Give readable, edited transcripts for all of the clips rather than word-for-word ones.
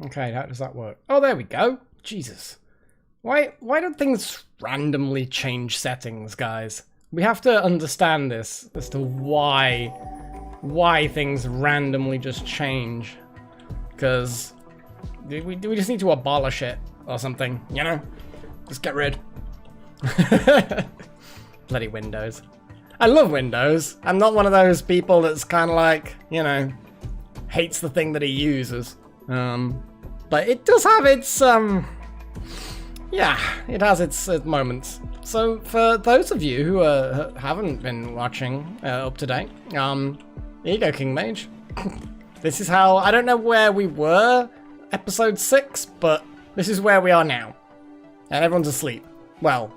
Okay, how does that work? Oh, there we go. Jesus. Why do things randomly change settings, guys? We have to understand this as to why things randomly just change. Because we just need to abolish it or something, you know? Just get rid. Bloody Windows. I love Windows. I'm not one of those people that's kind of like, you know, hates the thing that he uses. But it does have its, yeah, it has its moments. So for those of you who haven't been watching up to date, here you go, King Mage. This is how, I don't know where we were, episode 6, but this is where we are now. And everyone's asleep. Well,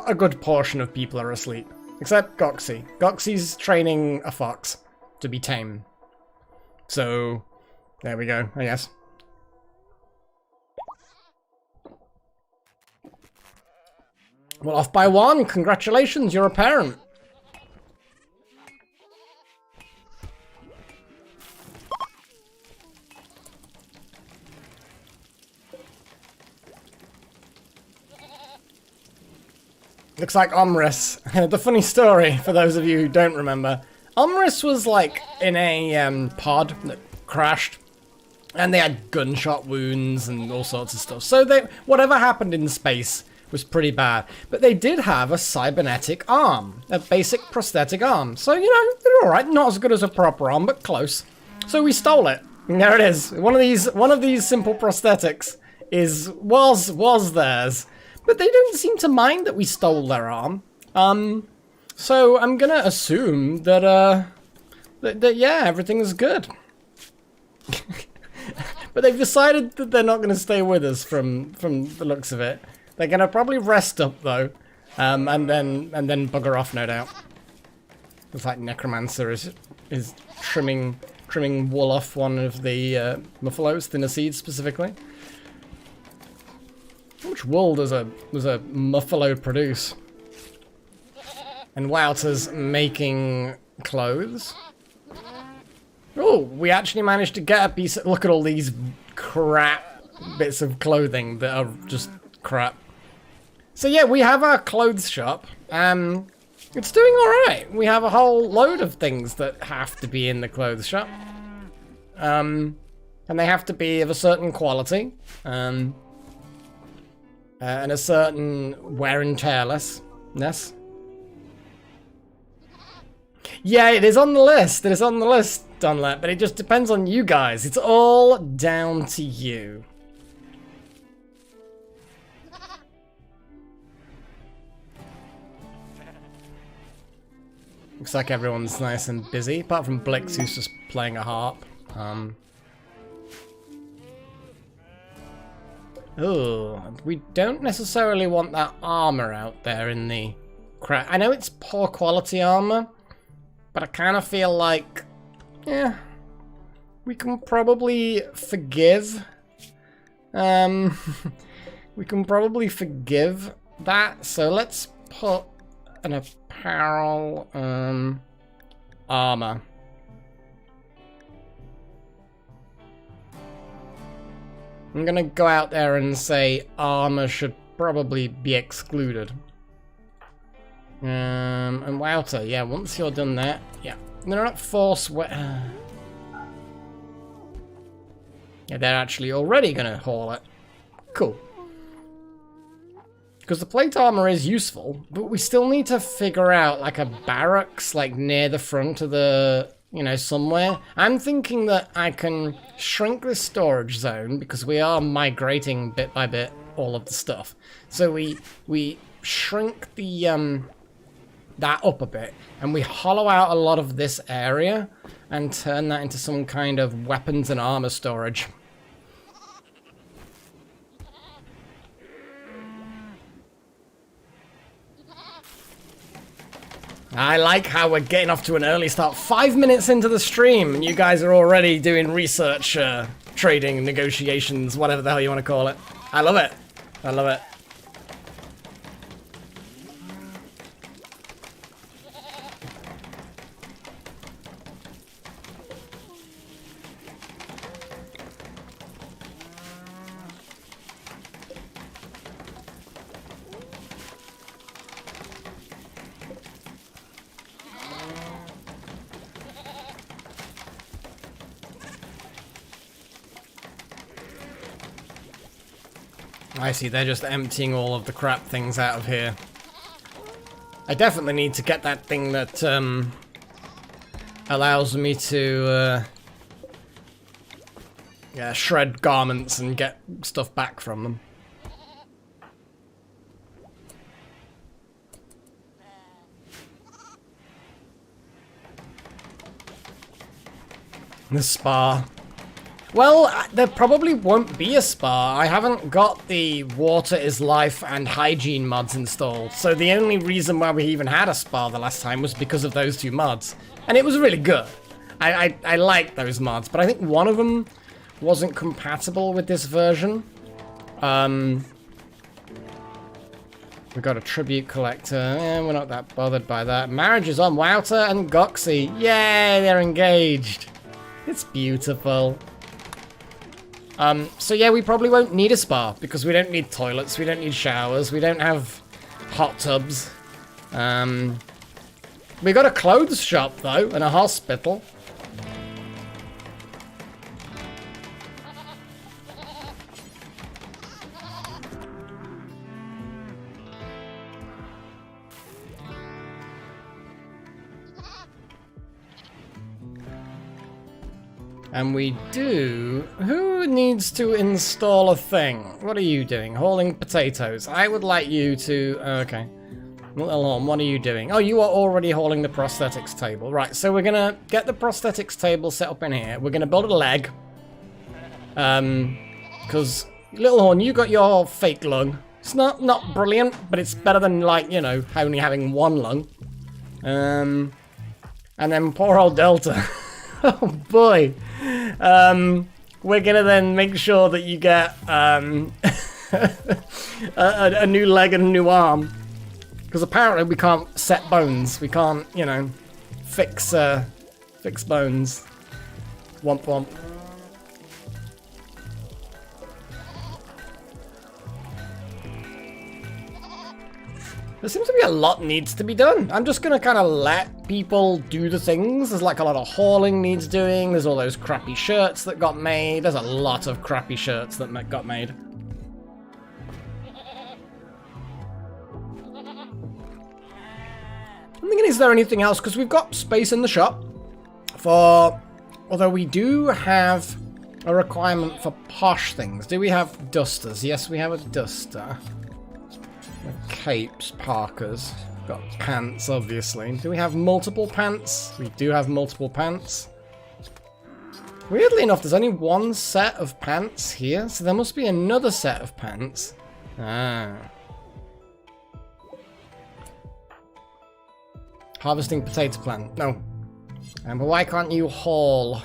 a good portion of people are asleep. Except Goxie. Goxie's training a fox to be tame. So, there we go, I guess. Well, off by one. Congratulations, you're a parent. Looks like Omris. The funny story, for those of you who don't remember, Omris was like in a pod that crashed, and they had gunshot wounds and all sorts of stuff. So whatever happened in space was pretty bad. But they did have a cybernetic arm, a basic prosthetic arm. So, you know, they're alright. Not as good as a proper arm, but close. So we stole it. And there it is. One of these simple prosthetics was theirs. But they don't seem to mind that we stole their arm. So I'm gonna assume that yeah, everything's good. But they've decided that they're not gonna stay with us from the looks of it. They're gonna probably rest up though, and then bugger off, no doubt. Looks like Necromancer is trimming wool off one of the Muffalos, thinner seeds specifically. How much wool does a Muffalo produce? And Wouter's making clothes. Oh, we actually managed to get a piece of, look at all these crap bits of clothing that are just crap. So yeah, we have our clothes shop. It's doing alright. We have a whole load of things that have to be in the clothes shop. And they have to be of a certain quality. And a certain wear and tearlessness. Yeah, it is on the list. It is on the list, Dunlap, but it just depends on you guys. It's all down to you. Looks like everyone's nice and busy, apart from Blix, who's just playing a harp. Oh, we don't necessarily want that armor out there in the crowd. I know it's poor quality armor, but I kind of feel like, yeah, we can probably forgive. We can probably forgive that. So let's put an apparel armor. I'm gonna go out there and say armor should probably be excluded. And Wouter, yeah, once you're done that, yeah. They're not force Yeah, they're actually already gonna haul it. Cool. Because the plate armor is useful, but we still need to figure out like a barracks like near the front of the, you know, somewhere. I'm thinking that I can shrink this storage zone because we are migrating bit by bit all of the stuff. So we shrink the that up a bit and we hollow out a lot of this area and turn that into some kind of weapons and armor storage. I like how we're getting off to an early start. 5 minutes into the stream, and you guys are already doing research, trading, negotiations, whatever the hell you want to call it. I love it. I love it. I see, they're just emptying all of the crap things out of here. I definitely need to get that thing that allows me to yeah, shred garments and get stuff back from them. The spa. Well, there probably won't be a spa. I haven't got the water is life and hygiene mods installed. So the only reason why we even had a spa the last time was because of those two mods. And it was really good. I liked those mods, but I think one of them wasn't compatible with this version. We got a tribute collector. We're not that bothered by that. Marriage is on Wouter and Goxie. Yay, they're engaged. It's beautiful. So yeah, we probably won't need a spa because we don't need toilets, we don't need showers, we don't have hot tubs. We got a clothes shop though, and a hospital. And we do... Who needs to install a thing? What are you doing? Hauling potatoes. I would like you to... Okay. What are you doing? Oh, you are already hauling the prosthetics table. Right, so we're gonna get the prosthetics table set up in here. We're gonna build a leg. Because, Little Horn, you got your fake lung. It's not brilliant, but it's better than, like, you know, only having one lung. And then poor old Delta. Oh boy. We're gonna then make sure that you get a new leg and a new arm. Because apparently we can't set bones. We can't, you know, fix bones. Womp womp. There seems to be a lot needs to be done. I'm just gonna kind of let people do the things. There's like a lot of hauling needs doing. There's all those crappy shirts that got made. There's a lot of crappy shirts that got made. I'm thinking, is there anything else? Because we've got space in the shop for... Although we do have a requirement for posh things. Do we have dusters? Yes, we have a duster. Capes, parkas, got pants, obviously. Do we have multiple pants? We do have multiple pants. Weirdly enough, there's only one set of pants here, so there must be another set of pants. Ah. Harvesting potato plant. No. But why can't you haul?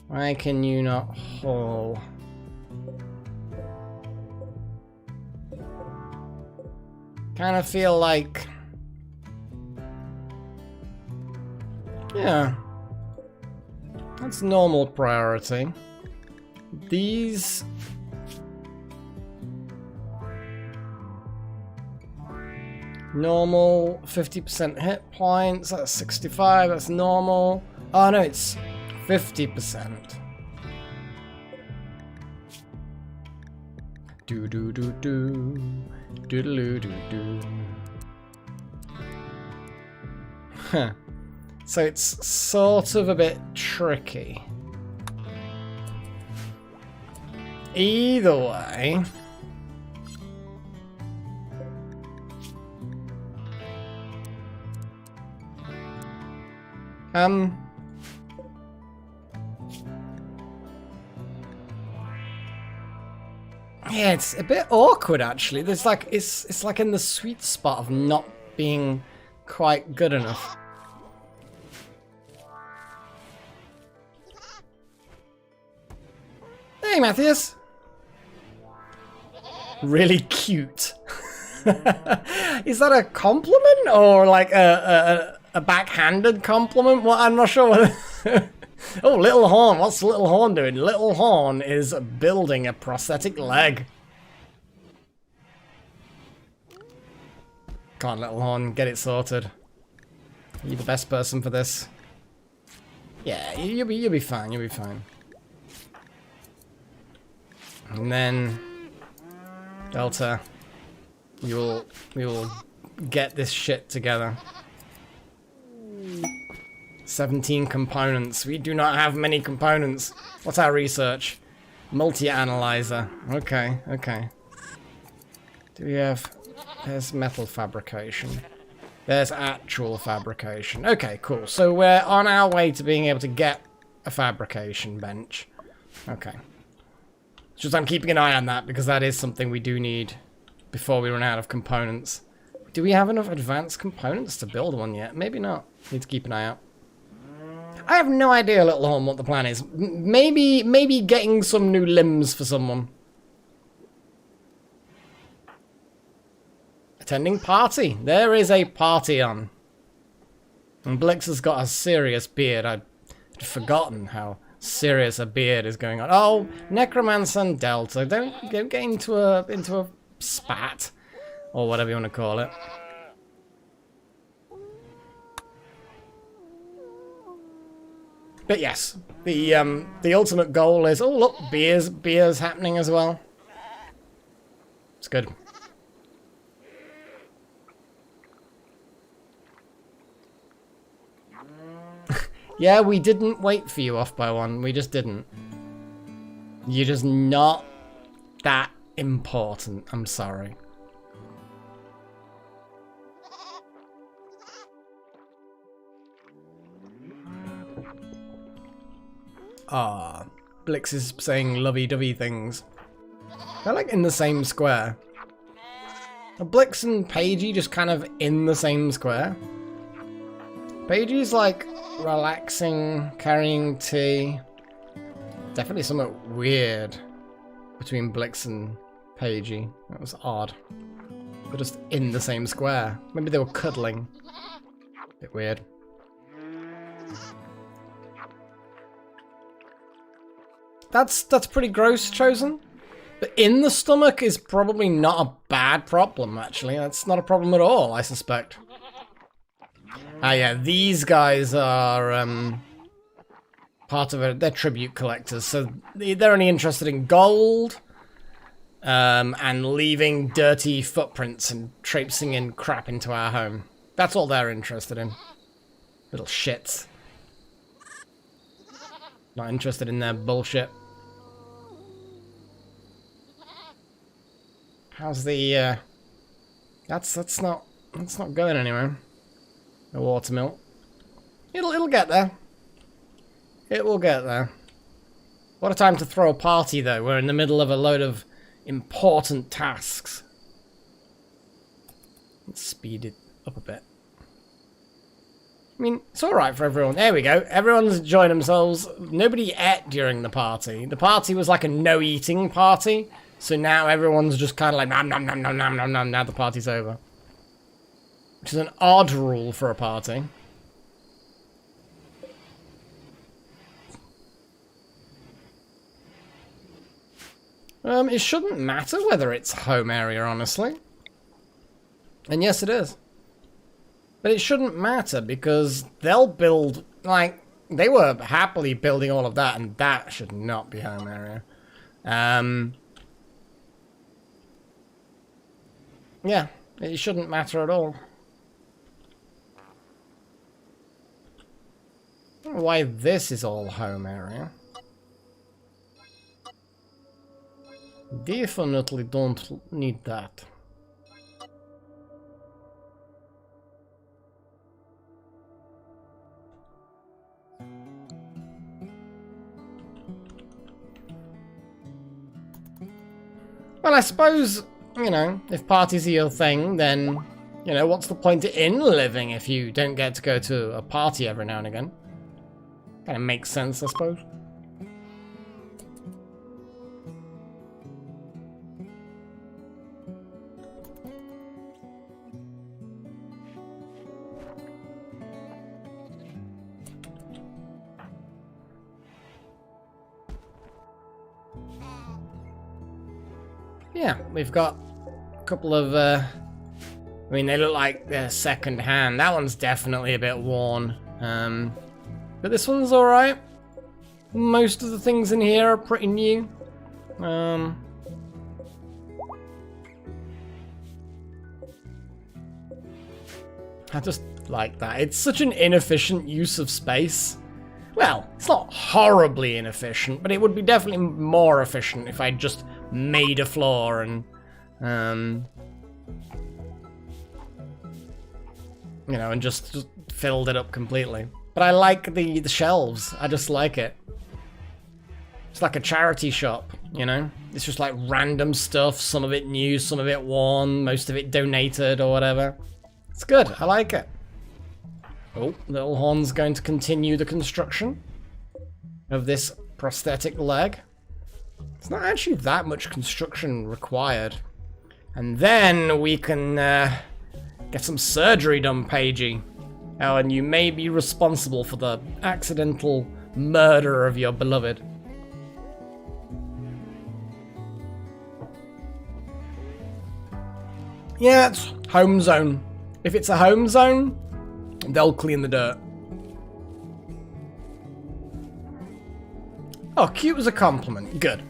Why can you not haul? Kind of feel like... Yeah. That's normal priority. These... Normal, 50% hit points, that's 65, that's normal. Oh no, it's 50%. Do do do do. Do do do do. Huh. So it's sort of a bit tricky. Either way. Yeah, it's a bit awkward actually. There's like it's like in the sweet spot of not being quite good enough. Hey, Matthias. Really cute. Is that a compliment or like a backhanded compliment? Well, I'm not sure what. Oh, Little Horn. What's Little Horn doing? Little Horn is building a prosthetic leg. Come on, Little Horn, get it sorted. You're the best person for this. Yeah, you'll be fine. You'll be fine. And then Delta, we will get this shit together. 17 components. We do not have many components. What's our research? Multi-analyzer. Okay, okay. Do we have... There's metal fabrication. There's actual fabrication. Okay, cool. So we're on our way to being able to get a fabrication bench. Okay. Just I'm keeping an eye on that because that is something we do need before we run out of components. Do we have enough advanced components to build one yet? Maybe not. Need to keep an eye out. I have no idea, Little Horn, what the plan is. Maybe getting some new limbs for someone. Attending party. There is a party on. And Blix has got a serious beard. I'd forgotten how serious a beard is going on. Oh, Necromancer and Delta. Don't get into a spat. Or whatever you want to call it. But yes, the ultimate goal is... Oh, look, beer's happening as well. It's good. Yeah, we didn't wait for you off by one. We just didn't. You're just not that important. I'm sorry. Ah, Blix is saying lovey-dovey things. They're like in the same square. Are Blix and Paigey just kind of in the same square? Paigey's like relaxing, carrying tea. Definitely something weird between Blix and Paigey. That was odd. They're just in the same square. Maybe they were cuddling. Bit weird. That's pretty gross, Chosen. But in the stomach is probably not a bad problem, actually. That's not a problem at all, I suspect. Ah, yeah, these guys are part of they're tribute collectors, so they're only interested in gold and leaving dirty footprints and traipsing in crap into our home. That's all they're interested in. Little shits. Not interested in their bullshit. How's the that's not going anywhere. No water milk. It'll get there. It will get there. What a time to throw a party though. We're in the middle of a load of important tasks. Let's speed it up a bit. I mean, it's alright for everyone. There we go. Everyone's enjoying themselves. Nobody ate during the party. The party was like a no-eating party. So now everyone's just kind of like, nom nom nom nom nom nom nom, now the party's over. Which is an odd rule for a party. It shouldn't matter whether it's home area, honestly. And yes, it is. But it shouldn't matter because they'll build, like, they were happily building all of that and that should not be home area. yeah, it shouldn't matter at all. I don't know why this is all home area. Definitely don't need that. Well, I suppose, you know, if parties are your thing, then, you know, what's the point in living if you don't get to go to a party every now and again? Kind of makes sense, I suppose. Yeah, we've got a couple of, I mean, they look like they're second hand. That one's definitely a bit worn. But this one's alright. Most of the things in here are pretty new. I just like that. It's such an inefficient use of space. Well, it's not horribly inefficient, but it would be definitely more efficient if I just made a floor and, you know, and just filled it up completely. But I like the shelves. I just like it. It's like a charity shop, you know? It's just like random stuff, some of it new, some of it worn, most of it donated or whatever. It's good, I like it. Oh, Little Horn's going to continue the construction of this prosthetic leg. It's not actually that much construction required. And then we can get some surgery done, Paigey. Oh, and you may be responsible for the accidental murder of your beloved. Yeah, it's home zone. If it's a home zone, they'll clean the dirt. Oh, cute was a compliment. Good.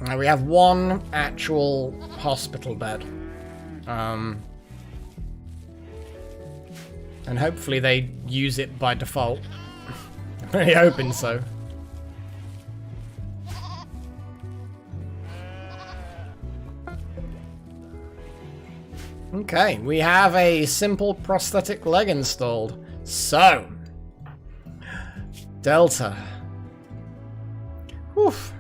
Now we have one actual hospital bed. And hopefully they use it by default. I'm really hoping so. Okay, we have a simple prosthetic leg installed. So, Delta. Oof.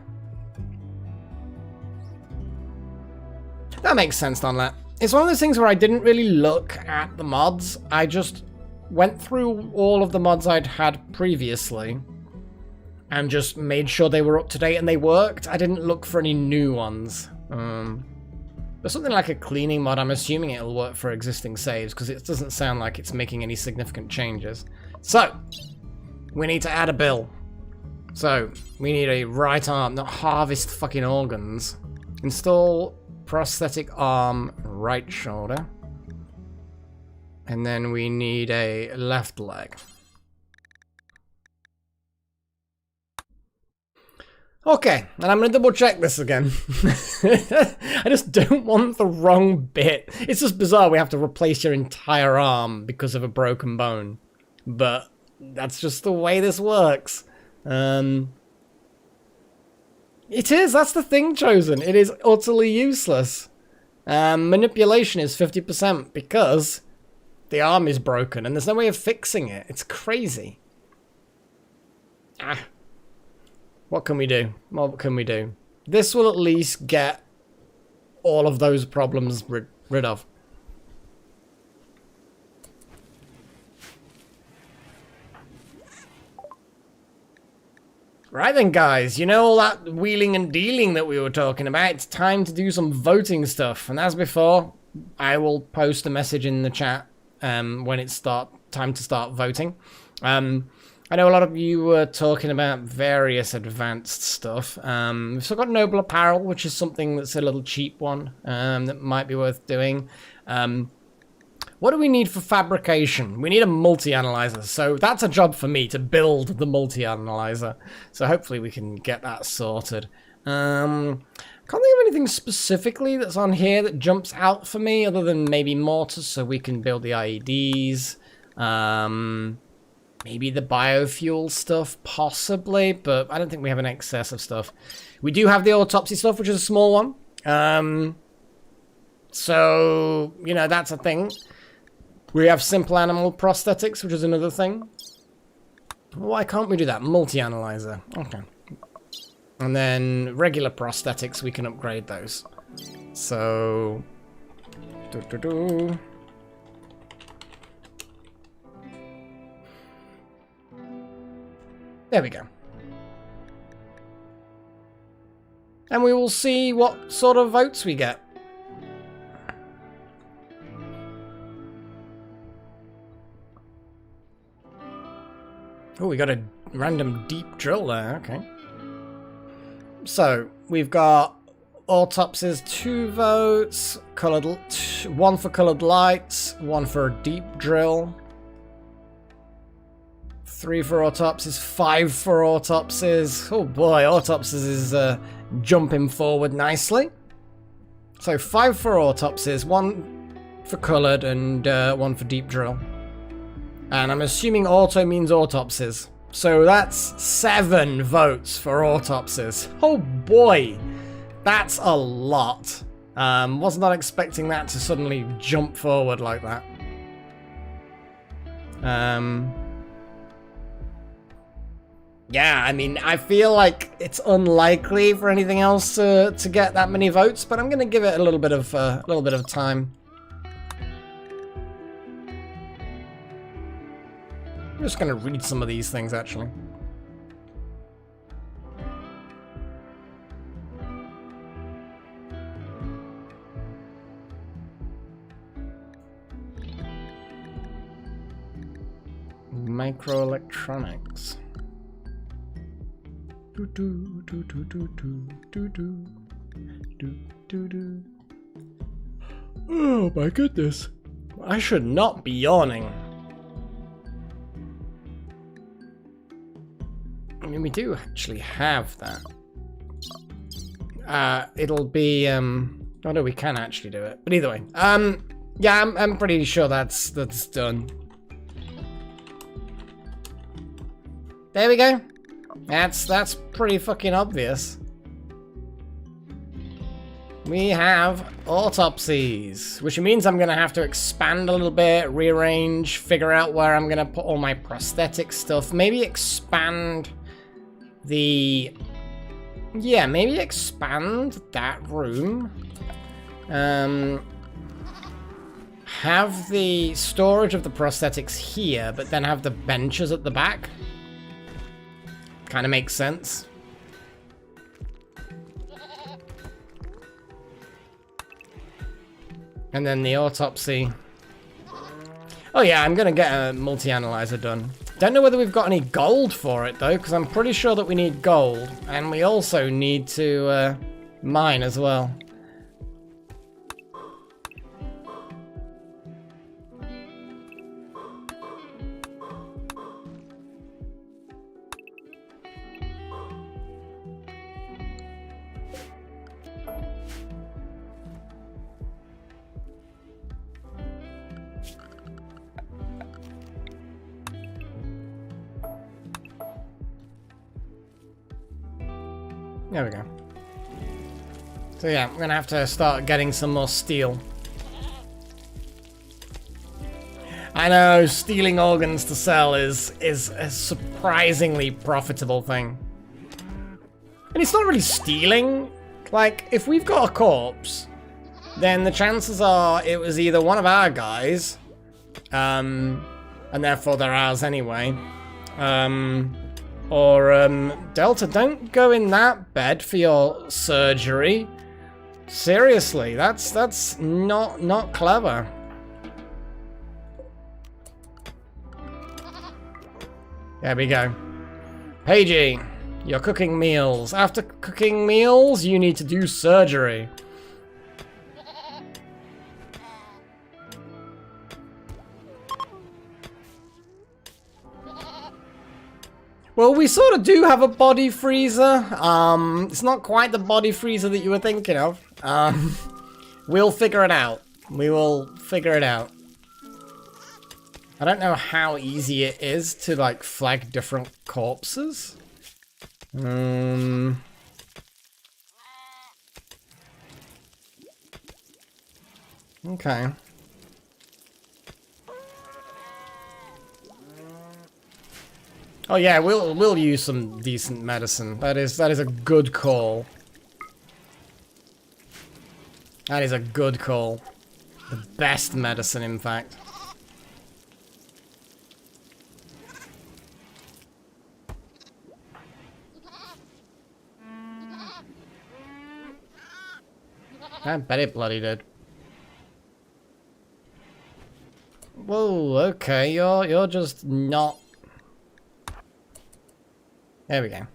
That makes sense, Donlet. It's one of those things where I didn't really look at the mods. I just went through all of the mods I'd had previously and just made sure they were up to date and they worked. I didn't look for any new ones. There's something like a cleaning mod. I'm assuming it'll work for existing saves because it doesn't sound like it's making any significant changes. So, we need to add a bill. So, we need a right arm, not harvest fucking organs. Install prosthetic arm, right shoulder. And then we need a left leg. Okay, and I'm going to double check this again. I just don't want the wrong bit. It's just bizarre we have to replace your entire arm because of a broken bone. But that's just the way this works. It is, that's the thing, Chosen. It is utterly useless. Manipulation is 50% because the arm is broken and there's no way of fixing it. It's crazy. Ah. What can we do? What can we do? This will at least get all of those problems rid of. Right then, guys, you know all that wheeling and dealing that we were talking about? It's time to do some voting stuff. And as before, I will post a message in the chat when it's time to start voting. I know a lot of you were talking about various advanced stuff. We've still got Noble Apparel, which is something that's a little cheap one that might be worth doing. What do we need for fabrication? We need a multi-analyzer, so that's a job for me to build the multi-analyzer. So hopefully we can get that sorted. Can't think of anything specifically that's on here that jumps out for me, other than maybe mortars, so we can build the IEDs. Maybe the biofuel stuff, possibly, but I don't think we have an excess of stuff. We do have the autopsy stuff, which is a small one. So, you know, that's a thing. We have simple animal prosthetics, which is another thing. Why can't we do that? Multi-analyzer. Okay. And then regular prosthetics, we can upgrade those. So... There we go. And we will see what sort of votes we get. Oh, we got a random deep drill there, okay. So, we've got autopsies, 2 votes, colored, 1 for colored lights, 1 for a deep drill, 3 for autopsies, 5 for autopsies. Oh boy, autopsies is jumping forward nicely. So 5 for autopsies, 1 for colored, and 1 for deep drill. And I'm assuming auto means autopsies. So that's 7 votes for autopsies. Oh boy, that's a lot. Was not expecting that to suddenly jump forward like that. Yeah, I mean, I feel like it's unlikely for anything else to get that many votes, but I'm going to give it a little bit of time. I'm just going to read some of these things, actually. Microelectronics. Oh my goodness. I should not be yawning. I mean, we do actually have that. It'll be, oh no, we can actually do it. But either way, yeah, I'm pretty sure that's done. There we go. That's pretty fucking obvious. We have autopsies, which means I'm gonna have to expand a little bit, rearrange, figure out where I'm gonna put all my prosthetic stuff. Maybe expand the... Yeah, maybe expand that room. Have the storage of the prosthetics here, but then have the benches at the back. Kind of makes sense. And then the autopsy. Oh yeah, I'm gonna get a multi-analyzer done. Don't know whether we've got any gold for it though, because I'm pretty sure that we need gold. And we also need to mine as well. There we go. So yeah, I'm gonna have to start getting some more steel. I know, stealing organs to sell is a surprisingly profitable thing. And it's not really stealing. Like, if we've got a corpse, then the chances are it was either one of our guys, and therefore they're ours anyway, or, Delta, don't go in that bed for your surgery. Seriously, that's not clever. There we go. Paigey, you're cooking meals. After cooking meals, you need to do surgery. Well, we sort of do have a body freezer. It's not quite the body freezer that you were thinking of. We'll figure it out. We will figure it out. I don't know how easy it is to, like, flag different corpses. Okay. Oh yeah, we'll use some decent medicine. That is a good call. That is a good call. The best medicine, in fact. I bet it bloody did. Whoa, okay, you're just not. There we go.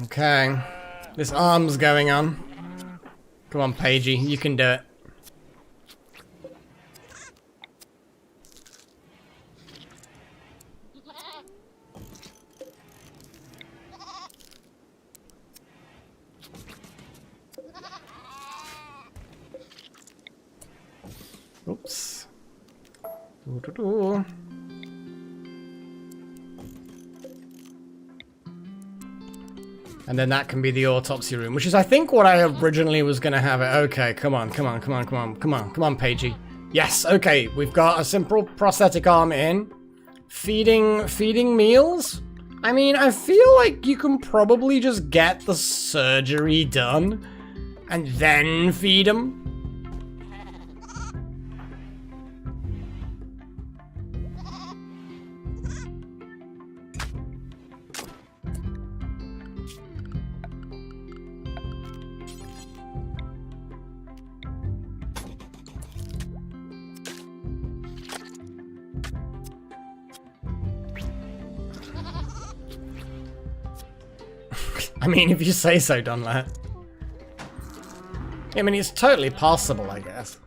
Okay. This arm's going on. Come on, Pagey, you can do it. Oops. Doo-doo-doo. And then that can be the autopsy room, which is, I think, what I originally was going to have it. Okay, come on, Pagey. Yes, okay, we've got a simple prosthetic arm in. Feeding meals? I mean, I feel like you can probably just get the surgery done and then feed them. I mean, if you say so, Dunlap. I mean, it's totally possible, I guess.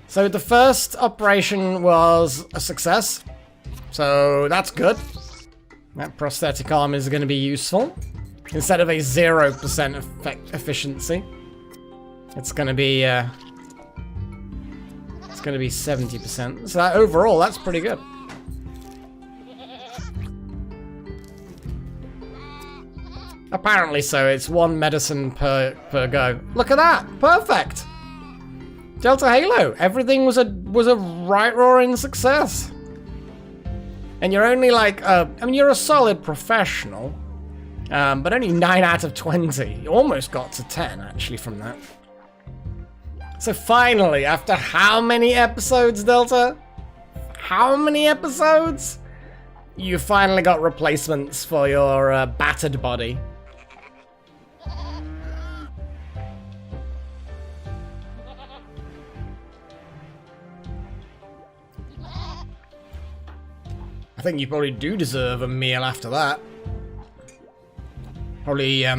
So the first operation was a success. So that's good. That prosthetic arm is going to be useful. Instead of a 0% efficiency, it's going to be 70%. So that, overall, that's pretty good. Apparently so, it's one medicine per go. Look at that! Perfect! Delta Halo, everything was a right roaring success. And you're only like, I mean, you're a solid professional, but only 9 out of 20. You almost got to 10, actually, from that. So finally, after how many episodes, Delta? How many episodes? You finally got replacements for your battered body. I think you probably do deserve a meal after that. Probably a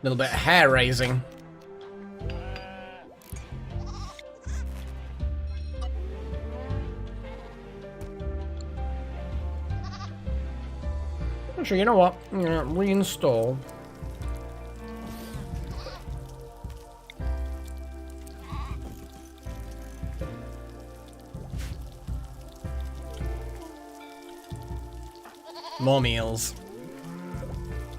little bit of hair raising. Actually, you know what? Reinstall. More meals.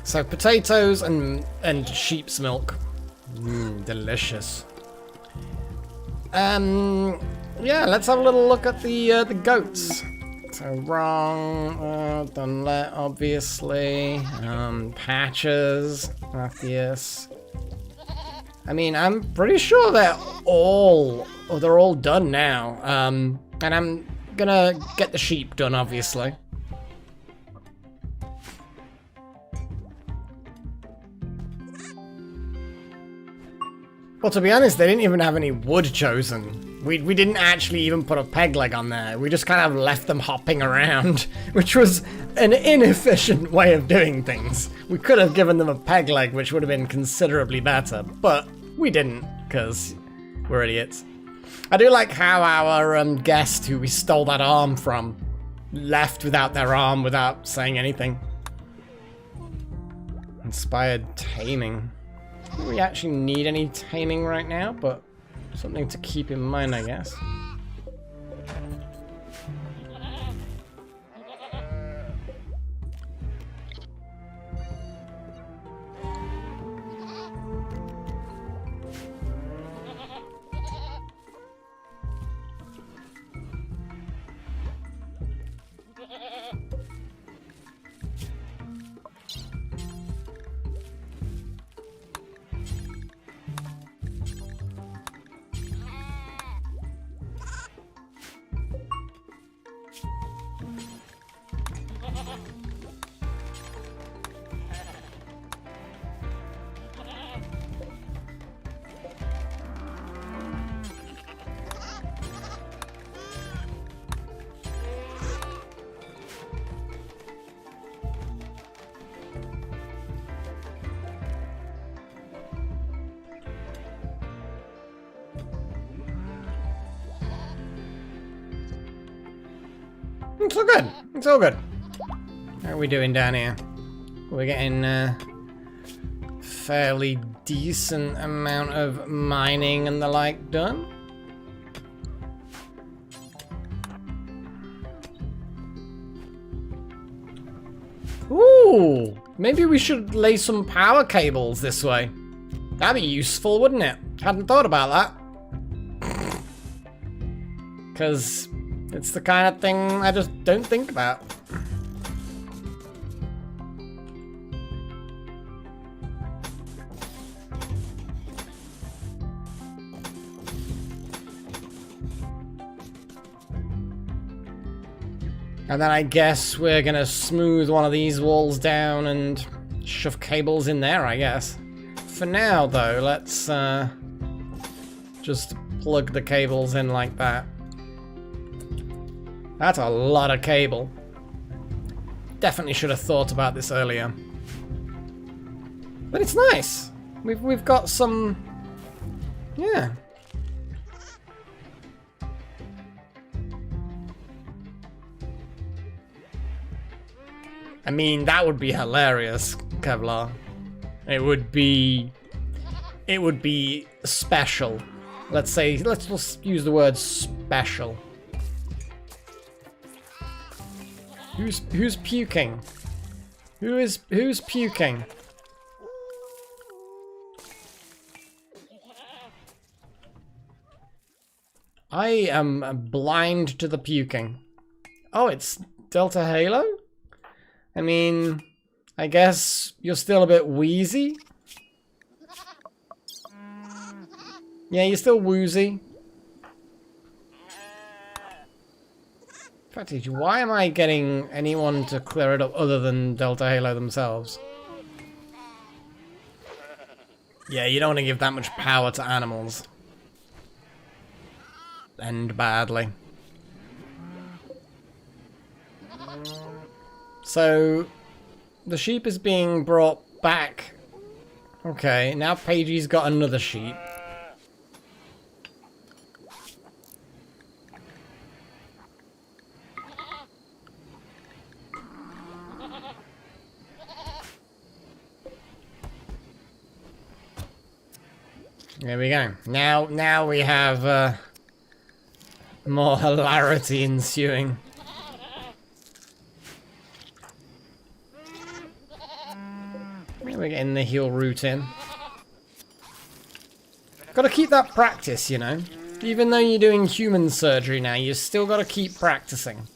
So potatoes and sheep's milk. Delicious. Yeah, let's have a little look at the goats. So wrong, Dunlap, obviously. Patches, Matthias. I mean, I'm pretty sure they're all Oh, they're all done now. And I'm gonna get the sheep done, obviously. Well, to be honest, they didn't even have any wood chosen. We didn't actually even put a peg leg on there. We just kind of left them hopping around, which was an inefficient way of doing things. We could have given them a peg leg, which would have been considerably better, but we didn't, because we're idiots. I do like how our guest, who we stole that arm from, left without their arm, without saying anything. Inspired taming. Don't we actually need any taming right now, but something to keep in mind, I guess. It's all good. It's all good. How are we doing down here? We're getting a fairly decent amount of mining and the like done. Ooh, maybe we should lay some power cables this way. That'd be useful, wouldn't it? Hadn't thought about that. Because it's the kind of thing I just don't think about. And then I guess we're gonna smooth one of these walls down and shove cables in there, I guess. For now, though, let's just plug the cables in like that. That's a lot of cable. Definitely should have thought about this earlier. But it's nice. We've got some... yeah. I mean, that would be hilarious, Kevlar. It would be special. Let's just use the word special. Who's puking? Who's puking? I am blind to the puking. Oh, it's Delta Halo? I mean, I guess you're still a bit wheezy. Yeah, you're still woozy. Fatty, why am I getting anyone to clear it up other than Delta Halo themselves? Yeah, you don't want to give that much power to animals. End badly. So, the sheep is being brought back. Okay, now Pagey's got another sheep. There we go. Now we have more hilarity ensuing. We're getting the heal route in. Gotta keep that practice, you know. Even though you're doing human surgery now, you still gotta keep practicing.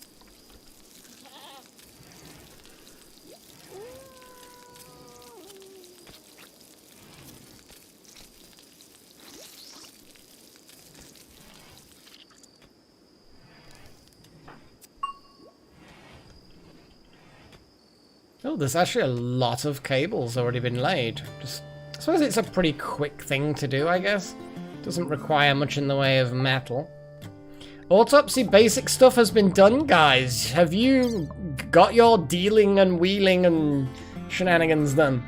Oh, there's actually a lot of cables already been laid. Just, I suppose it's a pretty quick thing to do, I guess. Doesn't require much in the way of metal. Autopsy basic stuff has been done, guys. Have you got your dealing and wheeling and shenanigans done?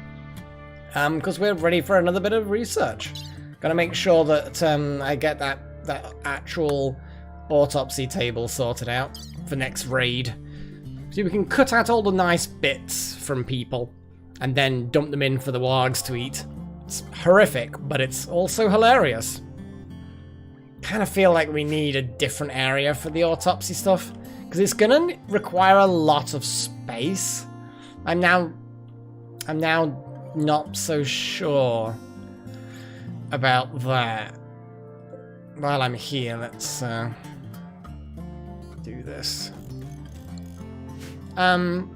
Because we're ready for another bit of research. Gotta make sure that I get that actual autopsy table sorted out for next raid. So we can cut out all the nice bits from people and then dump them in for the wargs to eat. It's horrific, but it's also hilarious. Kind of feel like we need a different area for the autopsy stuff because it's gonna require a lot of space. I'm now not so sure about that. While I'm here, let's do this. There's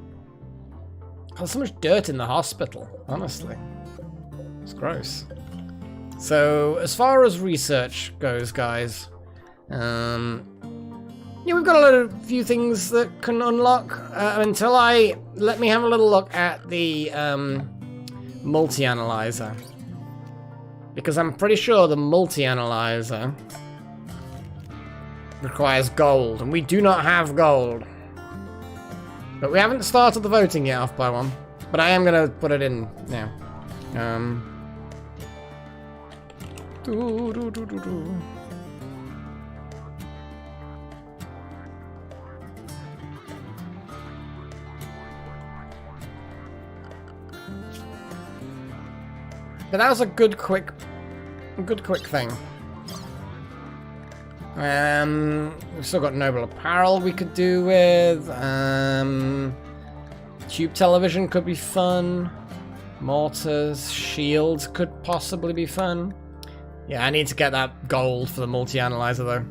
so much dirt in the hospital, honestly. It's gross. So, as far as research goes, guys, yeah, we've got a few things that can unlock. Let me have a little look at the multi-analyzer. Because I'm pretty sure the multi-analyzer requires gold, and we do not have gold. But we haven't started the voting yet off by one. But I am going to put it in now. But that was a good quick thing. We've still got Noble Apparel we could do with. Tube television could be fun. Mortars, shields could possibly be fun. Yeah, I need to get that gold for the multi-analyzer though.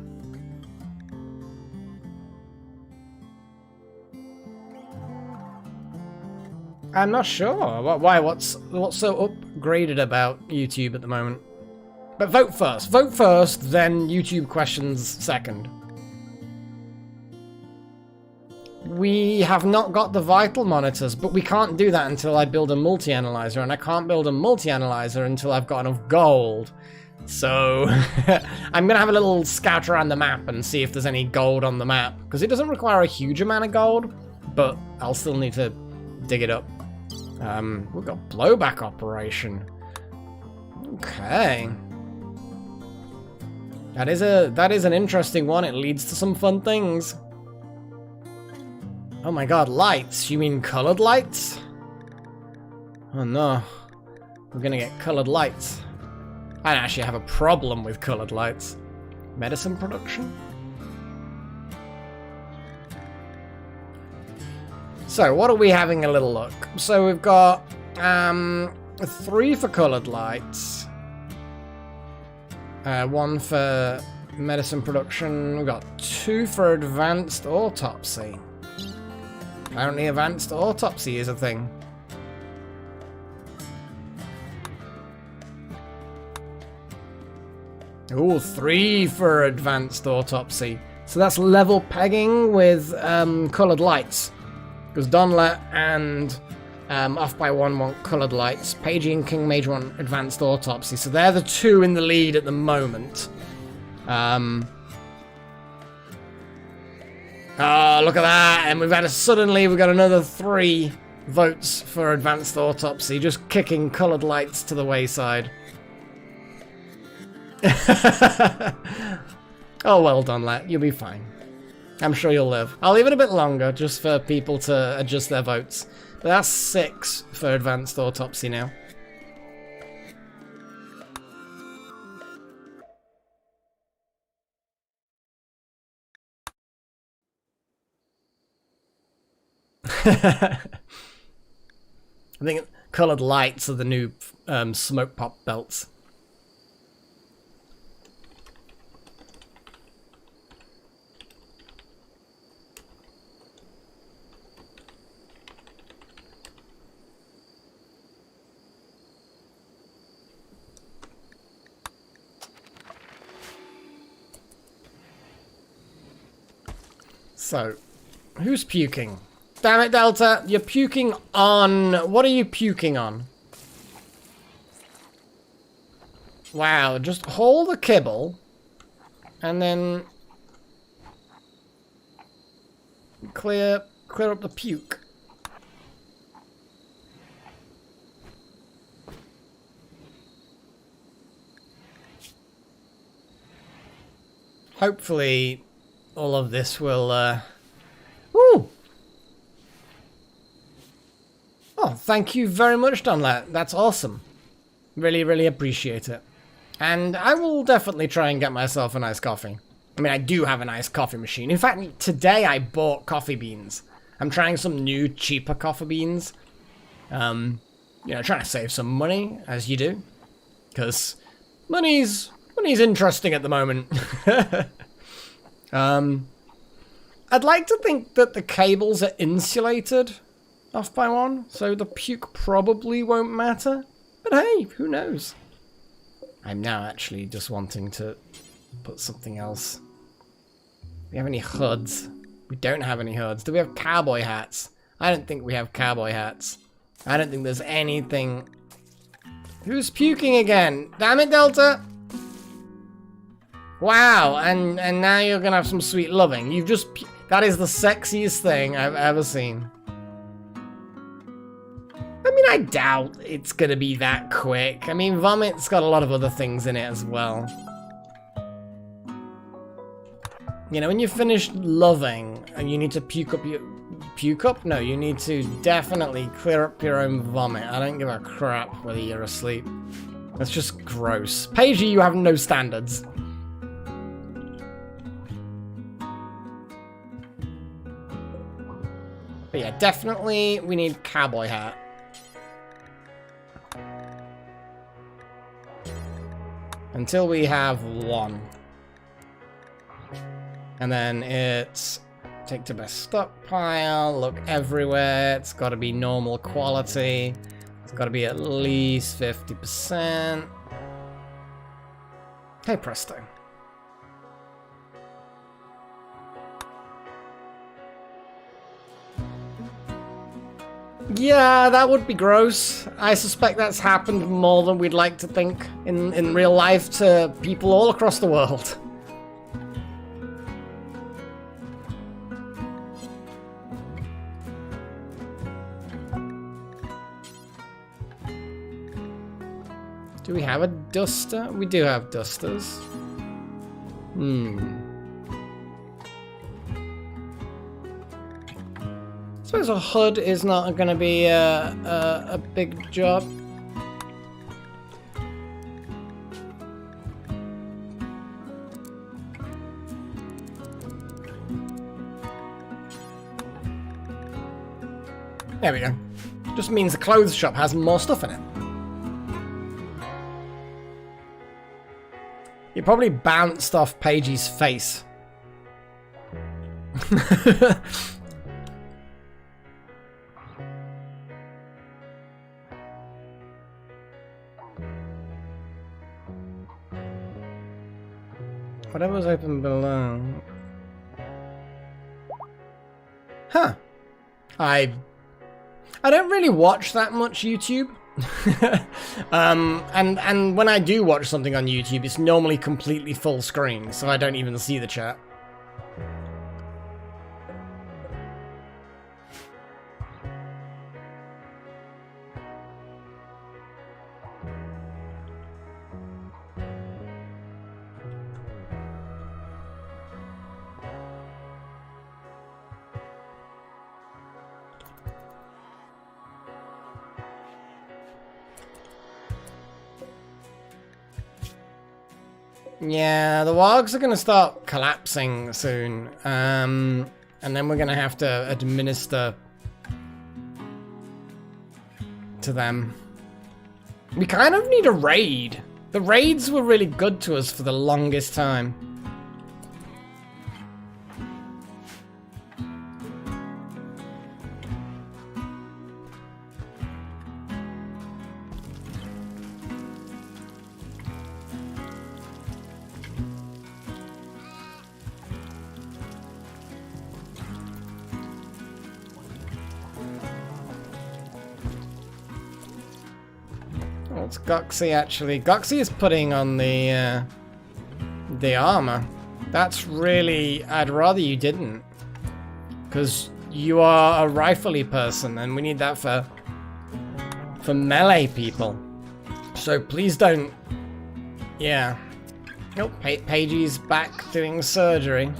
I'm not sure. Why? What's so upgraded about YouTube at the moment? But vote first. Vote first, then YouTube questions second. We have not got the vital monitors, but we can't do that until I build a multi-analyzer, and I can't build a multi-analyzer until I've got enough gold. So, I'm gonna have a little scout around the map and see if there's any gold on the map, because it doesn't require a huge amount of gold, but I'll still need to dig it up. We've got blowback operation. Okay. That is an interesting one. It leads to some fun things. Oh my god, lights. You mean colored lights? Oh no. We're gonna get colored lights. I actually have a problem with colored lights. Medicine production? So, what are we having a little look? So we've got 3 for colored lights. 1 for medicine production. We've got 2 for advanced autopsy. Apparently advanced autopsy is a thing. Ooh, 3 for advanced autopsy. So that's level pegging with colored lights. Because Donlet and Off by One want colored lights. Pagey and King Major want advanced autopsy. So they're the 2 in the lead at the moment. Oh, look at that. And we've got suddenly we've got another 3 votes for advanced autopsy. Just kicking colored lights to the wayside. Oh, well done, Lat. You'll be fine. I'm sure you'll live. I'll leave it a bit longer just for people to adjust their votes. But that's 6 for advanced autopsy now. I think coloured lights are the new smoke pop belts. So, who's puking? Damn it, Delta. You're puking on... What are you puking on? Wow, just hold the kibble. And then... Clear up the puke. Hopefully, all of this will, Woo! Oh, thank you very much, Donlet. That's awesome. Really, really appreciate it. And I will definitely try and get myself a nice coffee. I mean, I do have a nice coffee machine. In fact, today I bought coffee beans. I'm trying some new, cheaper coffee beans. You know, trying to save some money, as you do. Because money's interesting at the moment. I'd like to think that the cables are insulated off by one, so the puke probably won't matter. But hey, who knows? I'm now actually just wanting to put something else. Do we have any hoods? We don't have any hoods. Do we have cowboy hats? I don't think we have cowboy hats. I don't think there's anything... Who's puking again? Damn it, Delta! Wow, and now you're gonna have some sweet loving. You've just... That is the sexiest thing I've ever seen. I mean, I doubt it's gonna be that quick. I mean, vomit's got a lot of other things in it as well. You know, when you're finished loving, and you need to puke up your... Puke up? No, you need to definitely clear up your own vomit. I don't give a crap whether you're asleep. That's just gross. Paige, you have no standards. But yeah, definitely we need cowboy hat. Until we have one. And then it's take to best stockpile, look everywhere, it's got to be normal quality, it's got to be at least 50%. Hey presto. Yeah, that would be gross. I suspect that's happened more than we'd like to think in real life to people all across the world. Do we have a duster? We do have dusters. I suppose a hood is not going to be a big job. There we go. Just means the clothes shop has more stuff in it. You probably bounced off Paige's face. Whatever's open below. Huh. I don't really watch that much YouTube. And when I do watch something on YouTube, it's normally completely full screen, so I don't even see the chat. Yeah, the wargs are going to start collapsing soon. And then we're going to have to administer to them. We kind of need a raid. The raids were really good to us for the longest time. What's Goxie actually? Goxie is putting on the armor. That's really... I'd rather you didn't. Because you are a rifle-y person, and we need that for melee people. So please don't... Yeah. Nope, Pagey's back doing surgery.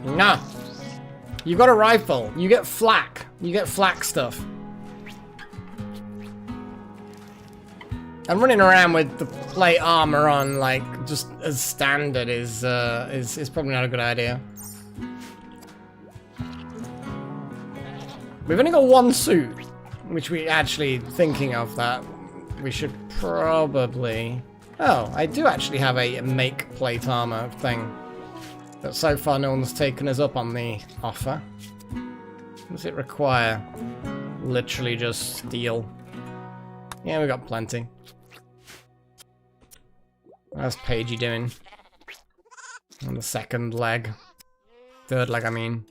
Nah. You got a rifle. You get flak. You get flak stuff. And running around with the plate armor on, like, just as standard is probably not a good idea. We've only got one suit, which we actually thinking of that. We should probably... Oh, I do actually have a make plate armor thing. But so far no one's taken us up on the offer. What does it require? Literally just steel. Yeah, we got plenty. How's Pagey doing? On the second leg. Third leg, I mean.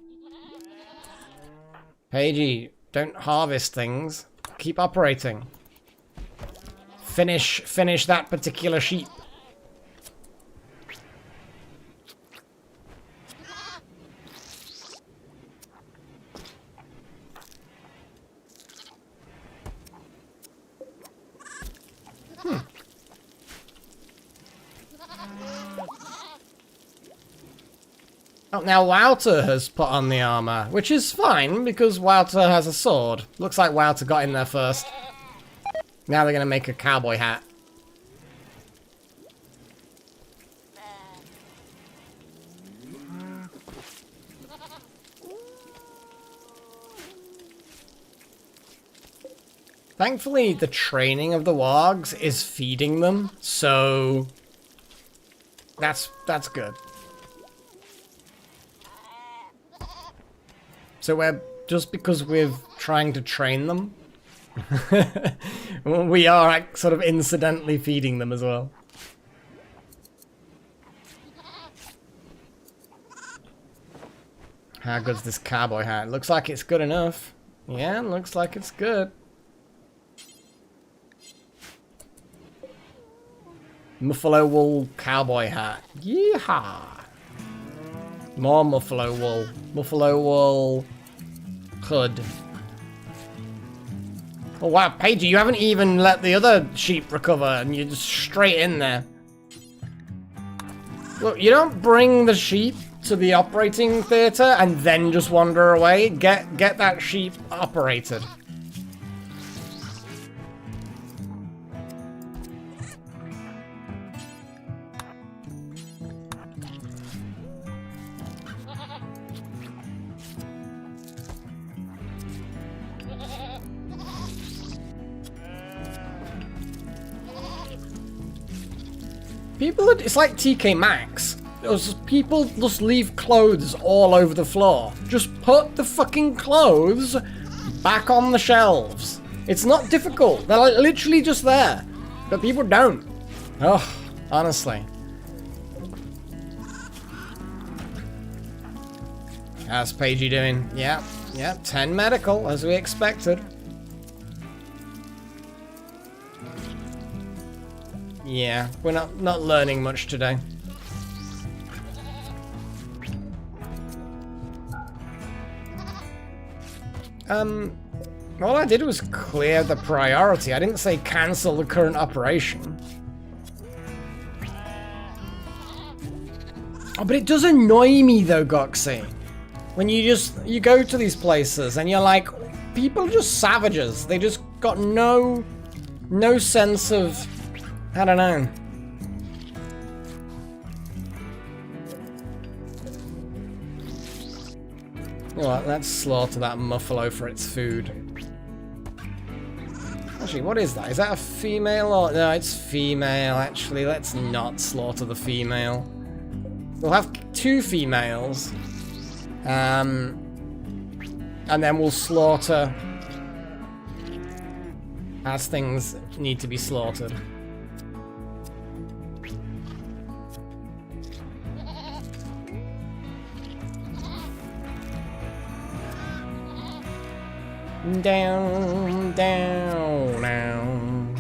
Pagey, don't harvest things. Keep operating. Finish that particular sheep. Oh, now Wouter has put on the armor, which is fine because Wouter has a sword. Looks like Wouter got in there first. Now they're gonna make a cowboy hat. Thankfully, the training of the wargs is feeding them, so that's good. So we're, just because we're trying to train them, we are like, sort of incidentally feeding them as well. How good's this cowboy hat? Looks like it's good enough. Yeah, looks like it's good. Buffalo wool cowboy hat. Yeehaw! More buffalo wool. Buffalo wool hood. Oh wow, Pagey, you haven't even let the other sheep recover and you're just straight in there. Look, you don't bring the sheep to the operating theatre and then just wander away. Get that sheep operated. People, it's like TK Maxx. People just leave clothes all over the floor. Just put the fucking clothes back on the shelves. It's not difficult. They're like literally just there. But people don't. Oh, honestly. How's Pagey doing? Yeah, 10 medical, as we expected. Yeah, we're not learning much today. All I did was clear the priority. I didn't say cancel the current operation. Oh, but it does annoy me though, Goxie. When you go to these places and you're like, people are just savages. They just got no sense of, I don't know. Well, let's slaughter that muffalo for its food. Actually, what is that? Is that a female or... No, it's female, actually. Let's not slaughter the female. We'll have 2 females. And then we'll slaughter as things need to be slaughtered. Down, down, down.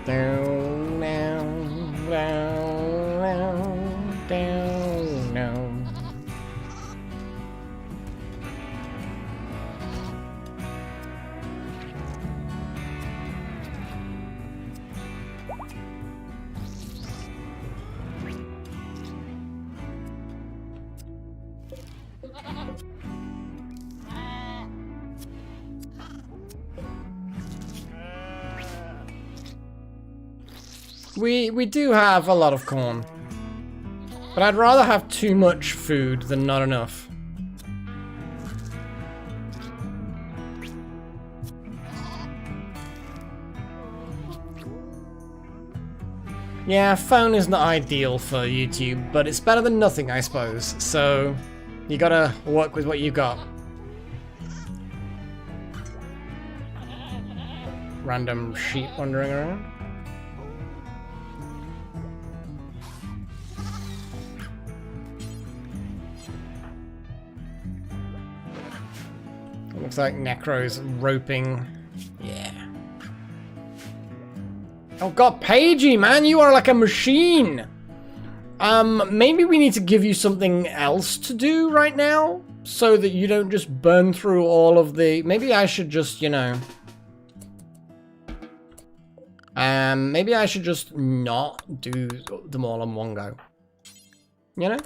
Down, down, down, down, down. We do have a lot of corn, but I'd rather have too much food than not enough. Yeah, phone is not ideal for YouTube, but it's better than nothing, I suppose. So you gotta work with what you got. Random sheep wandering around. Looks like Necro's roping. Yeah. Oh god, Pagey, man, you are like a machine! Maybe we need to give you something else to do right now, so that you don't just burn through all of the... Maybe I should just, you know... maybe I should just not do them all in one go. You know?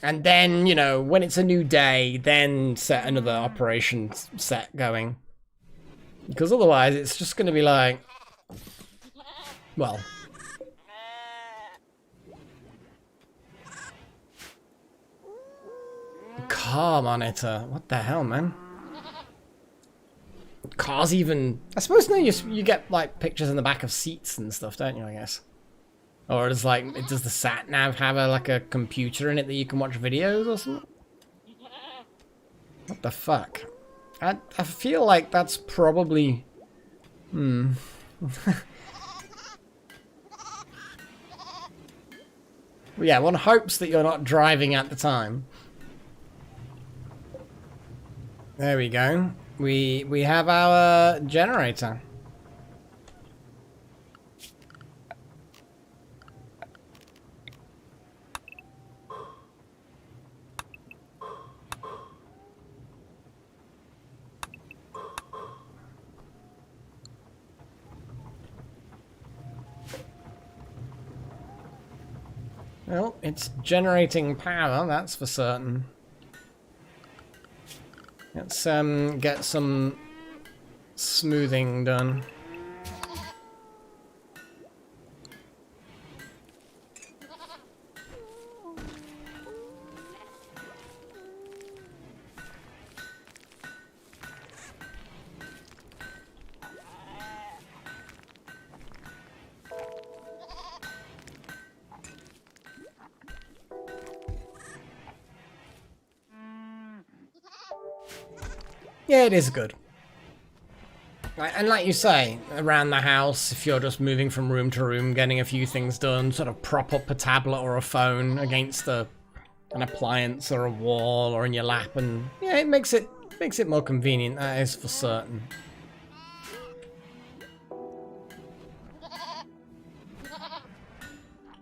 And then, you know, when it's a new day, then set another operation set going. Because otherwise, it's just going to be like... Well... Car monitor. What the hell, man? Cars even... I suppose now you get, like, pictures in the back of seats and stuff, don't you, I guess? Or does the sat nav have like a computer in it that you can watch videos or something? What the fuck? I feel like that's probably... Yeah, one hopes that you're not driving at the time. There we go. We have our generator. Well, it's generating power, that's for certain. Let's get some smoothing done. Yeah, it is good. And like you say, around the house, if you're just moving from room to room, getting a few things done, sort of prop up a tablet or a phone against an appliance or a wall or in your lap, and yeah, it makes it more convenient, that is for certain.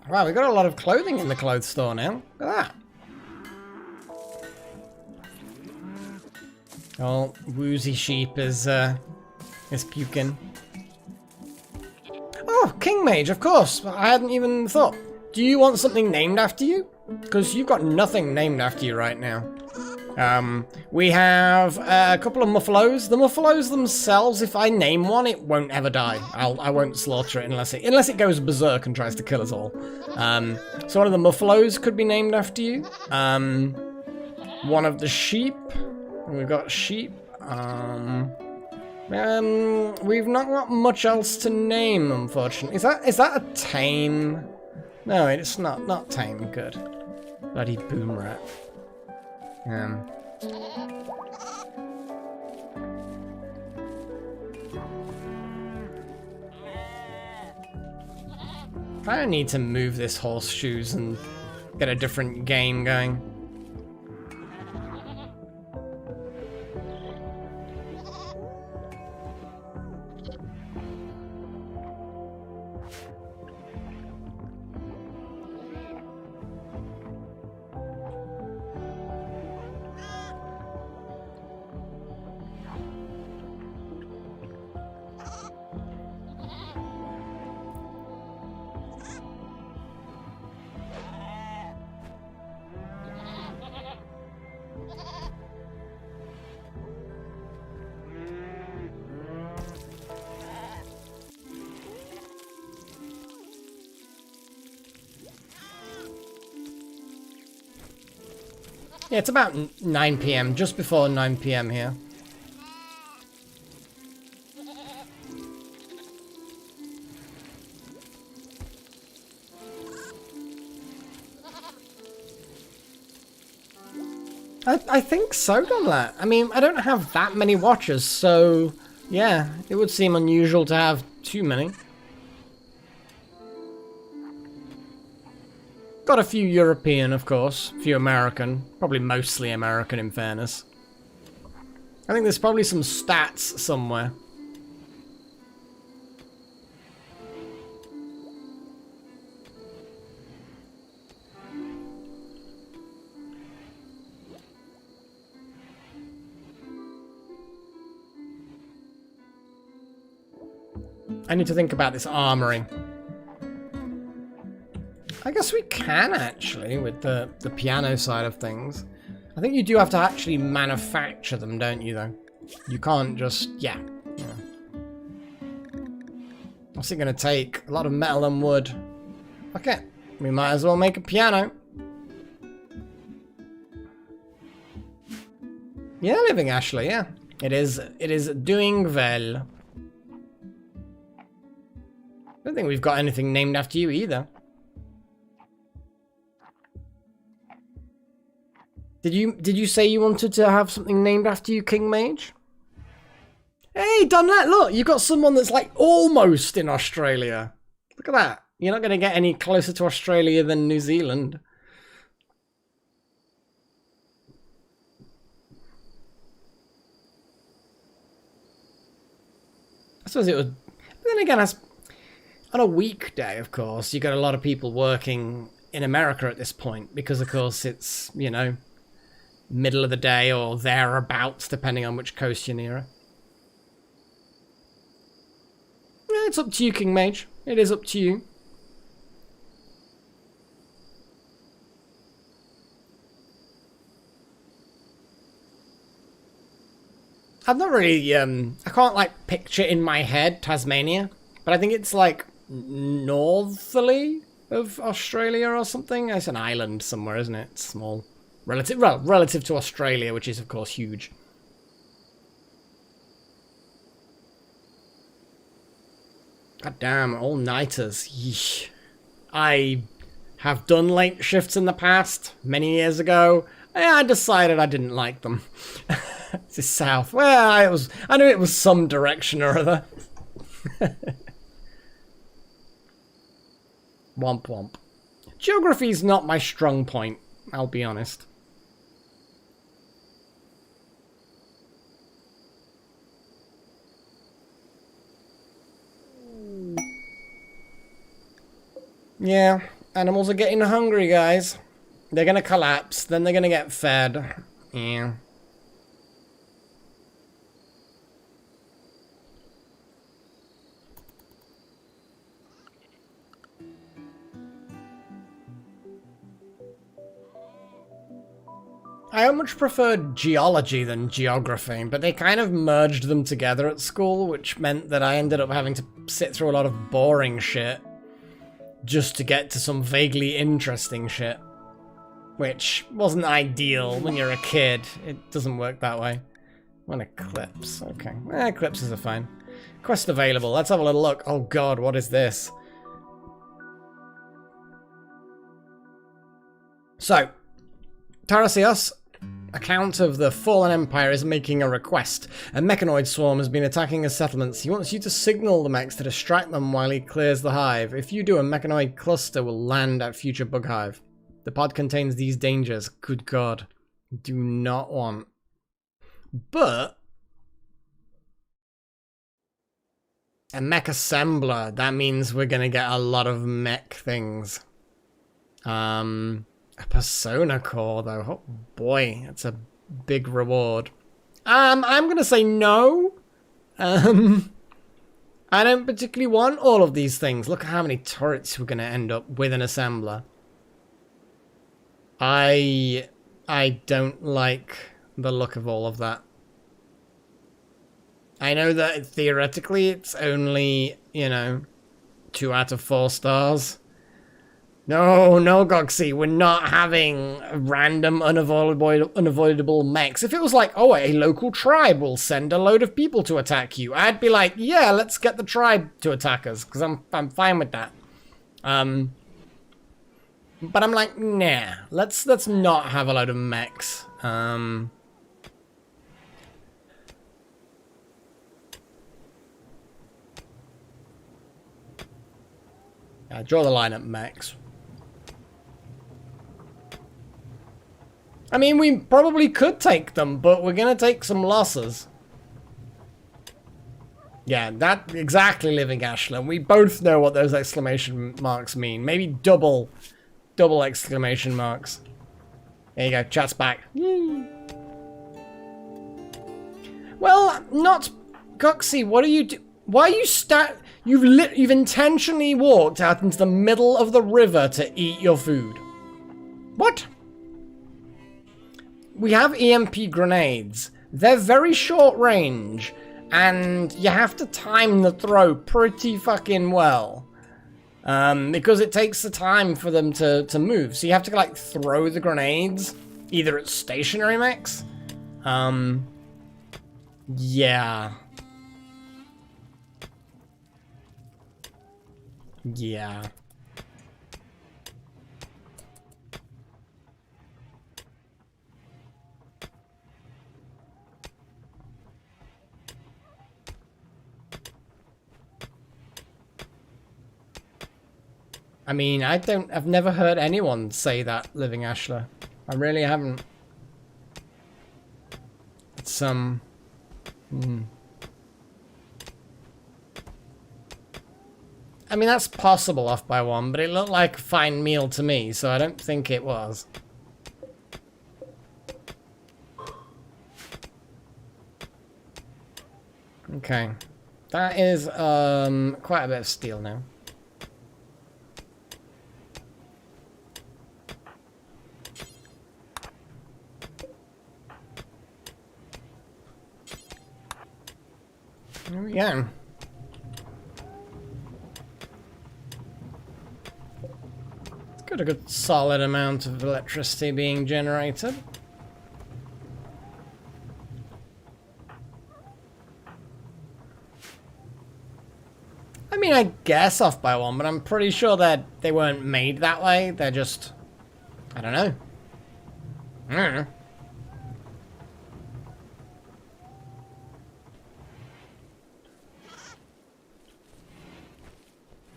Wow, we've got a lot of clothing in the clothes store now. Look at that. Oh, woozy sheep is puking. Oh, King Mage, of course. I hadn't even thought. Do you want something named after you? Because you've got nothing named after you right now. We have a couple of muffalos. The muffalos themselves, if I name one, it won't ever die. I won't slaughter it unless it goes berserk and tries to kill us all. So one of the muffalos could be named after you. One of the sheep. We've got sheep. We've not got much else to name, unfortunately. Is that a tame? No, it's not. Not tame. Good. Bloody boom rat. I need to move this horseshoes and get a different game going. Yeah, it's about 9 p.m., just before 9 p.m. here. I think so, Donlet. I mean, I don't have that many watchers, so yeah, it would seem unusual to have too many. Got a few European, of course, a few American, probably mostly American in fairness. I think there's probably some stats somewhere. I need to think about this armory. I guess we can actually with the piano side of things. I think you do have to actually manufacture them, don't you, though? You can't just, yeah. What's it going to take? A lot of metal and wood. Okay, we might as well make a piano. Yeah, living Ashley, yeah. It is doing well. I don't think we've got anything named after you either. Did you say you wanted to have something named after you, King Mage? Hey, Donlet, look, you got someone that's like almost in Australia. Look at that. You're not going to get any closer to Australia than New Zealand. I suppose it would. But then again, on a weekday, of course, you got a lot of people working in America at this point because, of course, it's, you know, middle of the day or thereabouts, depending on which coast you're near. Yeah, it's up to you, King Mage. It is up to you. I've not really, I can't, like, picture in my head Tasmania, but I think it's, like, northerly of Australia or something. It's an island somewhere, isn't it? It's small. Relative to Australia, which is, of course, huge. God damn, all-nighters. Yeesh. I have done late shifts in the past, many years ago. I decided I didn't like them. This is south. Well, I knew it was some direction or other. Womp womp. Geography's not my strong point, I'll be honest. Yeah, animals are getting hungry, guys. They're gonna collapse, then they're gonna get fed. Yeah. I much preferred geology than geography, but they kind of merged them together at school, which meant that I ended up having to sit through a lot of boring shit just to get to some vaguely interesting shit. Which wasn't ideal when you're a kid. It doesn't work that way. One eclipse, okay. Eclipses are fine. Quest available, let's have a little look. Oh god, what is this? So, Tarasios, account of the Fallen Empire, is making a request. A mechanoid swarm has been attacking his settlements. He wants you to signal the mechs to distract them while he clears the hive. If you do, a mechanoid cluster will land at future bug hive. The pod contains these dangers. Good god. Do not want. But a mech assembler, that means we're gonna get a lot of mech things. A persona core, though. Oh boy, that's a big reward. I'm gonna say no. I don't particularly want all of these things. Look at how many turrets we're gonna end up with an assembler. I don't like the look of all of that. I know that theoretically it's only, you know, 2 out of 4 stars. No, no, Goxie, we're not having random unavoidable mechs. If it was like, oh, a local tribe will send a load of people to attack you, I'd be like, yeah, let's get the tribe to attack us, because I'm fine with that. But I'm like, nah, let's not have a load of mechs. Yeah, draw the line at mechs. I mean, we probably could take them, but we're gonna take some losses. Yeah, that exactly, Living Ashler. We both know what those exclamation marks mean. Maybe double exclamation marks. There you go, chat's back. Well, not Goxie. What are you do? Why are you You've intentionally walked out into the middle of the river to eat your food. What? We have EMP grenades. They're very short range, and you have to time the throw pretty fucking well. Because it takes the time for them to move. So you have to, like, throw the grenades, either at stationary mechs. Yeah. Yeah. I mean, I've never heard anyone say that, Living Ashler. I really haven't. It's, I mean, that's possible off by one, but it looked like a fine meal to me, so I don't think it was. Okay. That is, quite a bit of steel now. There we go. Got a good solid amount of electricity being generated. I mean, I guess off by one, but I'm pretty sure that they weren't made that way. They're just, I don't know. I don't know.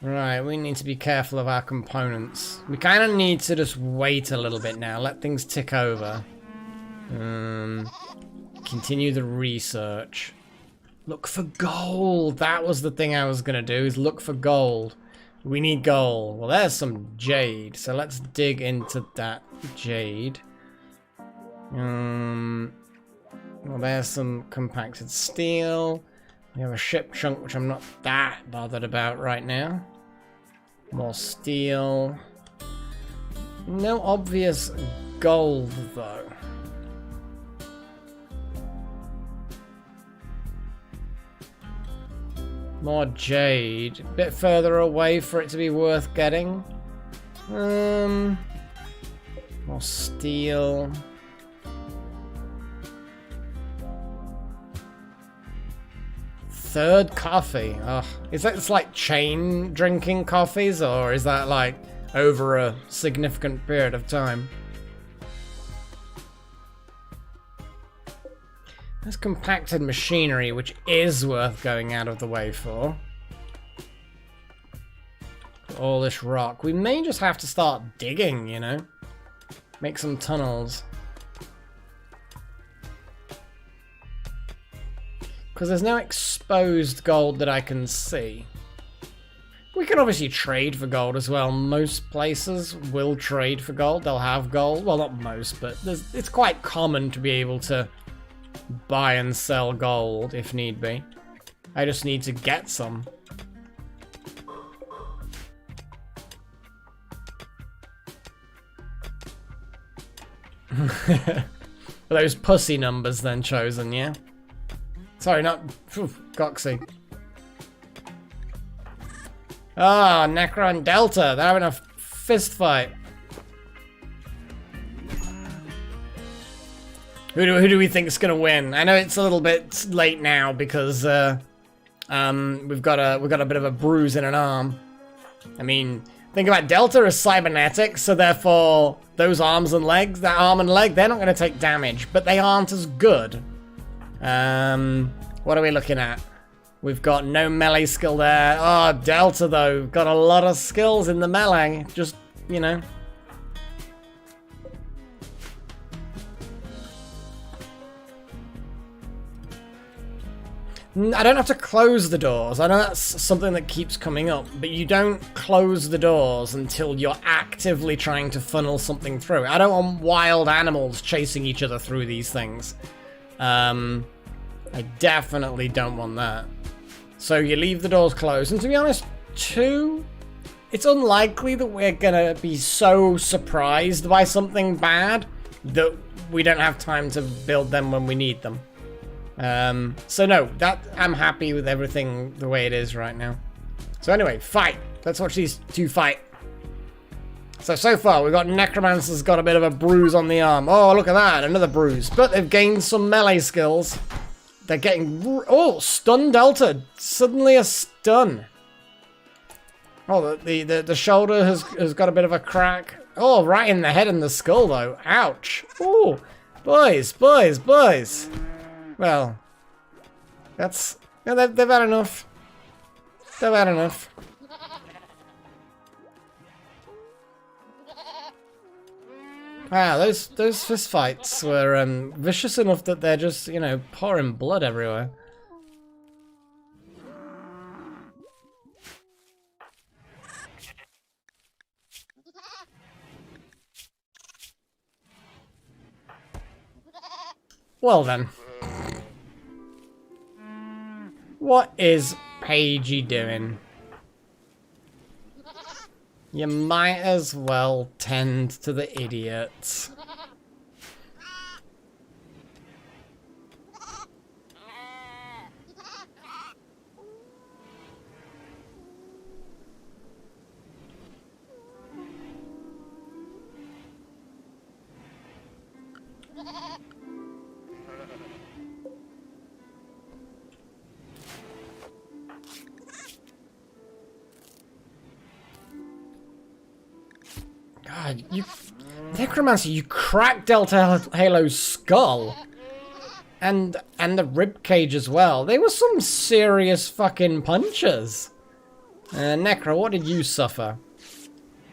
Right, we need to be careful of our components. We kind of need to just wait a little bit now, let things tick over. Continue the research. Look for gold! That was the thing I was gonna do, is look for gold. We need gold. Well, there's some jade, so let's dig into that jade. Well, there's some compacted steel. We have a ship chunk, which I'm not that bothered about right now. More steel. No obvious gold, though. More jade. A bit further away for it to be worth getting. More steel. Third coffee. Ugh. Is that, it's like chain drinking coffees, or is that like over a significant period of time? There's compacted machinery, which is worth going out of the way for. All this rock. We may just have to start digging, you know? Make some tunnels. Because there's no exposed gold that I can see. We can obviously trade for gold as well. Most places will trade for gold. They'll have gold. Well, not most, but it's quite common to be able to buy and sell gold if need be. I just need to get some. Those pussy numbers then chosen, yeah? Sorry, not Goxie. Ah, Necron Delta. They're having a fist fight. Who do we think is gonna win? I know it's a little bit late now because we've got a bit of a bruise in an arm. I mean, think about Delta is cybernetic, so therefore those arms and legs, that arm and leg, they're not gonna take damage, but they aren't as good. What are we looking at? We've got no melee skill there. Oh, Delta though, got a lot of skills in the melee. Just, you know. I don't have to close the doors. I know that's something that keeps coming up, but you don't close the doors until you're actively trying to funnel something through. I don't want wild animals chasing each other through these things. I definitely don't want that. So you leave the doors closed, and to be honest, too, it's unlikely that we're gonna be so surprised by something bad that we don't have time to build them when we need them. So no, I'm happy with everything the way it is right now. So anyway, fight. Let's watch these two fight. So far we've got Necromancer's got a bit of a bruise on the arm. Oh, look at that, another bruise. But they've gained some melee skills. They're getting... Oh, stun Delta. Suddenly a stun. Oh, the shoulder has got a bit of a crack. Oh, right in the head and the skull, though. Ouch. Oh, boys. Well, that's... Yeah, they've had enough. They've had enough. Wow, those fist fights were vicious enough that they're just, you know, pouring blood everywhere. Well then. What is Pagey doing? You might as well tend to the idiots. God, you... Necromancer, you cracked Delta Halo's skull. And the rib cage as well. They were some serious fucking punches. Necro, what did you suffer?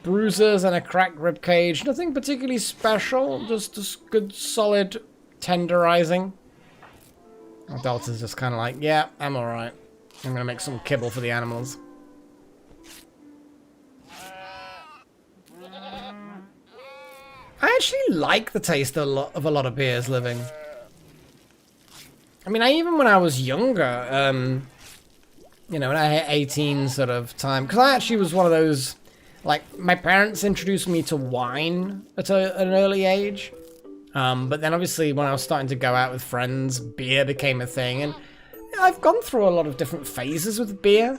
Bruises and a cracked rib cage. Nothing particularly special. Just good, solid tenderizing. Oh, Delta's just kind of like, yeah, I'm alright. I'm gonna make some kibble for the animals. I actually like the taste of a lot of beers living. I mean, even when I was younger, you know, when I hit 18 sort of time, because I actually was one of those, like, my parents introduced me to wine at an early age. But then obviously when I was starting to go out with friends, beer became a thing. And I've gone through a lot of different phases with beer.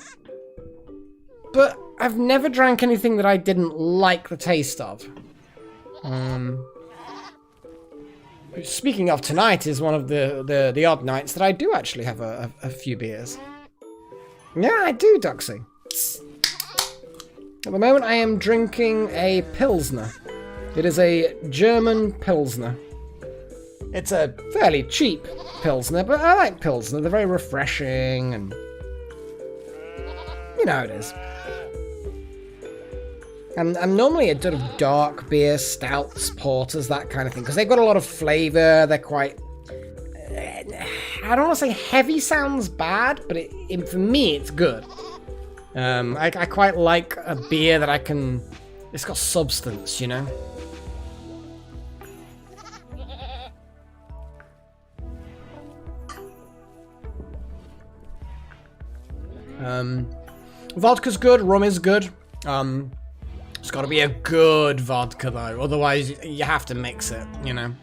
But I've never drank anything that I didn't like the taste of. Speaking of, tonight is one of the odd nights that I do actually have a few beers. Yeah, I do, Duxie. At the moment I am drinking a Pilsner. It is a German Pilsner. It's a fairly cheap Pilsner, but I like Pilsner. They're very refreshing and... you know how it is. I'm normally a sort of dark beer, stouts, porters, that kind of thing, because they've got a lot of flavour. They're quite... I don't want to say heavy sounds bad, but for me it's good. I quite like a beer that I can... it's got substance, you know? Vodka's good, rum is good. It's got to be a good vodka though, otherwise you have to mix it, you know.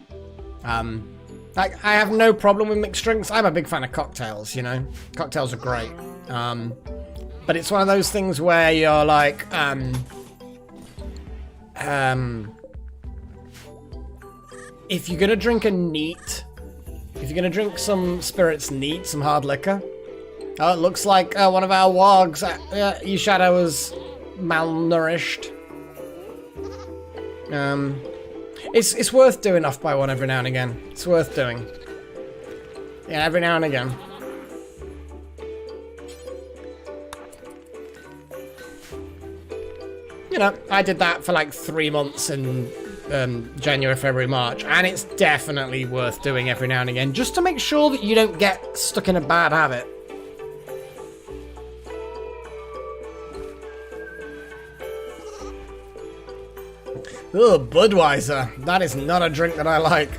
I have no problem with mixed drinks. I'm a big fan of cocktails, you know. Cocktails are great. But it's one of those things where you're like, if you're gonna drink a neat, if you're gonna drink some spirits neat, some hard liquor. Oh, it looks like one of our wargs, Shadow, is malnourished. It's worth doing off by one every now and again. It's worth doing. Yeah, every now and again. You know, I did that for like 3 months in January, February, March, and it's definitely worth doing every now and again, just to make sure that you don't get stuck in a bad habit. Ugh, Budweiser. That is not a drink that I like.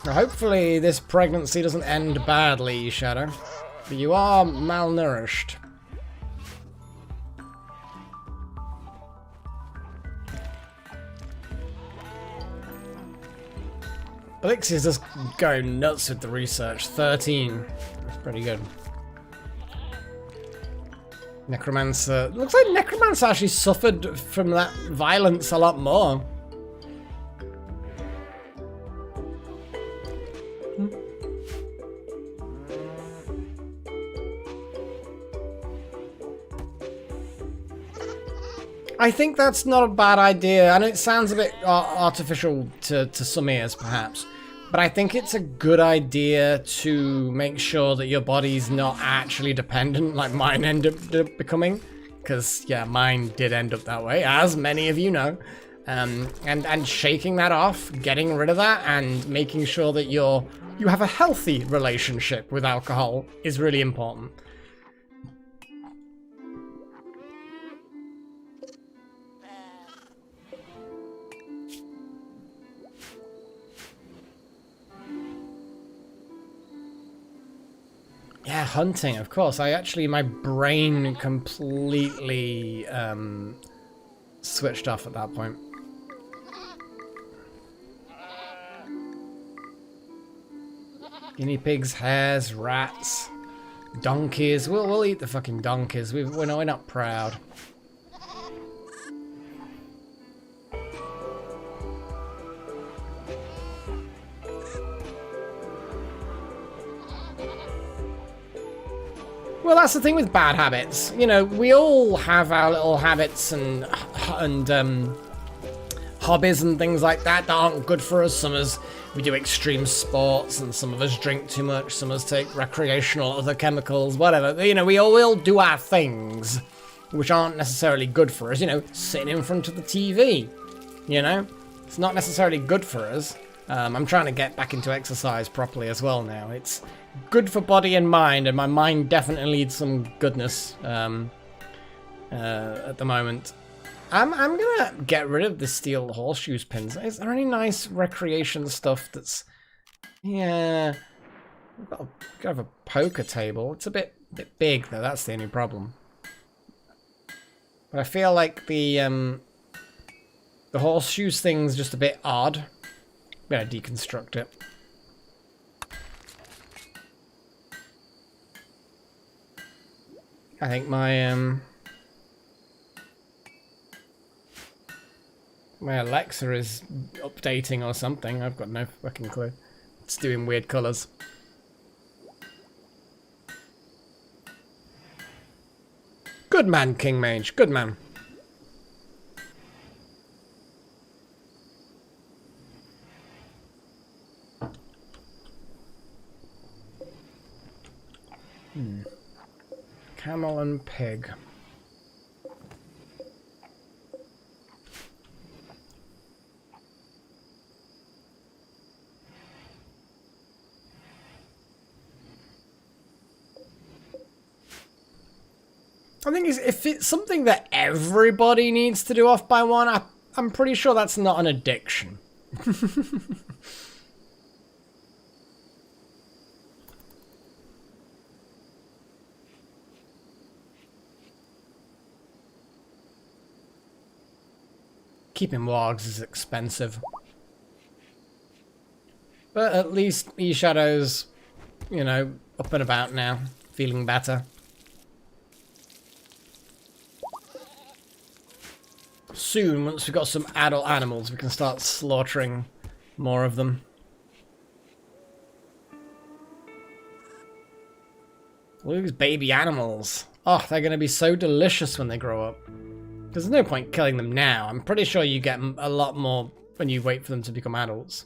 Now, hopefully this pregnancy doesn't end badly, Shadow. But you are malnourished. Elixir's just going nuts with the research. 13. That's pretty good. Necromancer. Looks like Necromancer actually suffered from that violence a lot more. I think that's not a bad idea. I know it sounds a bit artificial to some ears, perhaps. But I think it's a good idea to make sure that your body's not actually dependent like mine ended up becoming. Because, yeah, mine did end up that way, as many of you know. And shaking that off, getting rid of that, and making sure that you have a healthy relationship with alcohol is really important. Yeah, hunting, of course. My brain completely switched off at that point. Guinea pigs, hares, rats, donkeys. We'll eat the fucking donkeys. We're not proud. Well, that's the thing with bad habits. You know, we all have our little habits and hobbies and things like that aren't good for us. Some of us, we do extreme sports, and some of us drink too much. Some of us take recreational other chemicals, whatever. You know, we all will do our things which aren't necessarily good for us. You know, sitting in front of the TV, you know, it's not necessarily good for us. I'm trying to get back into exercise properly as well now. It's good for body and mind, and my mind definitely needs some goodness at the moment. I'm gonna get rid of the steel horseshoes pins. Is there any nice recreation stuff that's... Yeah... I've got to have a poker table. It's a bit big though, that's the only problem. But I feel like the horseshoes thing's just a bit odd. I'm gonna deconstruct it. I think my my Alexa is updating or something. I've got no fucking clue. It's doing weird colours. Good man, King Mage. Good man. Camel and pig. I think if it's something that everybody needs to do off by one, I'm pretty sure that's not an addiction. Keeping wargs is expensive. But at least E-Shadow's, you know, up and about now, feeling better. soon, once we've got some adult animals, we can start slaughtering more of them. Look at these baby animals. Oh, they're going to be so delicious when they grow up. There's no point killing them now. I'm pretty sure you get a lot more when you wait for them to become adults.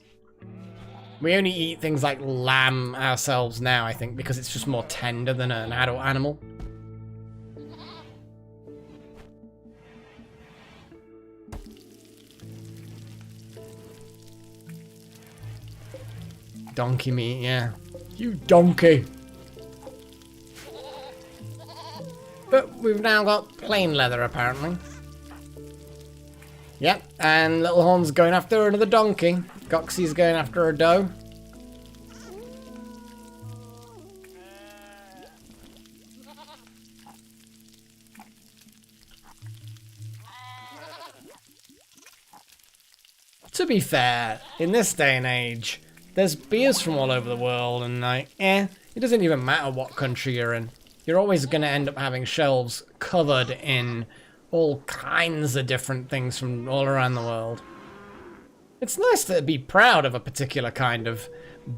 We only eat things like lamb ourselves now, I think, because it's just more tender than an adult animal. Donkey meat, yeah. You donkey! But we've now got plain leather, apparently. Yep, and Little Horn's going after another donkey. Goxie's going after a doe. To be fair, in this day and age, there's beers from all over the world, and like, it doesn't even matter what country you're in. You're always going to end up having shelves covered in all kinds of different things from all around the world. It's nice to be proud of a particular kind of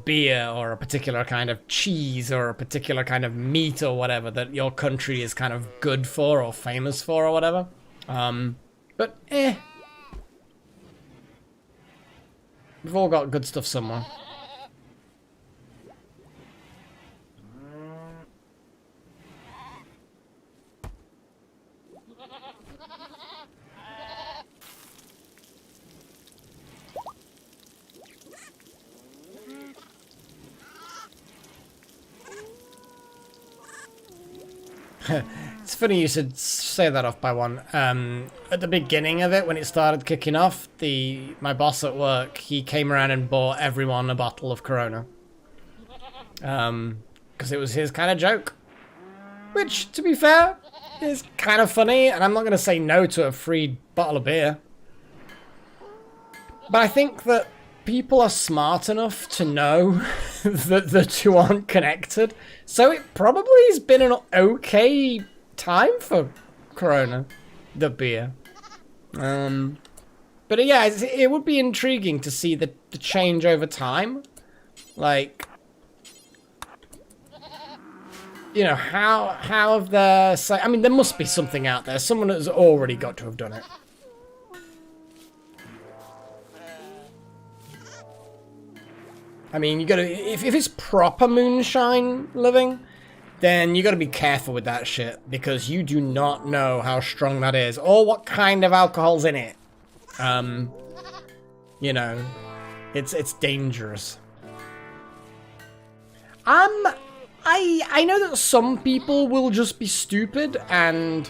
beer or a particular kind of cheese or a particular kind of meat or whatever that your country is kind of good for or famous for or whatever. But we've all got good stuff somewhere. It's funny you should say that off by one. At the beginning of it, when it started kicking off, my boss at work, he came around and bought everyone a bottle of Corona. Because it was his kind of joke. Which, to be fair, is kind of funny, and I'm not going to say no to a free bottle of beer. But I think that people are smart enough to know that the two aren't connected. So it probably has been an okay time for Corona, the beer. But yeah, it would be intriguing to see the change over time. Like, you know, how have I mean, there must be something out there. Someone has already got to have done it. I mean, you gotta, if it's proper moonshine living, then you gotta be careful with that shit, because you do not know how strong that is, or what kind of alcohol's in it. You know, it's dangerous. I know that some people will just be stupid, and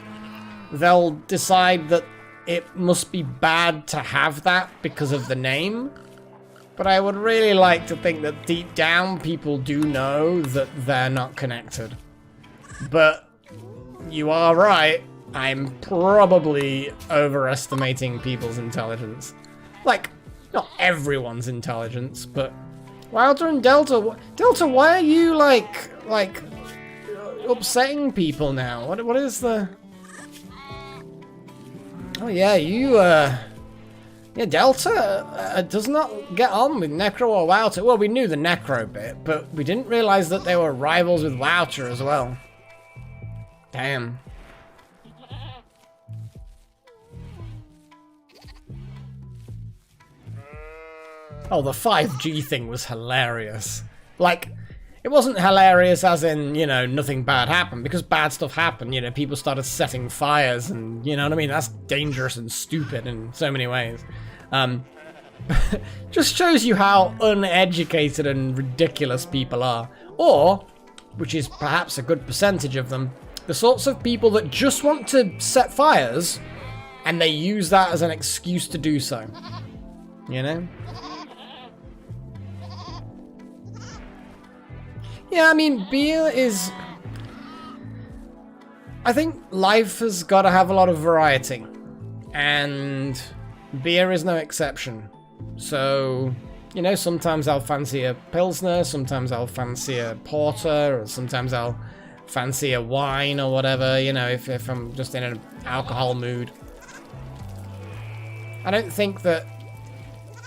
they'll decide that it must be bad to have that because of the name. But I would really like to think that deep down people do know that they're not connected. But you are right. I'm probably overestimating people's intelligence. Like, not everyone's intelligence, but Wilder and Delta. Delta, why are you like upsetting people now? What is the? Oh yeah, you Yeah, Delta does not get on with Necro or Wouter. Well, we knew the Necro bit, but we didn't realize that they were rivals with Wouter as well. Damn. Oh, the 5G thing was hilarious. Like, it wasn't hilarious as in, you know, nothing bad happened, because bad stuff happened. You know, people started setting fires and, you know what I mean? That's dangerous and stupid in so many ways. Just shows you how uneducated and ridiculous people are. Or, which is perhaps a good percentage of them, the sorts of people that just want to set fires and they use that as an excuse to do so. You know? Yeah, I mean, beer is... I think life has got to have a lot of variety. And beer is no exception. So, you know, sometimes I'll fancy a Pilsner, sometimes I'll fancy a Porter, or sometimes I'll fancy a wine or whatever, you know, if I'm just in an alcohol mood. I don't think that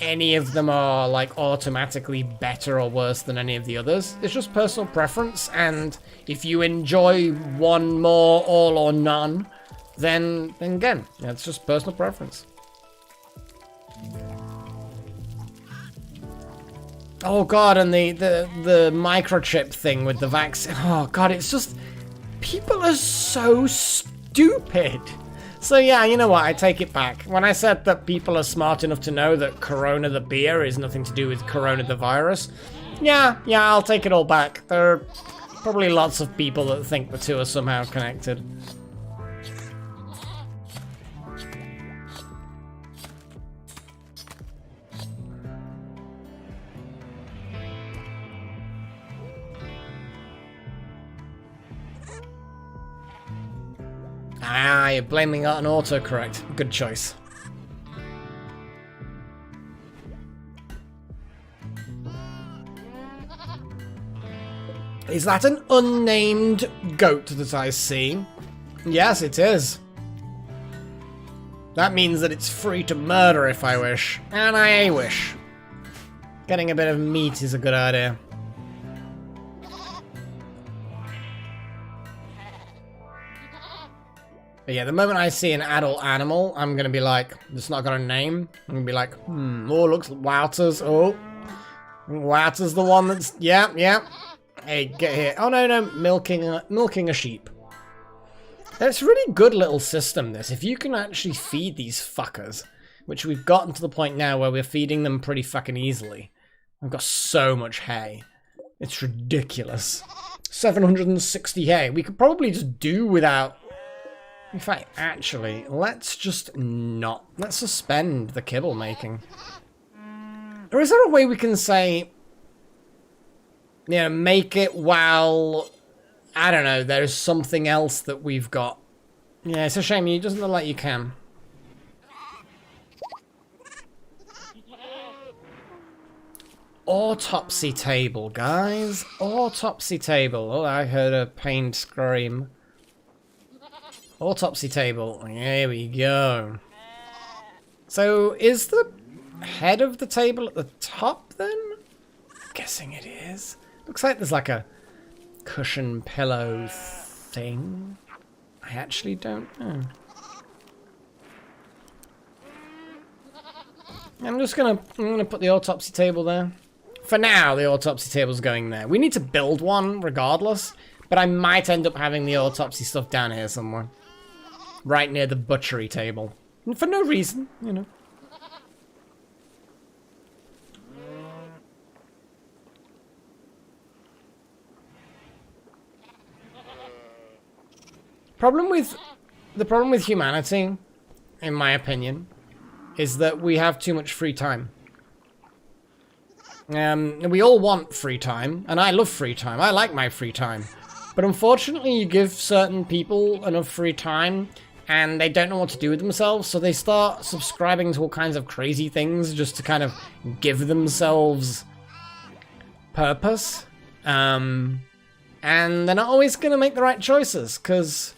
any of them are like automatically better or worse than any of the others. It's just personal preference, and if you enjoy one more, all or none, then again, it's just personal preference. Oh god, and the microchip thing with the vaccine. Oh god, it's just, people are so stupid. So yeah, you know what, I take it back. When I said that people are smart enough to know that Corona the beer is nothing to do with Corona the virus, yeah, I'll take it all back. There are probably lots of people that think the two are somehow connected. Ah, you're blaming it on autocorrect. Good choice. Is that an unnamed goat that I see? Yes, it is. That means that it's free to murder if I wish. And I wish. Getting a bit of meat is a good idea. But yeah, the moment I see an adult animal, I'm gonna be like, it's not got a name. I'm gonna be like, oh, looks Wouters. Oh, Wouters the one that's, yeah. Hey, get here. Oh no, milking a sheep. It's a really good little system, this. If you can actually feed these fuckers, which we've gotten to the point now where we're feeding them pretty fucking easily. I've got so much hay. It's ridiculous. 760 hay. We could probably just do without. In fact, actually, let's just not. Let's suspend the kibble making. Or is there a way we can say, you know, make it while, I don't know, there's something else that we've got. Yeah, it's a shame. It doesn't look like you can. Autopsy table, guys. Autopsy table. Oh, I heard a pained scream. Autopsy table. Here we go. So, is the head of the table at the top then? I'm guessing it is. Looks like there's like a cushion pillow thing. I actually don't know. I'm gonna put the autopsy table there. For now, the autopsy table's going there. We need to build one regardless, but I might end up having the autopsy stuff down here somewhere. Right near the butchery table. And for no reason, you know. The problem with humanity, in my opinion, is that we have too much free time. We all want free time, and I love free time. I like my free time. But unfortunately, you give certain people enough free time, and they don't know what to do with themselves, so they start subscribing to all kinds of crazy things just to kind of give themselves purpose. And they're not always going to make the right choices, because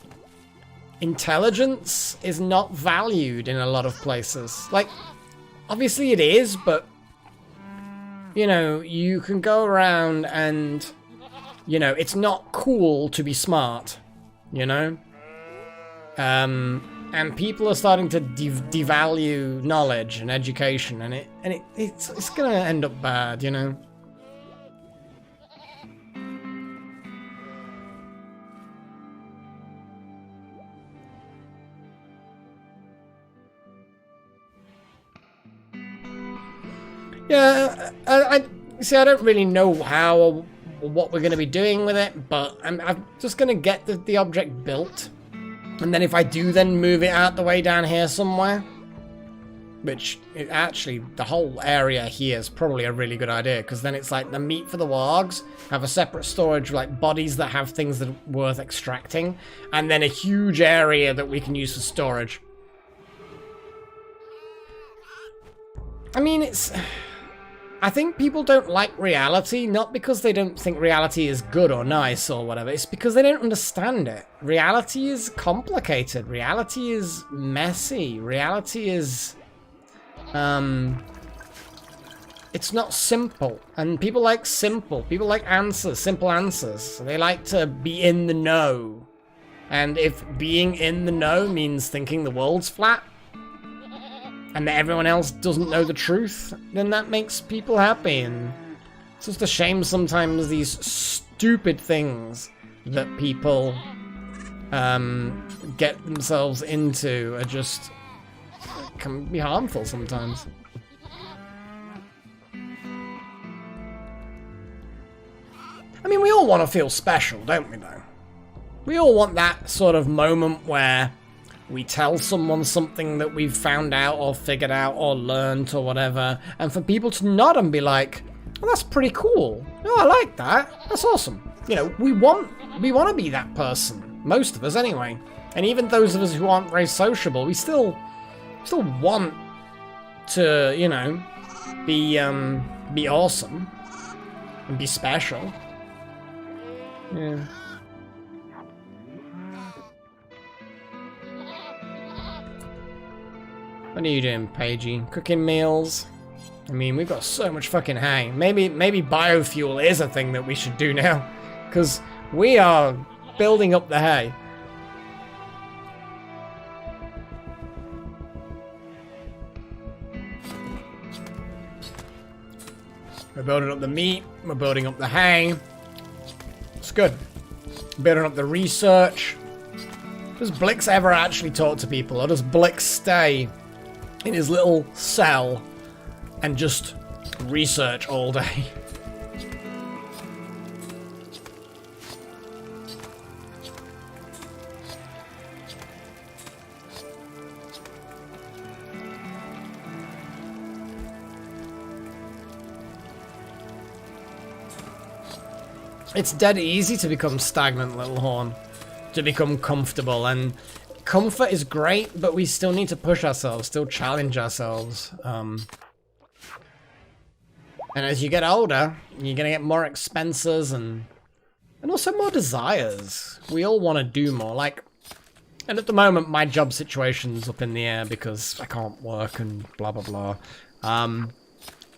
intelligence is not valued in a lot of places. Like, obviously it is, but, you know, you can go around and, you know, it's not cool to be smart, you know? And people are starting to devalue knowledge and education, and it's gonna end up bad, you know? Yeah, I see. I don't really know how or what we're going to be doing with it, but I'm just going to get the object built, and then if I do, then move it out the way down here somewhere. Which actually, the whole area here is probably a really good idea, because then it's like the meat for the wargs, have a separate storage, like bodies that have things that are worth extracting, and then a huge area that we can use for storage. I mean, I think people don't like reality, not because they don't think reality is good or nice or whatever. It's because they don't understand it. Reality is complicated. Reality is messy. Reality is it's not simple, and people like simple. People like answers, simple answers. They like to be in the know. And if being in the know means thinking the world's flat, and that everyone else doesn't know the truth, then that makes people happy. And it's just a shame sometimes these stupid things that people get themselves into are just can be harmful sometimes. I mean, we all want to feel special, don't we, though? We all want that sort of moment where we tell someone something that we've found out or figured out or learned or whatever, and for people to nod and be like, oh, that's pretty cool. Oh, I like that. That's awesome. You know, we want to be that person. Most of us, anyway. And even those of us who aren't very sociable, we still want to, you know, be awesome and be special. Yeah. What are you doing, Paigey? Cooking meals? I mean, we've got so much fucking hay. Maybe biofuel is a thing that we should do now, because we are building up the hay. We're building up the meat. We're building up the hay. It's good. Building up the research. Does Blix ever actually talk to people, or does Blix stay in his little cell and just research all day? It's dead easy to become stagnant, Little Horn. To become comfortable, and comfort is great, but we still need to push ourselves, still challenge ourselves. And as you get older, you're gonna get more expenses and also more desires. We all want to do more. Like, and at the moment, my job situation's up in the air because I can't work and blah blah blah.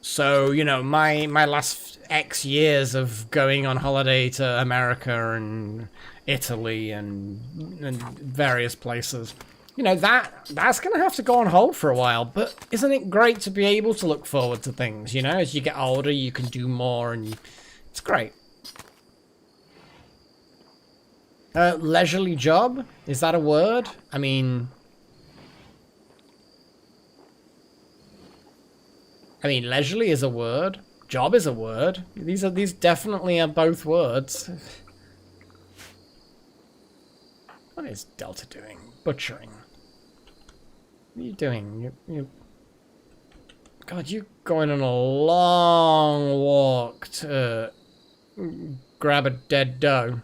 So you know, my last X years of going on holiday to America and Italy and various places, you know, that's gonna have to go on hold for a while. But isn't it great to be able to look forward to things? You know, as you get older, you can do more, and it's great. Leisurely job, is that a word? I mean, leisurely is a word. Job is a word. These definitely are both words. What is Delta doing? Butchering. What are you doing? You God, you're going on a long walk to grab a dead doe.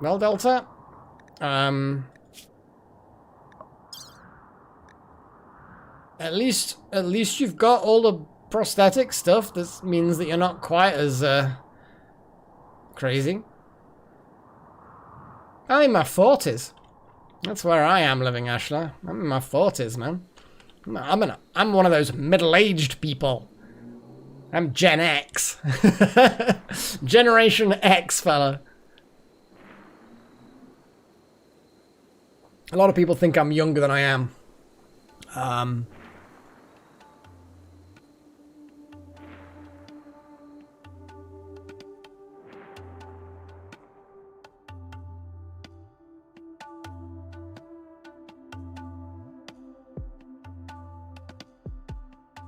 Well, Delta, at least you've got all the prosthetic stuff. This means that you're not quite as crazy. I'm in my 40s. That's where I am living, Ashla. I'm in my 40s, man. I'm one of those middle-aged people. I'm Gen X. Generation X, fella. A lot of people think I'm younger than I am.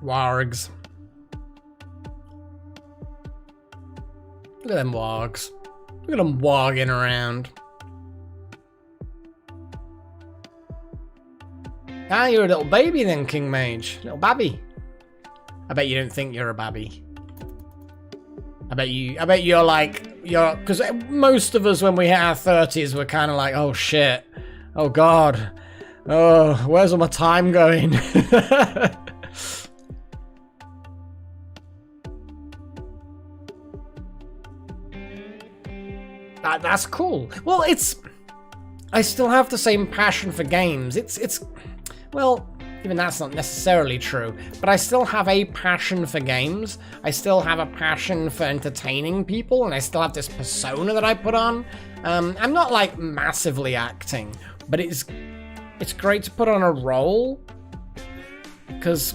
Wargs. Look at them wargs. Look at them warging around. Ah, you're a little baby then, King Mage. Little babby. I bet you don't think you're a babby. I bet you're like, because most of us when we hit our 30s, we're kind of like, oh shit. Oh god. Oh, where's all my time going? That's cool. Well, it's I still have the same passion for games. Well, even that's not necessarily true, but I still have a passion for games. I still have a passion for entertaining people, and I still have this persona that I put on. I'm not like massively acting, but it's great to put on a role, because,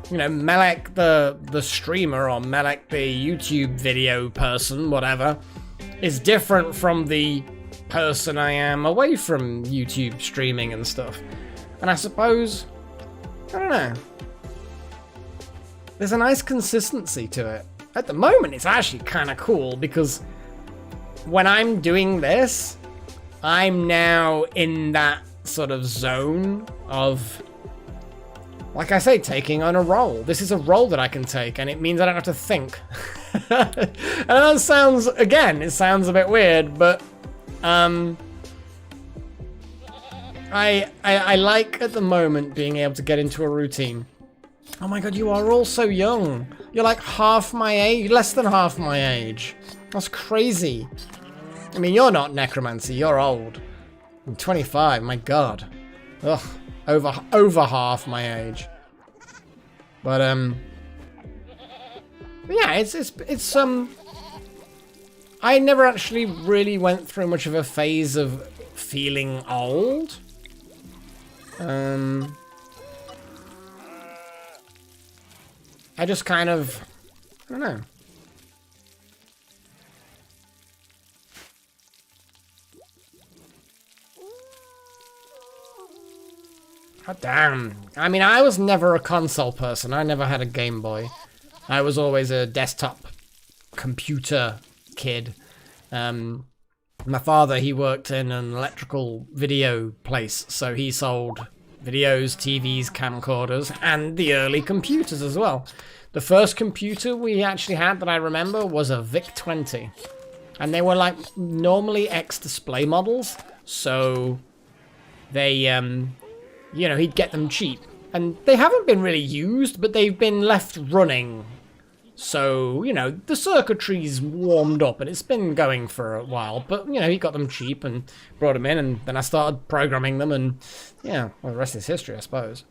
you know, Melek the streamer, or Melek the YouTube video person, whatever, is different from the person I am away from YouTube streaming and stuff. And I suppose, I don't know, there's a nice consistency to it. At the moment, it's actually kind of cool, because when I'm doing this, I'm now in that sort of zone of, like I say, taking on a role. This is a role that I can take, and it means I don't have to think. And that sounds, again, it sounds a bit weird, but I like, at the moment, being able to get into a routine. Oh my god, you are all so young. You're like half my age, less than half my age. That's crazy. I mean, you're not Necromancy, you're old. I'm 25, my god. Ugh, over half my age. But yeah, it's I never actually really went through much of a phase of feeling old. I just kind of, I don't know. God damn. I mean, I was never a console person. I never had a Game Boy. I was always a desktop computer kid. My father, he worked in an electrical video place, so he sold videos, TVs, camcorders, and the early computers as well. The first computer we actually had that I remember was a VIC-20. And they were like normally ex-display models, so they, you know, he'd get them cheap. And they haven't been really used, but they've been left running. So, you know, the circuitry's warmed up, and it's been going for a while. But, you know, he got them cheap and brought them in, and then I started programming them, and, yeah, well, the rest is history, I suppose.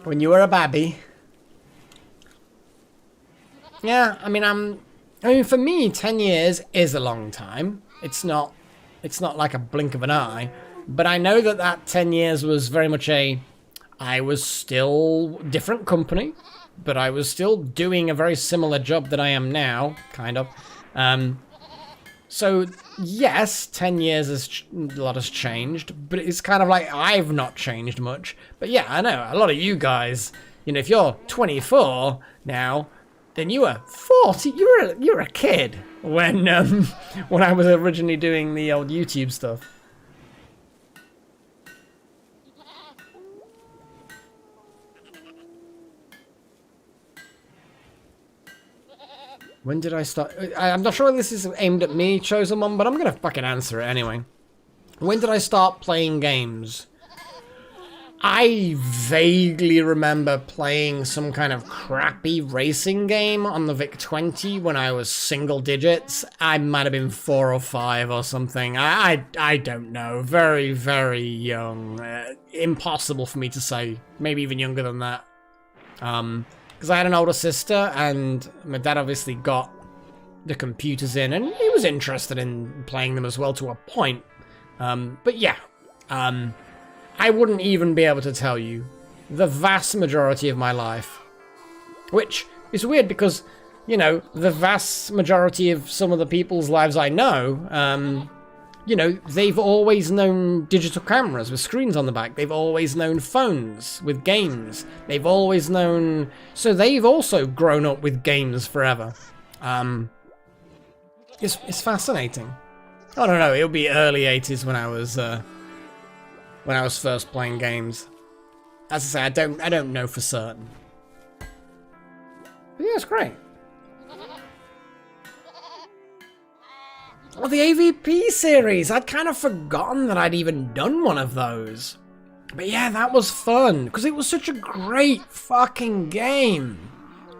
When you were a babby. Yeah, I mean, for me, 10 years is a long time. It's not like a blink of an eye. But I know that 10 years was very much I was still different company, but I was still doing a very similar job that I am now, kind of. So, yes, 10 years a lot has changed, but it's kind of like I've not changed much. But yeah, I know, a lot of you guys, you know, if you're 24 now, then you were 40, you're a kid when I was originally doing the old YouTube stuff. When did I start? I'm not sure if this is aimed at me, Chosen One, but I'm gonna fucking answer it anyway. When did I start playing games? I vaguely remember playing some kind of crappy racing game on the VIC-20 when I was single digits. I might have been 4 or 5 or something. I don't know. Very, very young. Impossible for me to say. Maybe even younger than that. Because I had an older sister, and my dad obviously got the computers in, and he was interested in playing them as well to a point. But yeah, I wouldn't even be able to tell you the vast majority of my life. Which is weird because, you know, the vast majority of some of the people's lives I know, you know, they've always known digital cameras with screens on the back. They've always known phones with games. They've always known... So they've also grown up with games forever. It's fascinating. I don't know, it'll be early 80s when I was first playing games. As I say, I don't know for certain. But yeah, it's great. Oh, the AVP series! I'd kind of forgotten that I'd even done one of those. But yeah, that was fun, because it was such a great fucking game.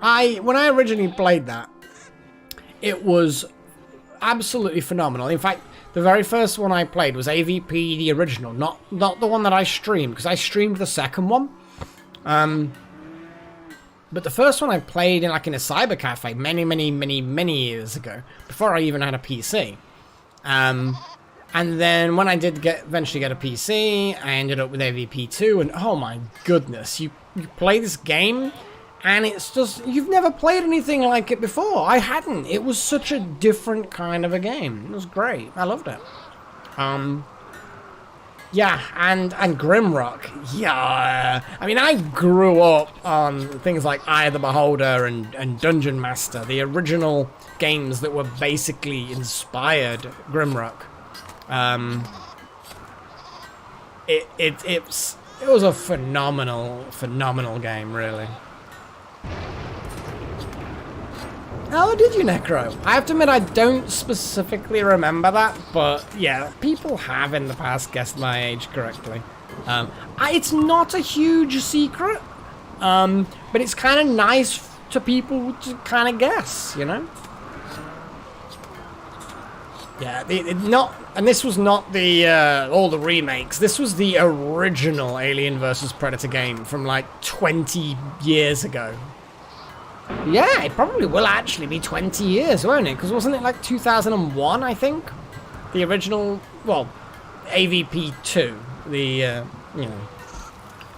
When I originally played that, it was... absolutely phenomenal. In fact, the very first one I played was AVP, the original, not the one that I streamed, because I streamed the second one. But the first one I played in a cyber cafe many years ago, before I even had a PC. And then when I did eventually get a PC, I ended up with AVP 2, and oh my goodness, you play this game, and it's just, you've never played anything like it before. I hadn't. It was such a different kind of a game. It was great. I loved it. Yeah, and Grimrock. Yeah. I mean, I grew up on things like Eye of the Beholder and Dungeon Master, the original games that were basically inspired Grimrock. It was a phenomenal game, really. Oh, did you, Necro? I have to admit, I don't specifically remember that, but yeah, people have in the past guessed my age correctly. It's not a huge secret, but it's kind of nice to people to kind of guess, you know? Yeah, and this was not the all the remakes. This was the original Alien vs Predator game from like 20 years ago. Yeah, it probably will actually be 20 years, won't it? Because wasn't it like 2001, I think? The original, well, AVP 2. I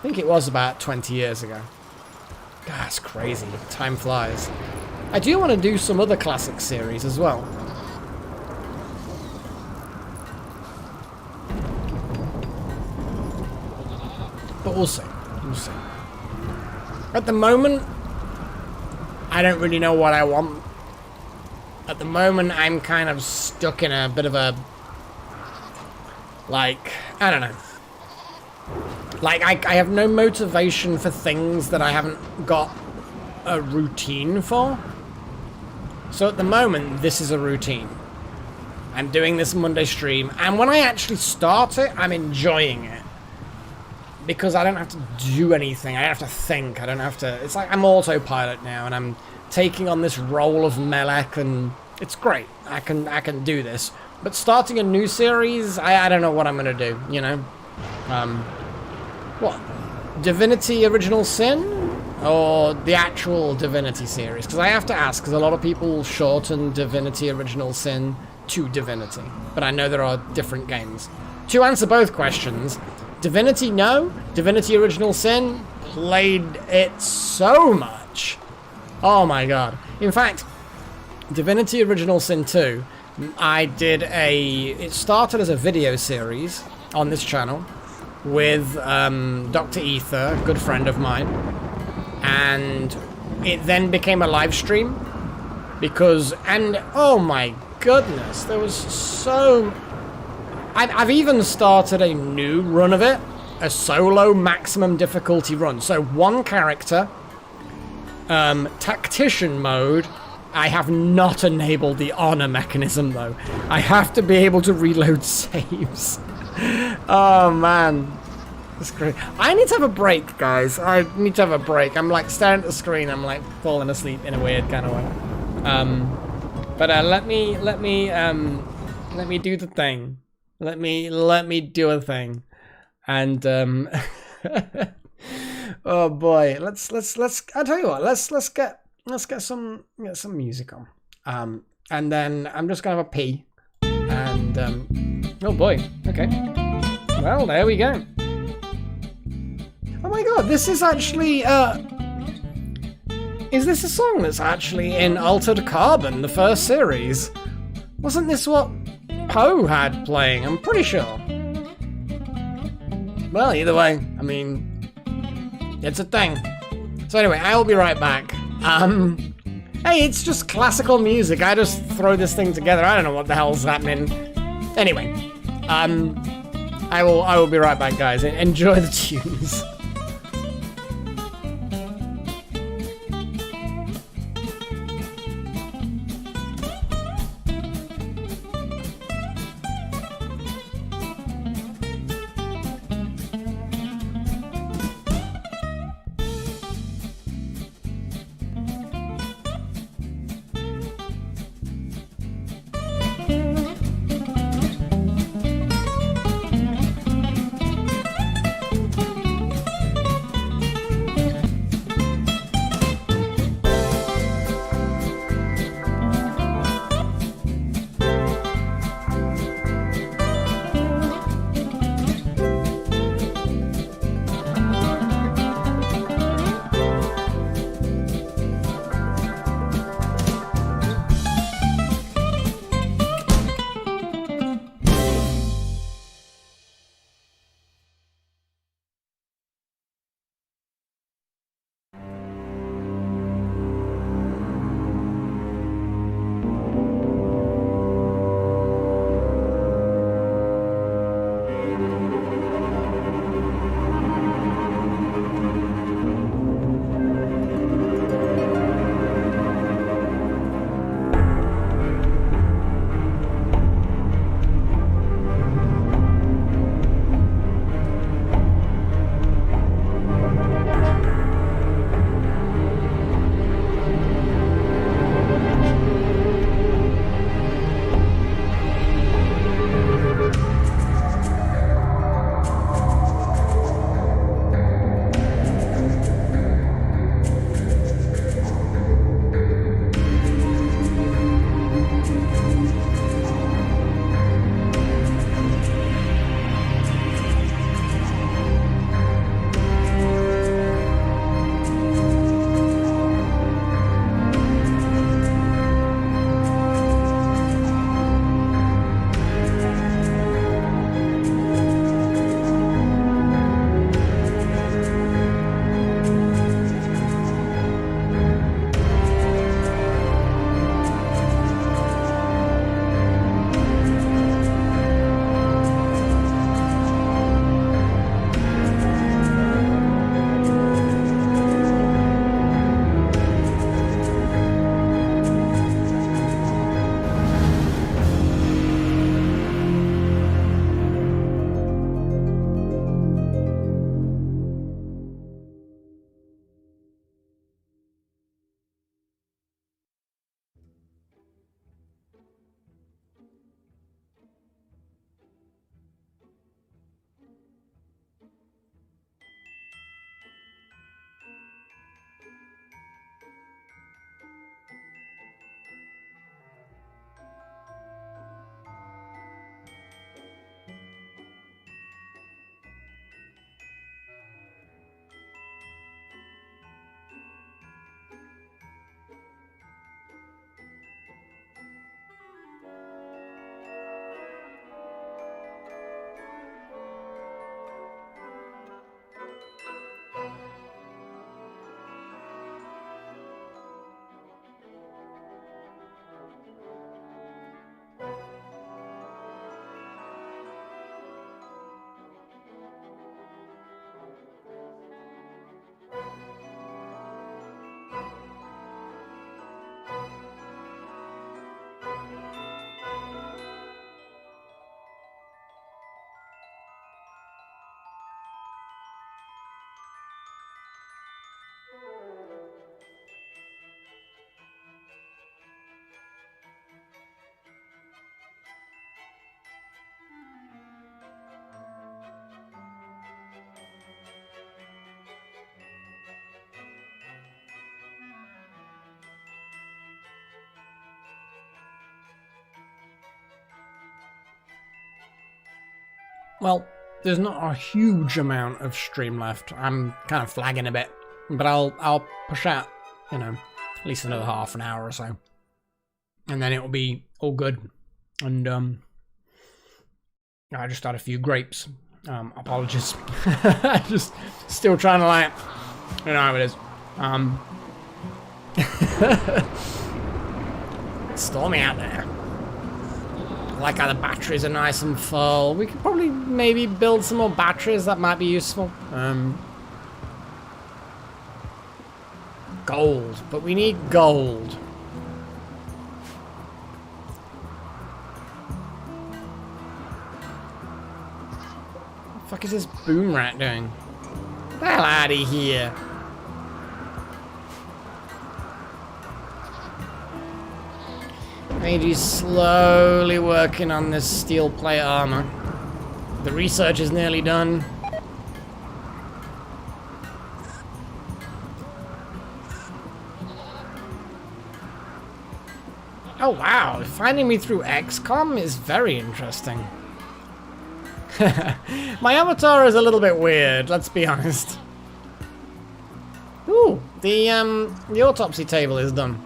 think it was about 20 years ago. God, that's crazy. Time flies. I do want to do some other classic series as well. But we'll see. We'll see. At the moment, I don't really know what I want. At the moment, I'm kind of stuck in a bit of a... like, I don't know. Like, I have no motivation for things that I haven't got a routine for. So at the moment, this is a routine. I'm doing this Monday stream, and when I actually start it, I'm enjoying it. Because I don't have to do anything. I don't have to think. I don't have to... It's like I'm autopilot now, and I'm taking on this role of Melek, and it's great. I can do this. But starting a new series, I don't know what I'm going to do, you know? What? Divinity Original Sin? Or the actual Divinity series? Because I have to ask, because a lot of people shorten Divinity Original Sin to Divinity. But I know there are different games. To answer both questions... Divinity, no. Divinity Original Sin, played it so much. Oh my god. In fact, Divinity Original Sin 2, it started as a video series on this channel with Dr. Ether, a good friend of mine. And it then became a live stream because, and oh my goodness, there was so... I've even started a new run of it, a solo maximum difficulty run. So one character, tactician mode. I have not enabled the honor mechanism though. I have to be able to reload saves. Oh man, that's great. I need to have a break, guys. I need to have a break. I'm like staring at the screen. I'm like falling asleep in a weird kind of way. But let me do the thing. Let me do a thing, and oh boy, let's. I tell you what, let's get some music on, and then I'm just gonna have a pee, and oh boy, okay, well there we go. Oh my god, this is actually is this a song that's actually in Altered Carbon, the first series? Wasn't this what Poe had playing? I'm pretty sure. Well, either way, I mean, it's a thing. So anyway, I'll be right back. Hey, it's just classical music. I just throw this thing together. I don't know what the hell's happening. Anyway, I will be right back, guys. Enjoy the tunes. Well, there's not a huge amount of stream left. I'm kind of flagging a bit, but I'll push out, you know, at least another half an hour or so, and then it will be all good. And I just had a few grapes. Apologies. Just still trying to, like, you know how it is. It's stormy out there. I like how the batteries are nice and full. We could probably maybe build some more batteries. That might be useful. Gold, but we need gold. What the fuck is this boom rat doing? Get the hell out of here. He's slowly working on this steel plate armor. The research is nearly done. Oh wow, finding me through XCOM is very interesting. My avatar is a little bit weird, let's be honest. Ooh, the autopsy table is done.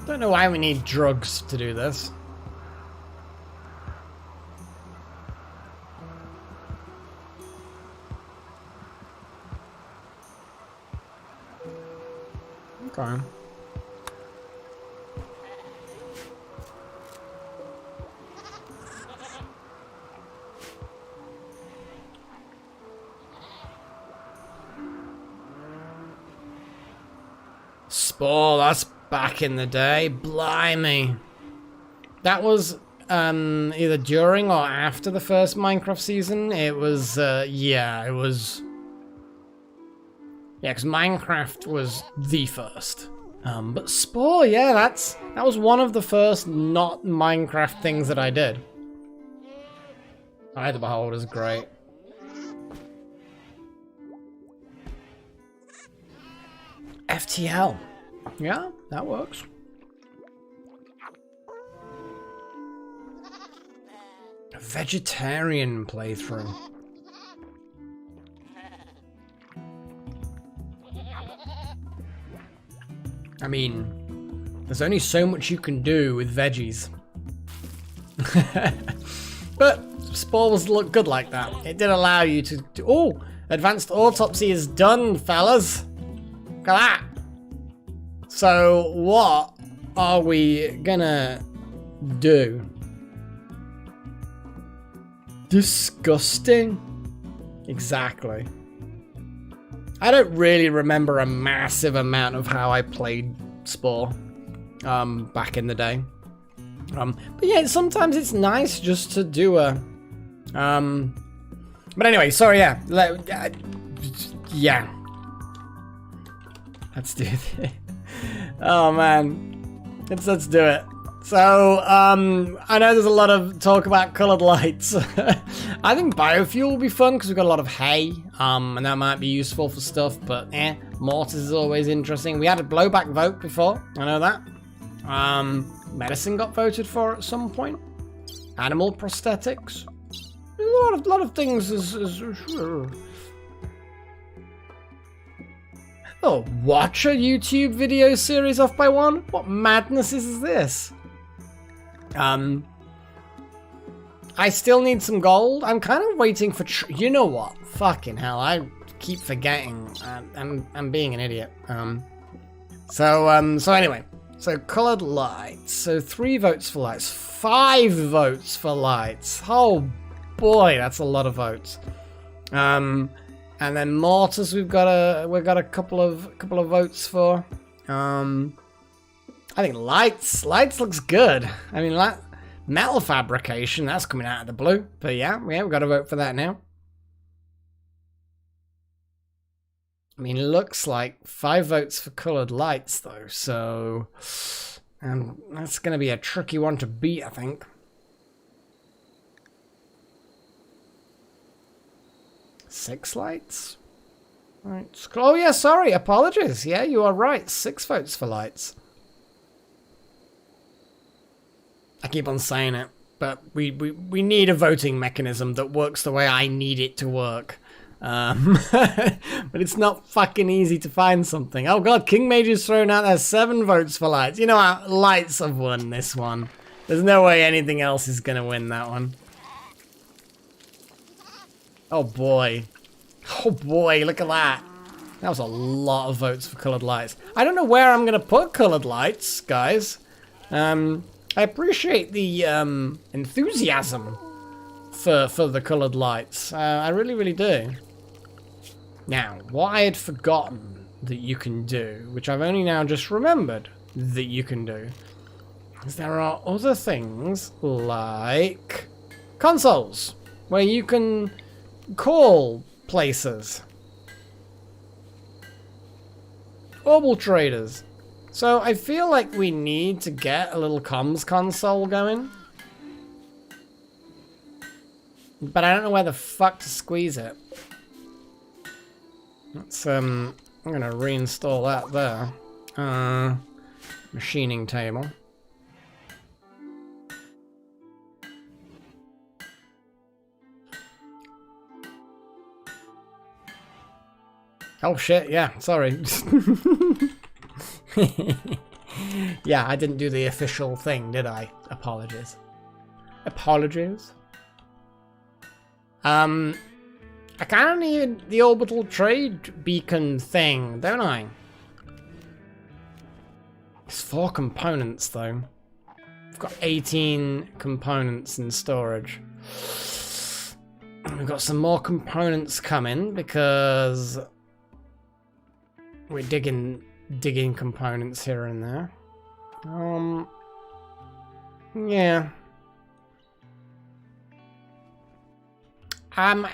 Don't know why we need drugs to do this. Okay. Spore, that's back in the day. Blimey. That was either during or after the first Minecraft season. It was, yeah, it was... Yeah, because Minecraft was the first. But Spore, yeah, that was one of the first not Minecraft things that I did. Eye of the Beholder is great. FTL. Yeah, that works. A vegetarian playthrough. I mean, there's only so much you can do with veggies. But Spores look good like that. It did allow you to do... Oh! Advanced autopsy is done, fellas! Look at that! So, what are we gonna do? Disgusting? Exactly. I don't really remember a massive amount of how I played Spore back in the day. But yeah, sometimes it's nice just to do a... But anyway, sorry, yeah. Yeah. Let's do this. Oh man, let's do it. So I know there's a lot of talk about colored lights. I think biofuel will be fun because we've got a lot of hay, and that might be useful for stuff. But mortars is always interesting. We had a blowback vote before. I know that. Medicine got voted for at some point. Animal prosthetics. A lot of things. Oh, watch a YouTube video series off by one? What madness is this? I still need some gold. I'm kind of waiting for... You know what? Fucking hell, I keep forgetting. I'm being an idiot. So anyway. So, colored lights. So, 3 votes for lights. 5 votes for lights. Oh, boy, that's a lot of votes. And then mortars, we've got a couple of votes for. I think lights looks good. I mean, metal fabrication, that's coming out of the blue. But yeah, we've got to vote for that now. I mean, it looks like 5 votes for colored lights though. So And that's going to be a tricky one to beat, I think. Six lights? Right. Oh, yeah, sorry. Apologies. Yeah, you are right. 6 votes for lights. I keep on saying it, but we need a voting mechanism that works the way I need it to work. But it's not fucking easy to find something. Oh god, King Mage's thrown out there 7 votes for lights. You know what? Lights have won this one. There's no way anything else is gonna win that one. Oh boy. Oh boy, look at that. That was a lot of votes for coloured lights. I don't know where I'm gonna put coloured lights, guys. I appreciate the enthusiasm for the coloured lights. I really, really do. Now, what I had forgotten that you can do, which I've only now just remembered that you can do, is there are other things like consoles, where you can call places. Orbital traders. So I feel like we need to get a little comms console going. But I don't know where the fuck to squeeze it. Let's, I'm gonna reinstall that there. Machining table. Oh shit, yeah, sorry. Yeah, I didn't do the official thing, did I? Apologies. Apologies. I kind of need the orbital trade beacon thing, don't I? It's 4 components, though. We've got 18 components in storage. We've got some more components coming because we're digging components here and there. Yeah.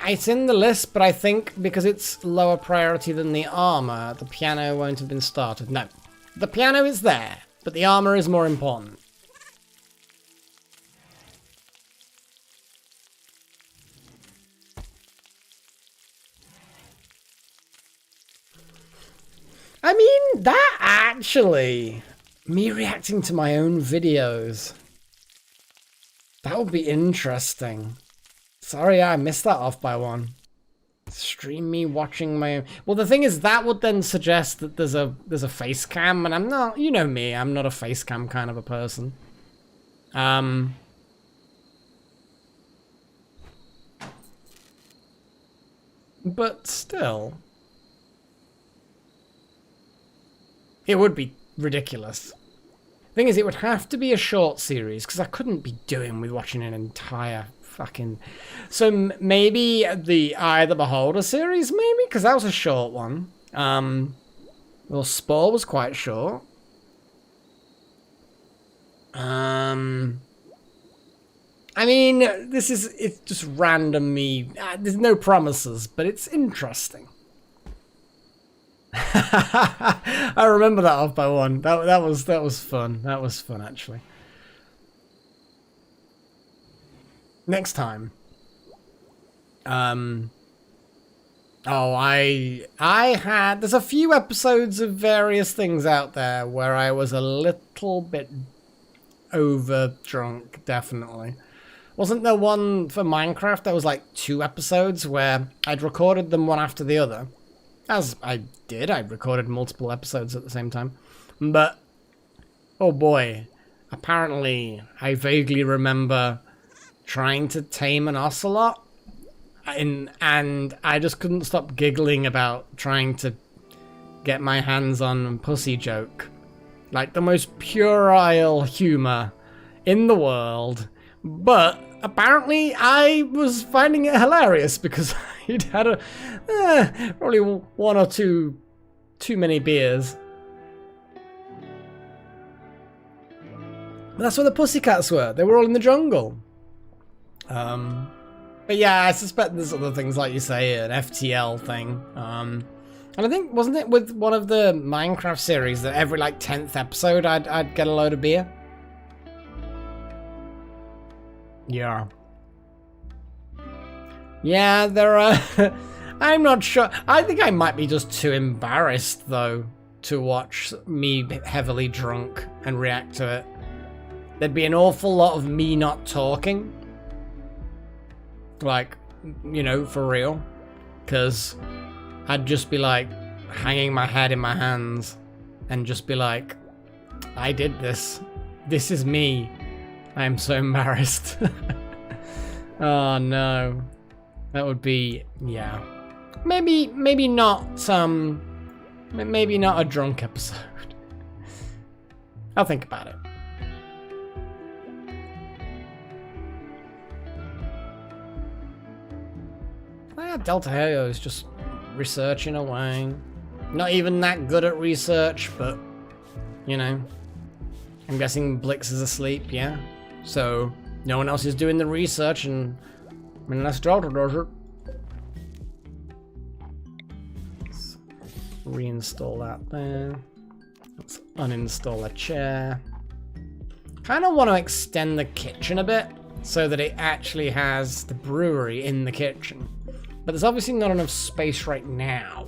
It's in the list, but I think because it's lower priority than the armor, the piano won't have been started. No, the piano is there, but the armor is more important. I mean, that actually, me reacting to my own videos, that would be interesting. Sorry, I missed that off by 1. Stream me watching my own. Well, the thing is, that would then suggest that there's a face cam, and I'm not, you know me, I'm not a face cam kind of a person. But still, it would be ridiculous. Thing is, it would have to be a short series, because I couldn't be doing with watching an entire fucking... So maybe the Eye of the Beholder series, maybe? Because that was a short one. Well, Spore was quite short. I mean, it's just random me. There's no promises, but it's interesting. I remember that off by 1. That was fun. That was fun, actually. Next time. Oh, there's a few episodes of various things out there where I was a little bit over drunk, definitely. Wasn't there one for Minecraft? There was like 2 episodes where I'd recorded them one after the other. As I did, I recorded multiple episodes at the same time. But, oh boy, apparently I vaguely remember trying to tame an ocelot, and I just couldn't stop giggling about trying to get my hands on Pussy Joke. Like the most puerile humor in the world, but apparently I was finding it hilarious because he'd had probably 1 or 2 too many beers. But that's where the pussycats were. They were all in the jungle. But yeah, I suspect there's other things like you say, an FTL thing. And I think, wasn't it with one of the Minecraft series that every like 10th episode I'd get a load of beer? Yeah. Yeah, there are... I'm not sure. I think I might be just too embarrassed, though, to watch me heavily drunk and react to it. There'd be an awful lot of me not talking. Like, you know, for real. Because I'd just be, like, hanging my head in my hands and just be like, I did this. This is me. I am so embarrassed. Oh, no. That would be, yeah. Maybe not, maybe not a drunk episode. I'll think about it. Delta Halo is just researching away. Not even that good at research, but, you know. I'm guessing Blix is asleep, yeah? So, no one else is doing the research, and unless Delta does it. Let's reinstall that there. Let's uninstall a chair. Kind of want to extend the kitchen a bit, so that it actually has the brewery in the kitchen. But there's obviously not enough space right now.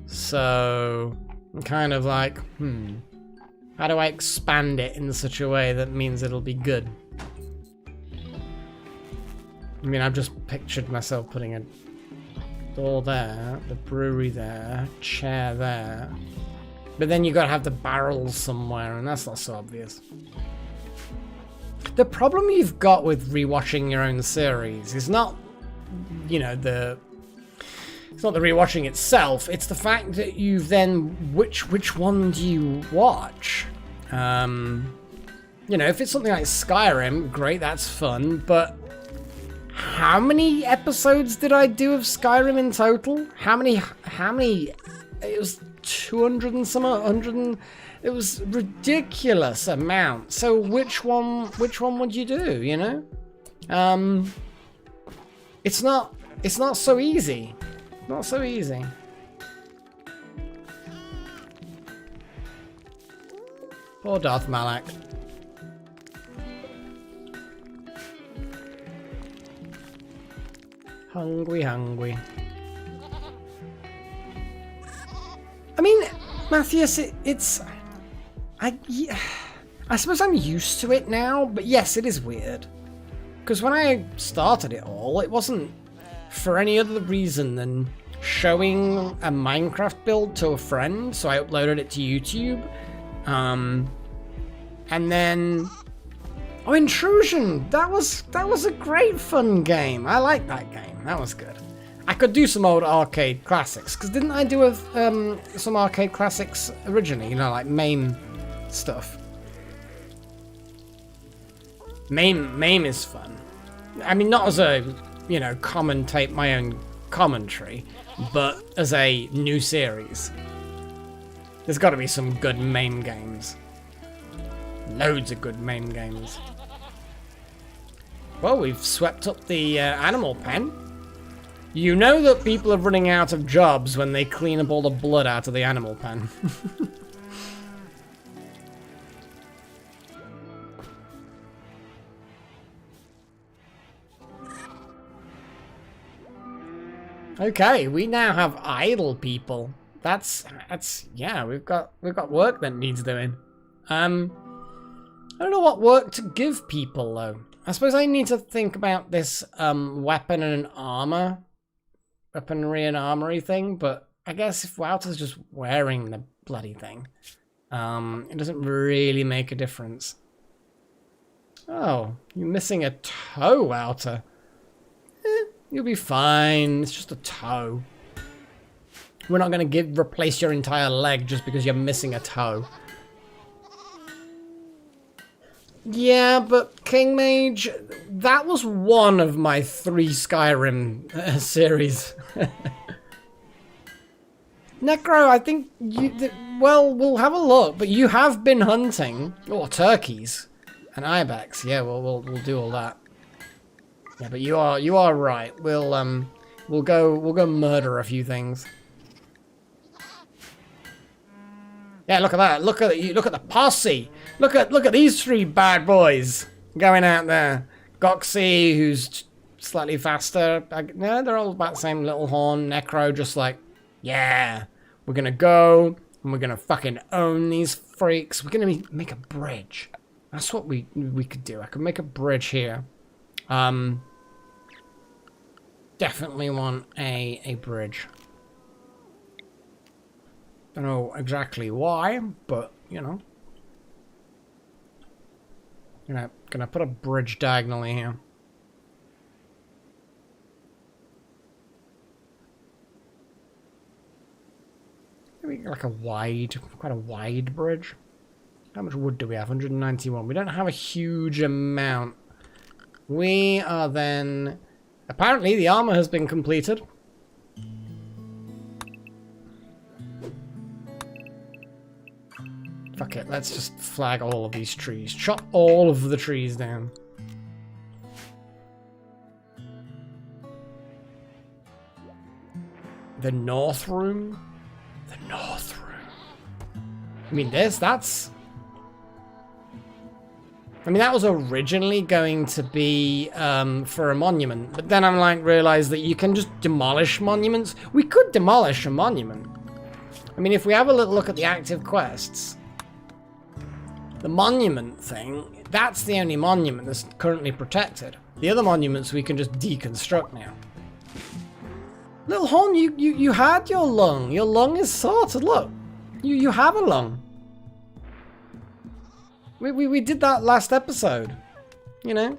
So I'm kind of like, how do I expand it in such a way that means it'll be good? I mean, I've just pictured myself putting a door there, the brewery there, chair there. But then you gotta have the barrels somewhere, and that's not so obvious. The problem you've got with rewatching your own series is not, you know, it's not the rewatching itself, it's the fact that you've then, which one do you watch? You know, if it's something like Skyrim, great, that's fun, but how many episodes did I do of Skyrim in total? How many, it was 200 and some, 100 and, it was ridiculous amount. So which one would you do, you know? It's not so easy. Not so easy. Poor Darth Malak. Hungry. I mean, Matthias, it's... I suppose I'm used to it now, but yes, it is weird. Because when I started it all, it wasn't for any other reason than showing a Minecraft build to a friend, so I uploaded it to YouTube. And then... Oh, Intrusion! That was a great fun game. I like that game. That was good. I could do some old arcade classics, because didn't I do some arcade classics originally? You know, like MAME stuff. MAME is fun. I mean, not as a, you know, commentate my own commentary, but as a new series. There's got to be some good MAME games. Loads of good MAME games. Well, we've swept up the animal pen. You know that people are running out of jobs when they clean up all the blood out of the animal pen. Okay, we now have idle people. That's yeah, we've got work that needs doing. I don't know what work to give people though. I suppose I need to think about this weapon and weaponry and armory thing, but I guess if Wouter's just wearing the bloody thing, it doesn't really make a difference. Oh, you're missing a toe, Wouter. You'll be fine. It's just a toe. We're not going to replace your entire leg just because you're missing a toe. Yeah, but King Mage, that was one of my 3 Skyrim series. Necro, I think well, we'll have a look, but you have been hunting, or turkeys, and ibex. Yeah, we'll do all that. Yeah, but you are right. We'll go murder a few things. Yeah, look at that. Look at you. Look at the posse. Look at these three bad boys going out there. Goxie, who's slightly faster. No, they're all about the same little horn. Necro, just like, yeah, we're gonna go and we're gonna fucking own these freaks. We're gonna make a bridge. That's what we could do. I could make a bridge here. Definitely want a bridge. Don't know exactly why, but you know, gonna put a bridge diagonally here. Maybe like quite a wide bridge. How much wood do we have? 191. We don't have a huge amount. We are then... Apparently the armor has been completed. Fuck it, let's just flag all of these trees. Chop all of the trees down. The north room? The north room. I mean, that's... I mean, that was originally going to be for a monument, but then I'm like, realized that you can just demolish monuments. We could demolish a monument. I mean, if we have a little look at the active quests, the monument thing, that's the only monument that's currently protected. The other monuments we can just deconstruct now. Little Horn, you had your lung. Your lung is sorted. Look, you have a lung. We did that last episode, you know?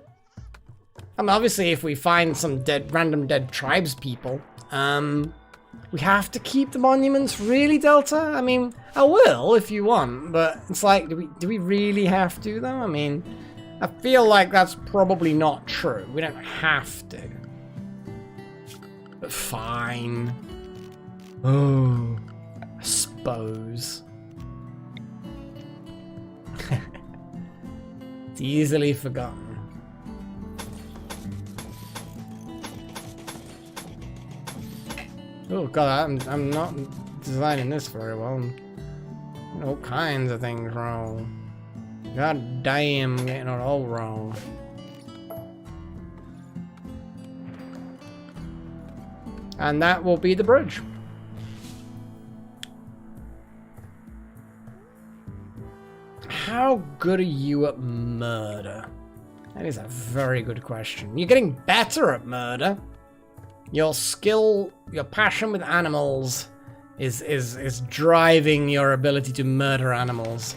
I mean, obviously, if we find some random dead tribes people, we have to keep the monuments, really, Delta? I mean, I will if you want, but it's like, do we really have to, though? I mean, I feel like that's probably not true. We don't have to. But fine. Oh, I suppose. It's easily forgotten. Oh god, I'm not designing this very well. All kinds of things wrong. God damn, I'm getting it all wrong. And that will be the bridge. How good are you at murder? That is a very good question. You're getting better at murder. Your skill, your passion with animals is driving your ability to murder animals.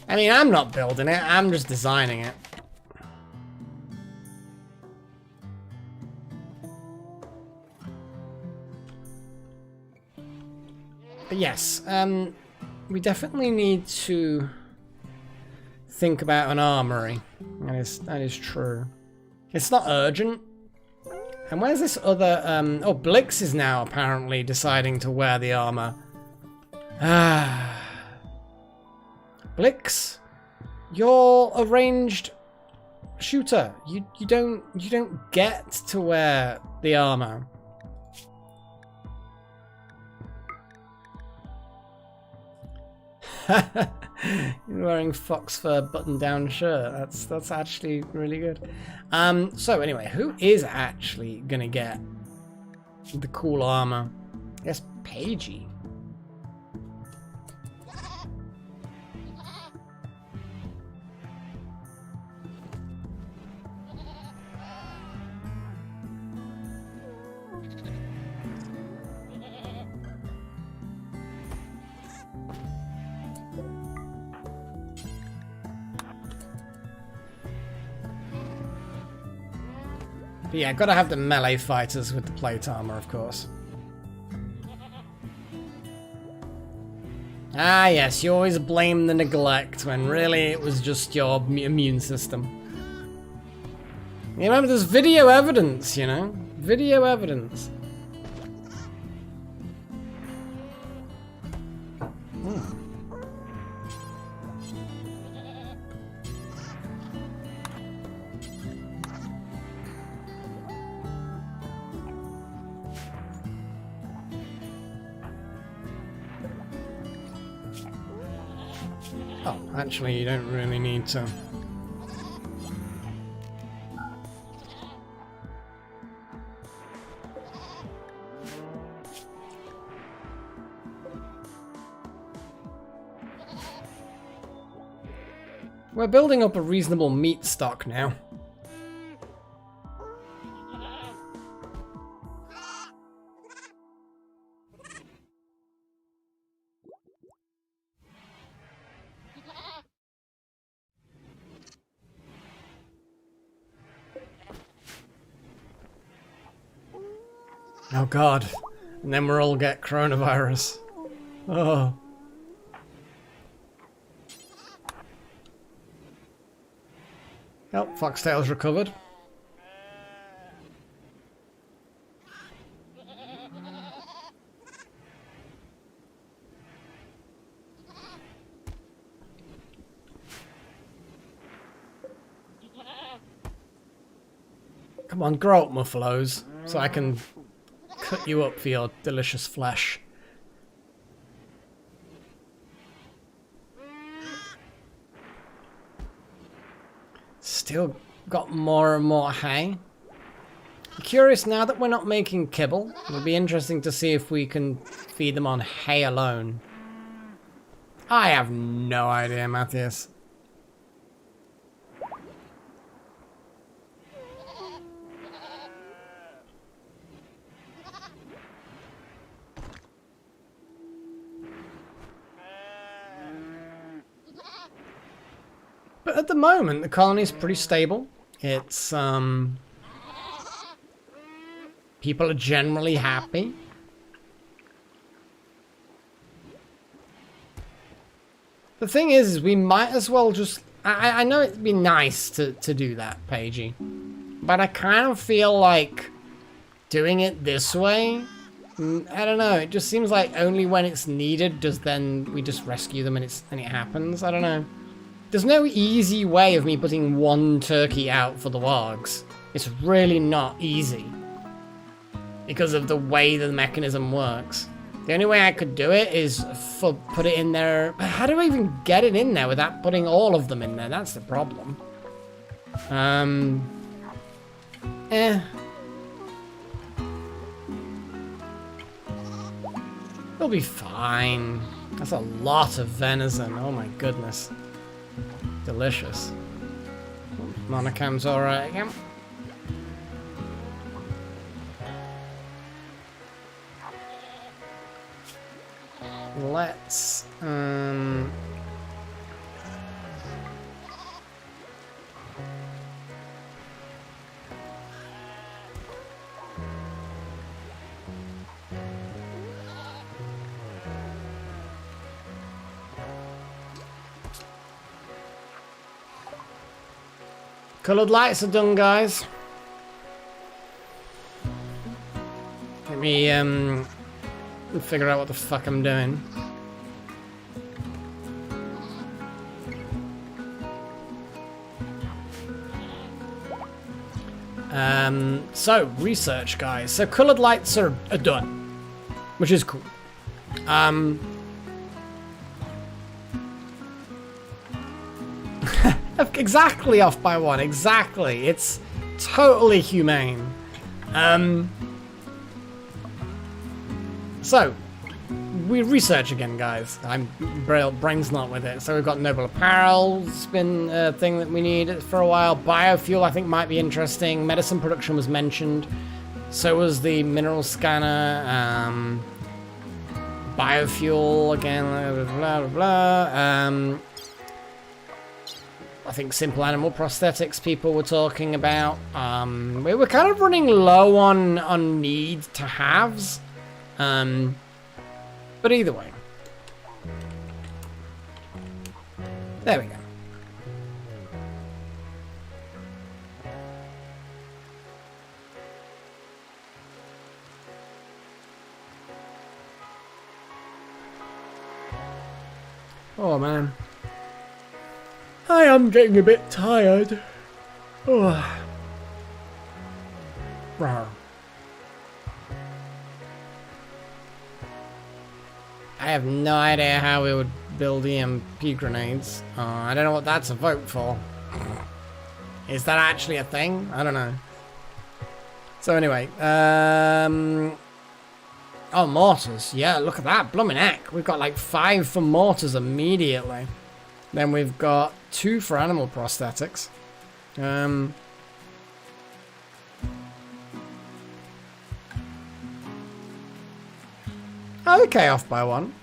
I mean, I'm not building it, I'm just designing it. But yes, we definitely need to think about an armory. That is true. It's not urgent. And where's this other, oh, Blix is now apparently deciding to wear the armor. Ah. Blix, you're a ranged shooter. You don't get to wear the armor. You're wearing fox fur button-down shirt. That's actually really good. So anyway, who is actually gonna get the cool armor? I guess Paigey. But yeah, gotta have the melee fighters with the plate armor, of course. Ah yes, you always blame the neglect when really it was just your immune system. You remember, there's video evidence, you know? Video evidence. Oh, actually, you don't really need to. We're building up a reasonable meat stock now. Oh god. And then we'll all get coronavirus. Oh. Oh, Foxtail's recovered. Come on, grow up, Muffalos, so I can cut you up for your delicious flesh. Still got more and more hay. I'm curious, now that we're not making kibble, it'll be interesting to see if we can feed them on hay alone. I have no idea, Matthias. But at the moment, the colony is pretty stable. It's, people are generally happy. The thing is we might as well just... I know it'd be nice to do that, Paigey. But I kind of feel like doing it this way... I don't know, it just seems like only when it's needed does then we just rescue them and it happens. I don't know. There's no easy way of me putting one turkey out for the wargs. It's really not easy. Because of the way the mechanism works. The only way I could do it is put it in there. How do I even get it in there without putting all of them in there? That's the problem. It'll be fine. That's a lot of venison. Oh my goodness. Delicious. Monocam's alright again. Let's colored lights are done, guys. Let me figure out what the fuck I'm doing. So research, guys. So colored lights are done, which is cool. Exactly off by one. Exactly. It's totally humane. So, we research again, guys. Brain's not with it. So we've got Noble Apparel. It's been a thing that we need for a while. Biofuel, I think, might be interesting. Medicine production was mentioned. So was the mineral scanner. Biofuel, again, blah, blah, blah. I think simple animal prosthetics people were talking about. We were kind of running low on need to haves. But either way. There we go. Oh man. I am getting a bit tired. Oh. Rawr. I have no idea how we would build EMP grenades. I don't know what that's a vote for. Is that actually a thing? I don't know. So anyway, oh, mortars. Yeah, look at that. Blooming heck. We've got like 5 for mortars immediately. Then we've got 2 for animal prosthetics. Okay, off by 1.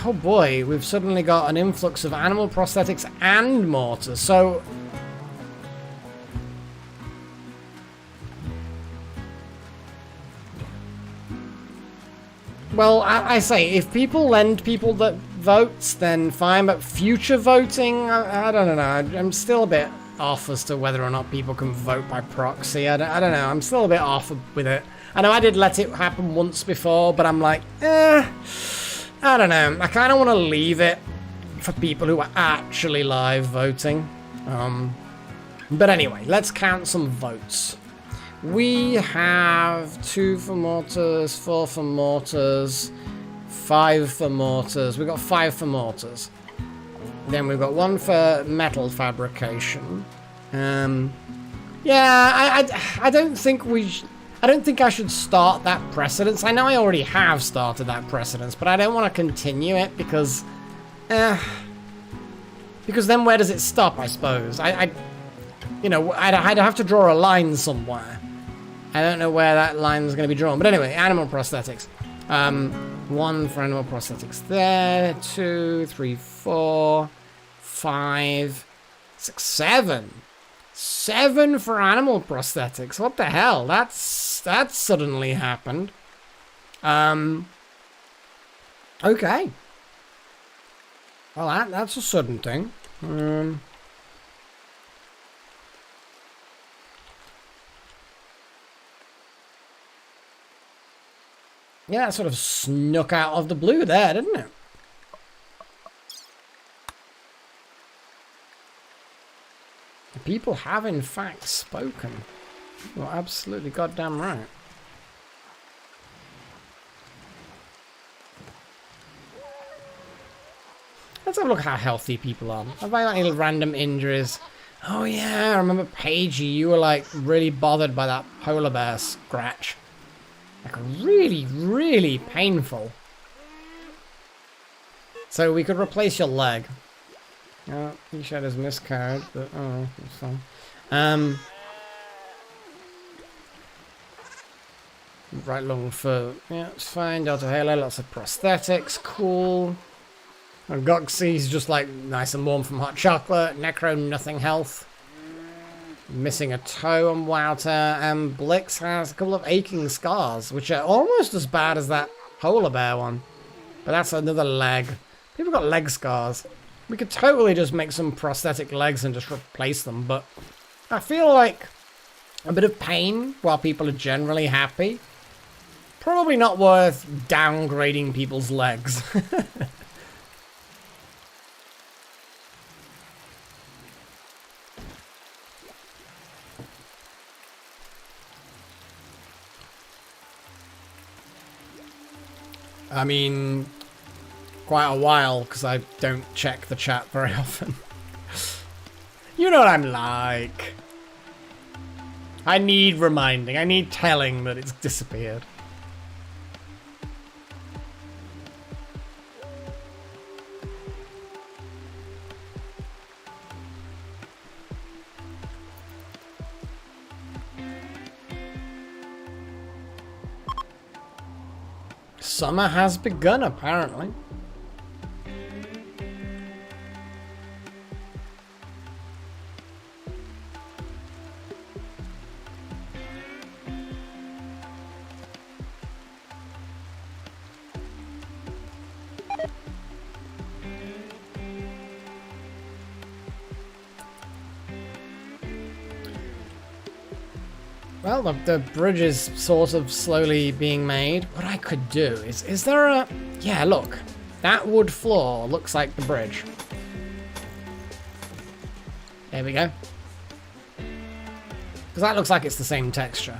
Oh boy, we've suddenly got an influx of animal prosthetics and mortars, so... Well, I say, if people lend people that votes, then fine, but future voting, I don't know, I'm still a bit off as to whether or not people can vote by proxy. I don't know, I'm still a bit off with it. I know I did let it happen once before, but I'm like, I don't know. I kind of want to leave it for people who are actually live voting. But anyway, let's count some votes. We have 2 for mortars, 4 for mortars, 5 for mortars. We've got 5 for mortars. Then we've got 1 for metal fabrication. Yeah, I don't think I don't think I should start that precedence. I know I already have started that precedence, but I don't want to continue it because then where does it stop, I suppose? You know, I'd have to draw a line somewhere. I don't know where that line is going to be drawn. But anyway, animal prosthetics. 1 for animal prosthetics there. 2, 3, 4, 5, 6, 7. 7 for animal prosthetics. What the hell? That suddenly happened. Okay. Well, that's a sudden thing. Yeah, it sort of snuck out of the blue there, didn't it? The people have in fact spoken. You're absolutely goddamn right. Let's have a look at how healthy people are. Have I got any random injuries? Oh yeah, I remember Paigey, you were like really bothered by that polar bear scratch. Like really, really painful. So we could replace your leg. Oh, he shared his miscarriage, but oh, it's fine. Right lung foot. Yeah, it's fine. Delta Halo, lots of prosthetics, cool. And Goxie's just like nice and warm from hot chocolate. Necro, nothing health. Missing a toe on Wouter. And Blix has a couple of aching scars, which are almost as bad as that polar bear one. But that's another leg. People got leg scars. We could totally just make some prosthetic legs and just replace them, but I feel like a bit of pain while people are generally happy. Probably not worth downgrading people's legs. I mean, quite a while, because I don't check the chat very often. You know what I'm like. I need reminding, I need telling that it's disappeared. Summer has begun, apparently. Well, the bridge is sort of slowly being made. What I could do is there a... Yeah, look. That wood floor looks like the bridge. There we go. Because that looks like it's the same texture.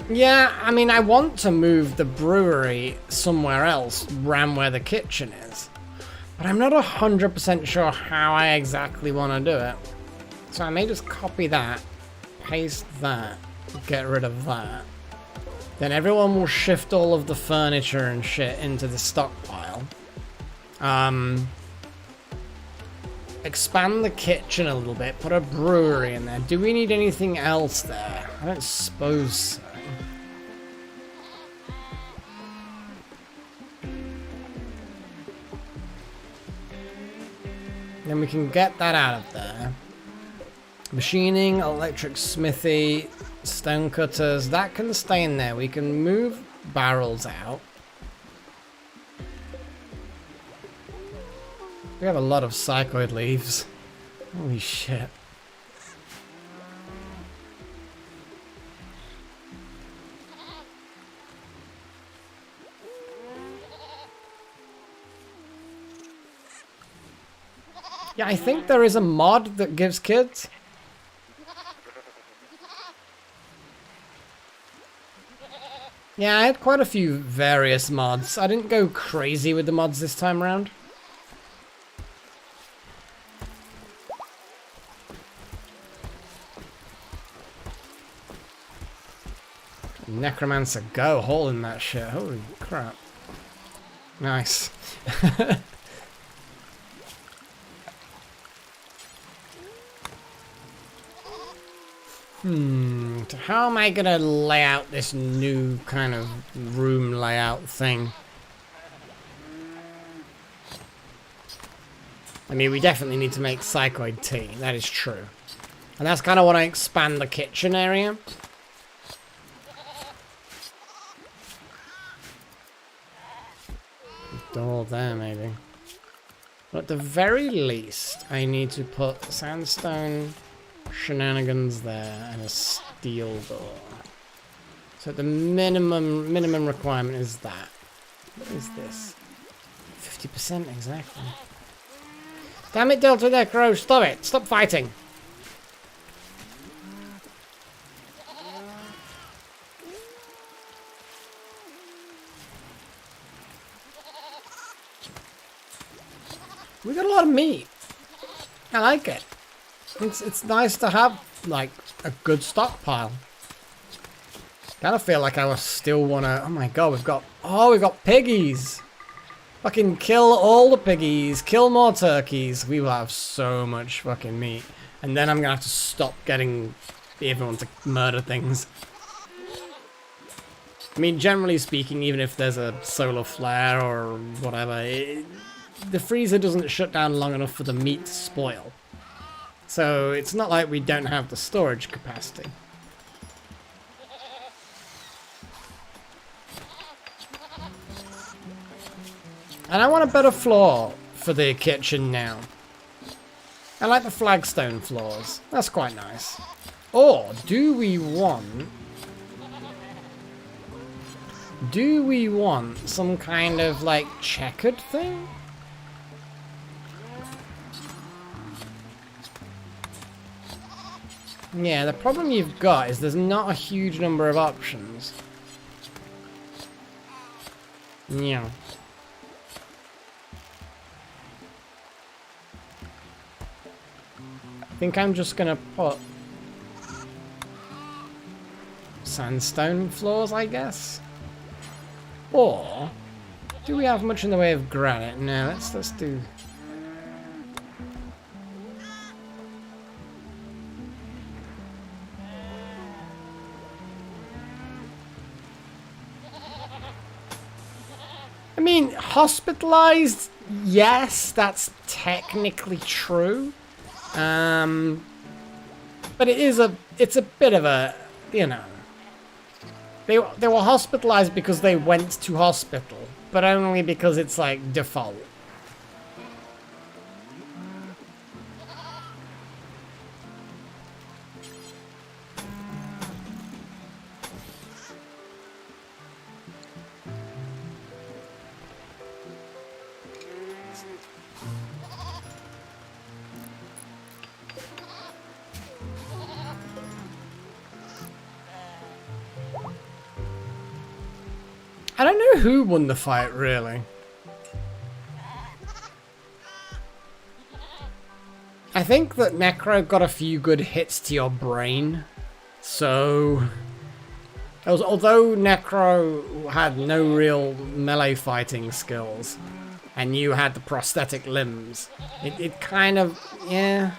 Yeah, I mean, I want to move the brewery somewhere else, around where the kitchen is. But I'm not 100% sure how I exactly want to do it. So I may just copy that, paste that, get rid of that. Then everyone will shift all of the furniture and shit into the stockpile. Expand the kitchen a little bit, put a brewery in there. Do we need anything else there? I don't suppose so. Then we can get that out of there. Machining, electric smithy, stone cutters, that can stay in there. We can move barrels out. We have a lot of psychoid leaves. Holy shit. Yeah, I think there is a mod that gives kids. Yeah, I had quite a few various mods. I didn't go crazy with the mods this time around. Necromancer go, hole in that shit. Holy crap. Nice. How am I gonna lay out this new kind of room layout thing? I mean, we definitely need to make psychoid tea, that is true. And that's kind of when I expand the kitchen area. Door there, maybe. But at the very least, I need to put sandstone shenanigans there and a steel door. So the minimum requirement is that. What is this? 50% exactly. Damn it, Delta Necro, stop it! Stop fighting! We got a lot of meat. I like it. It's nice to have, like, a good stockpile. Kind of feel like I still wanna... Oh my god, we've got piggies! Fucking kill all the piggies, kill more turkeys. We will have so much fucking meat. And then I'm gonna have to stop getting everyone to murder things. I mean, generally speaking, even if there's a solar flare or whatever, the freezer doesn't shut down long enough for the meat to spoil. So it's not like we don't have the storage capacity. And I want a better floor for the kitchen now. I like the flagstone floors. That's quite nice. Or do we want some kind of like checkered thing? Yeah, the problem you've got is there's not a huge number of options. Yeah. I think I'm just gonna put sandstone floors, I guess. Or do we have much in the way of granite? No, let's do. I mean, hospitalized, yes, that's technically true. But it's a bit of a, you know. They were hospitalized because they went to hospital, but only because it's like default. I don't know who won the fight, really. I think that Necro got a few good hits to your brain. So... although Necro had no real melee fighting skills, and you had the prosthetic limbs, it kind of... yeah...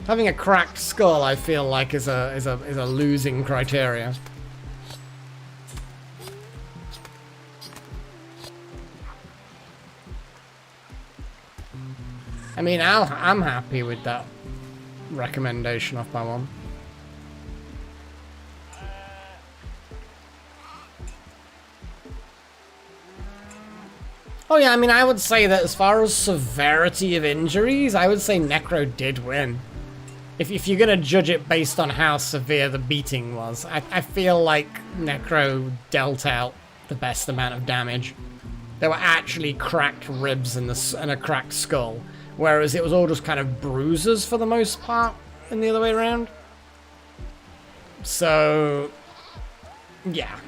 Having a cracked skull, I feel like, is a losing criteria. I mean, I'm happy with that recommendation off my one. Oh yeah, I mean, I would say that as far as severity of injuries, I would say Necro did win. If you're gonna judge it based on how severe the beating was, I feel like Necro dealt out the best amount of damage. There were actually cracked ribs and a cracked skull. Whereas it was all just kind of bruises for the most part, and the other way around. So, yeah.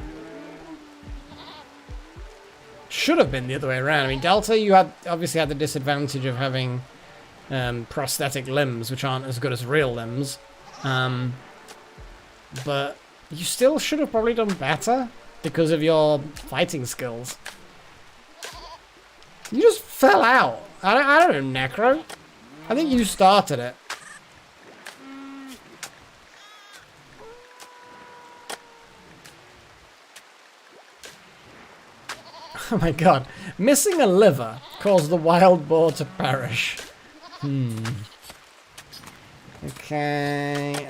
Should have been the other way around. I mean, Delta, you obviously had the disadvantage of having prosthetic limbs, which aren't as good as real limbs. But you still should have probably done better because of your fighting skills. You just fell out. I don't know, Necro. I think you started it. Oh my god. Missing a liver caused the wild boar to perish. Okay,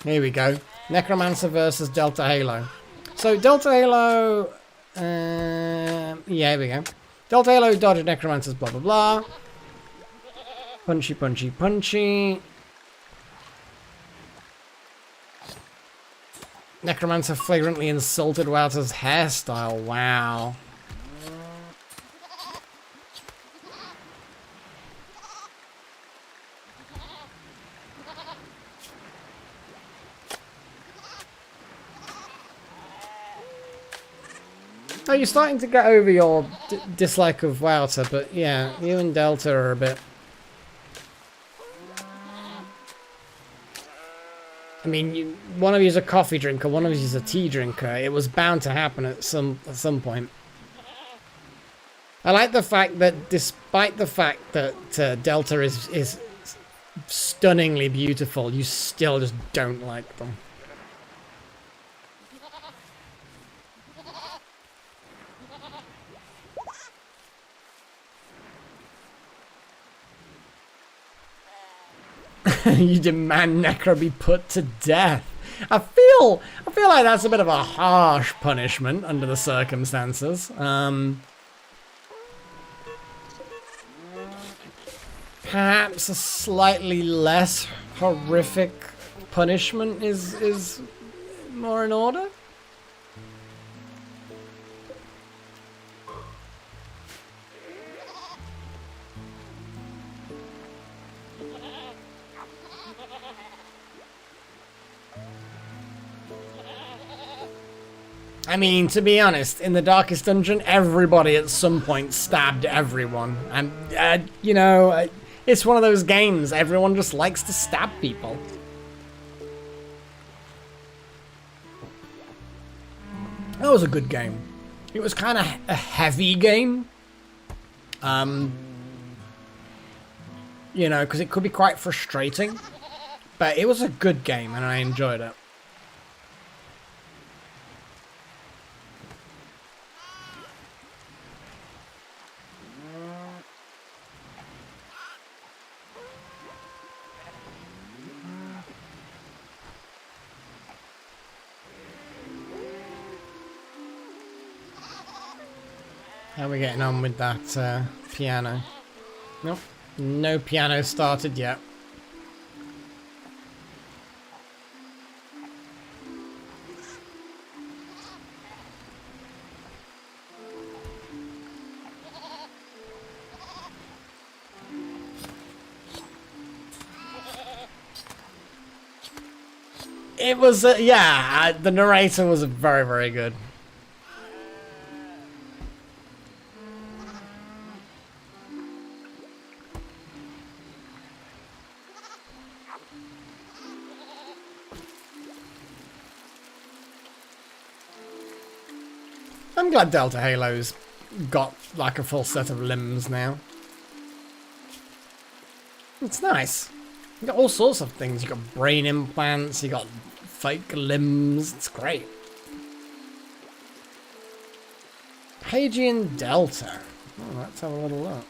here we go. Necromancer versus Delta Halo. So, Delta Halo... yeah, here we go. Delta Halo dodged Necromancers, blah blah blah. Punchy, punchy, punchy. Necromancer flagrantly insulted Wouter's hairstyle. Wow. Oh, you're starting to get over your dislike of Wouter, but yeah, you and Delta are a bit... I mean, one of you is a coffee drinker, one of you is a tea drinker. It was bound to happen at some point. I like the fact that, despite the fact that Delta is stunningly beautiful, you still just don't like them. You demand Necro be put to death. I feel like that's a bit of a harsh punishment under the circumstances. Perhaps a slightly less horrific punishment is more in order. I mean, to be honest, in the Darkest Dungeon, everybody at some point stabbed everyone. And, you know, it's one of those games. Everyone just likes to stab people. That was a good game. It was kind of a heavy game. You know, because it could be quite frustrating. But it was a good game, and I enjoyed it. How are we getting on with that piano? Nope, no piano started yet. It was, yeah, the narrator was very, very good. I'm glad Delta Halo's got like a full set of limbs now. It's nice. You got all sorts of things. You got brain implants, you got fake limbs. It's great. Pagian Delta. Oh, let's have a little look.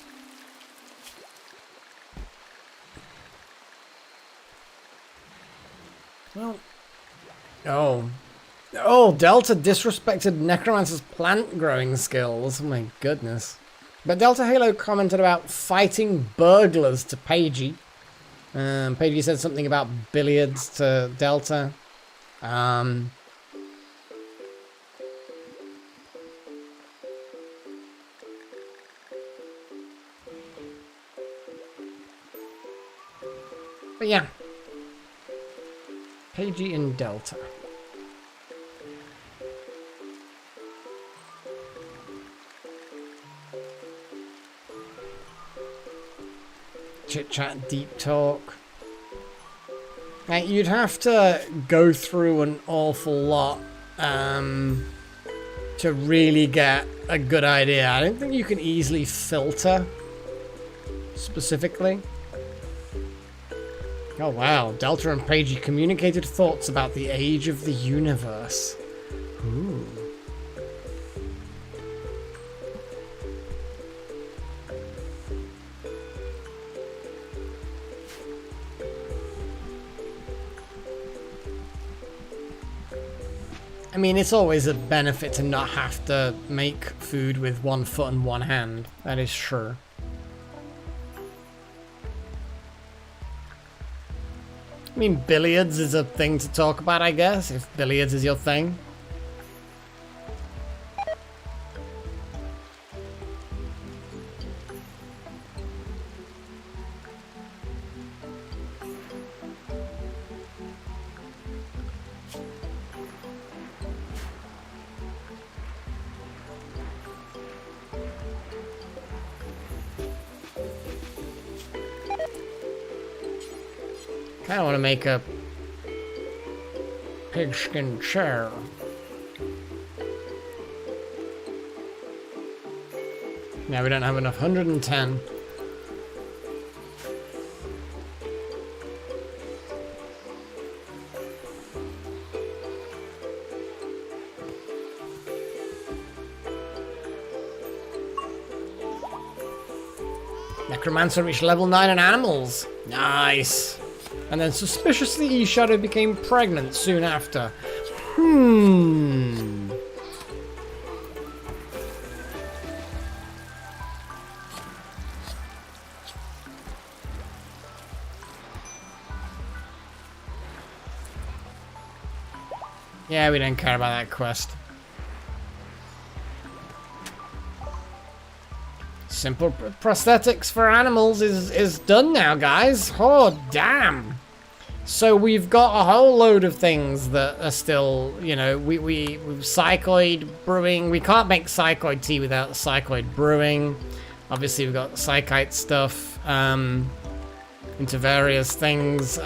Well, oh, Delta disrespected Necromancer's plant growing skills. Oh my goodness. But Delta Halo commented about fighting burglars to Pagey. Pagey said something about billiards to Delta. But yeah. Pagey and Delta. Chit chat, deep talk. Now, you'd have to go through an awful lot to really get a good idea. I don't think you can easily filter specifically. Oh wow, Delta and Pagey communicated thoughts about the age of the universe. Ooh. I mean, it's always a benefit to not have to make food with one foot and one hand. That is true. I mean, billiards is a thing to talk about, I guess, if billiards is your thing. I want to make a pigskin chair. Yeah, we don't have enough. 110. Necromancer reached level 9 on animals. Nice. And then suspiciously E-Shadow became pregnant soon after. Yeah, we don't care about that quest. Simple prosthetics for animals is done now, guys. Oh, damn. So we've got a whole load of things that are still, you know, we've psychoid brewing. We can't make psychoid tea without psychoid brewing. Obviously, we've got psychite stuff into various things.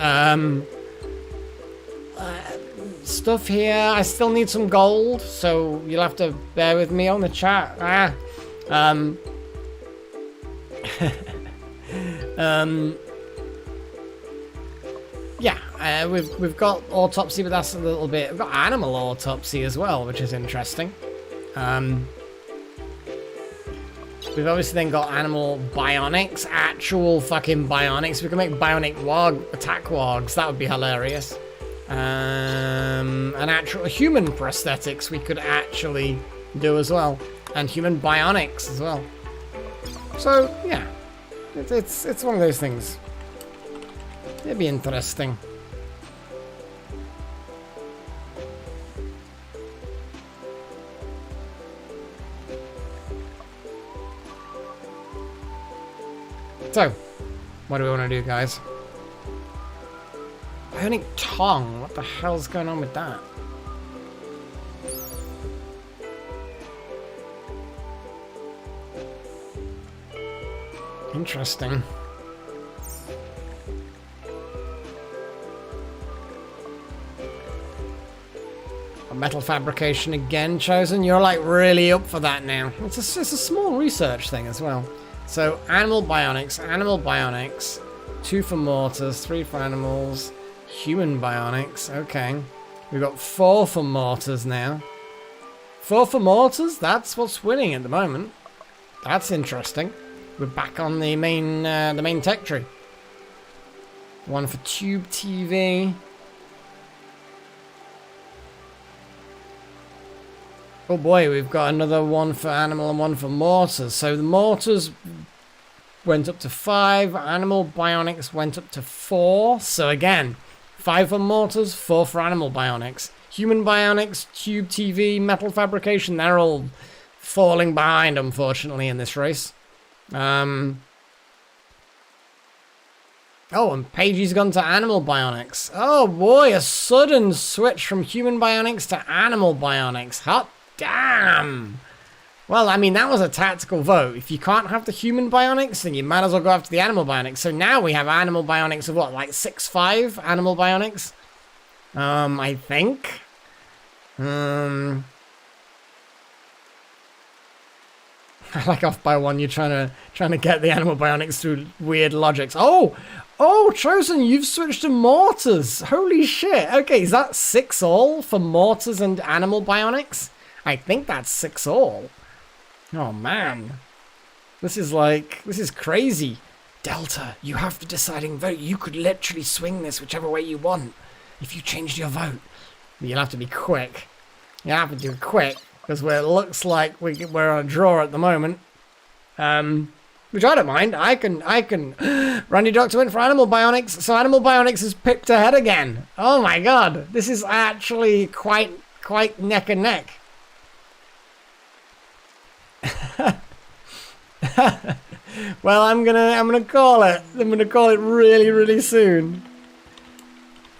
Stuff here. I still need some gold, so you'll have to bear with me on the chat. Yeah, we've got autopsy, but that's a little bit. We've got animal autopsy as well, which is interesting. We've obviously then got animal bionics, actual fucking bionics. We can make bionic attack wargs. That would be hilarious. And actual human prosthetics we could actually do as well. And human bionics as well. So, yeah. It's one of those things. It'd be interesting. So, what do we want to do, guys? Bionic tongue? What the hell's going on with that? Interesting. Metal fabrication again chosen. You're like really up for that now. It's a small research thing as well. So animal bionics, 2 for mortars, 3 for animals, human bionics. Okay, we've got 4 for mortars now. 4 for mortars. That's what's winning at the moment. That's interesting. We're back on the main tech tree. 1 for tube TV. Oh boy, we've got another 1 for animal and 1 for mortars. So the mortars went up to 5. Animal bionics went up to 4. So again, 5 for mortars, 4 for animal bionics. Human bionics, tube TV, metal fabrication, they're all falling behind, unfortunately, in this race. Oh, and Pagey's gone to animal bionics. Oh boy, a sudden switch from human bionics to animal bionics. Hot damn! Well, I mean, that was a tactical vote. If you can't have the human bionics, then you might as well go after the animal bionics. So now we have animal bionics of what, like 6'5" animal bionics? I think. I like off by 1. You're trying to get the animal bionics through weird logics. Oh, Chosen, you've switched to mortars. Holy shit. Okay, is that 6 all for mortars and animal bionics? I think that's 6 all. Oh man, this is crazy. Delta, you have the deciding vote. You could literally swing this whichever way you want if you changed your vote. You'll have to be quick. You have to do it quick because it looks like we're on a draw at the moment. Which I don't mind. I can. Randy Doctor went for animal bionics, so animal bionics is picked ahead again. Oh my god, this is actually quite neck and neck. Well, I'm gonna call it. I'm gonna call it really soon.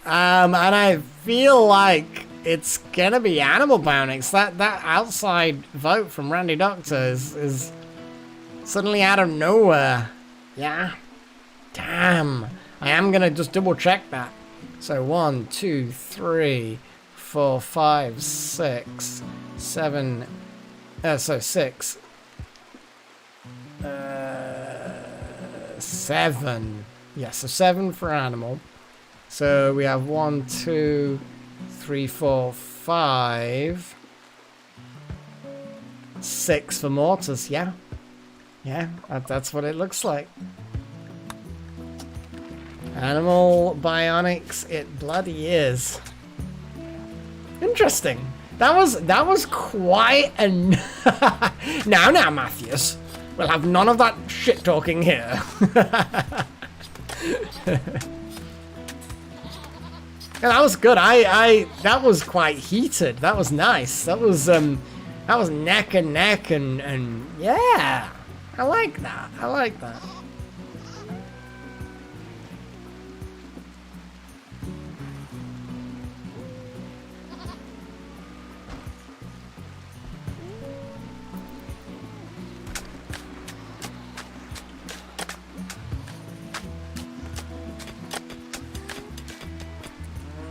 And I feel like it's gonna be animal bionics. That outside vote from Randy Doctor is suddenly out of nowhere. Yeah. Damn. I am gonna just double check that. So 1, 2, 3, 4, 5, 6, 7. So 6. 7. Yeah, so 7 for animal. So we have 1, 2, 3, 4, 5. 6 for mortars, yeah. Yeah, that's what it looks like. Animal bionics, it bloody is. Interesting. That was quite a... Now, Matthews. We'll have none of that shit talking here. Yeah, that was good. That was quite heated. That was nice. That was neck and neck and yeah. I like that. I like that.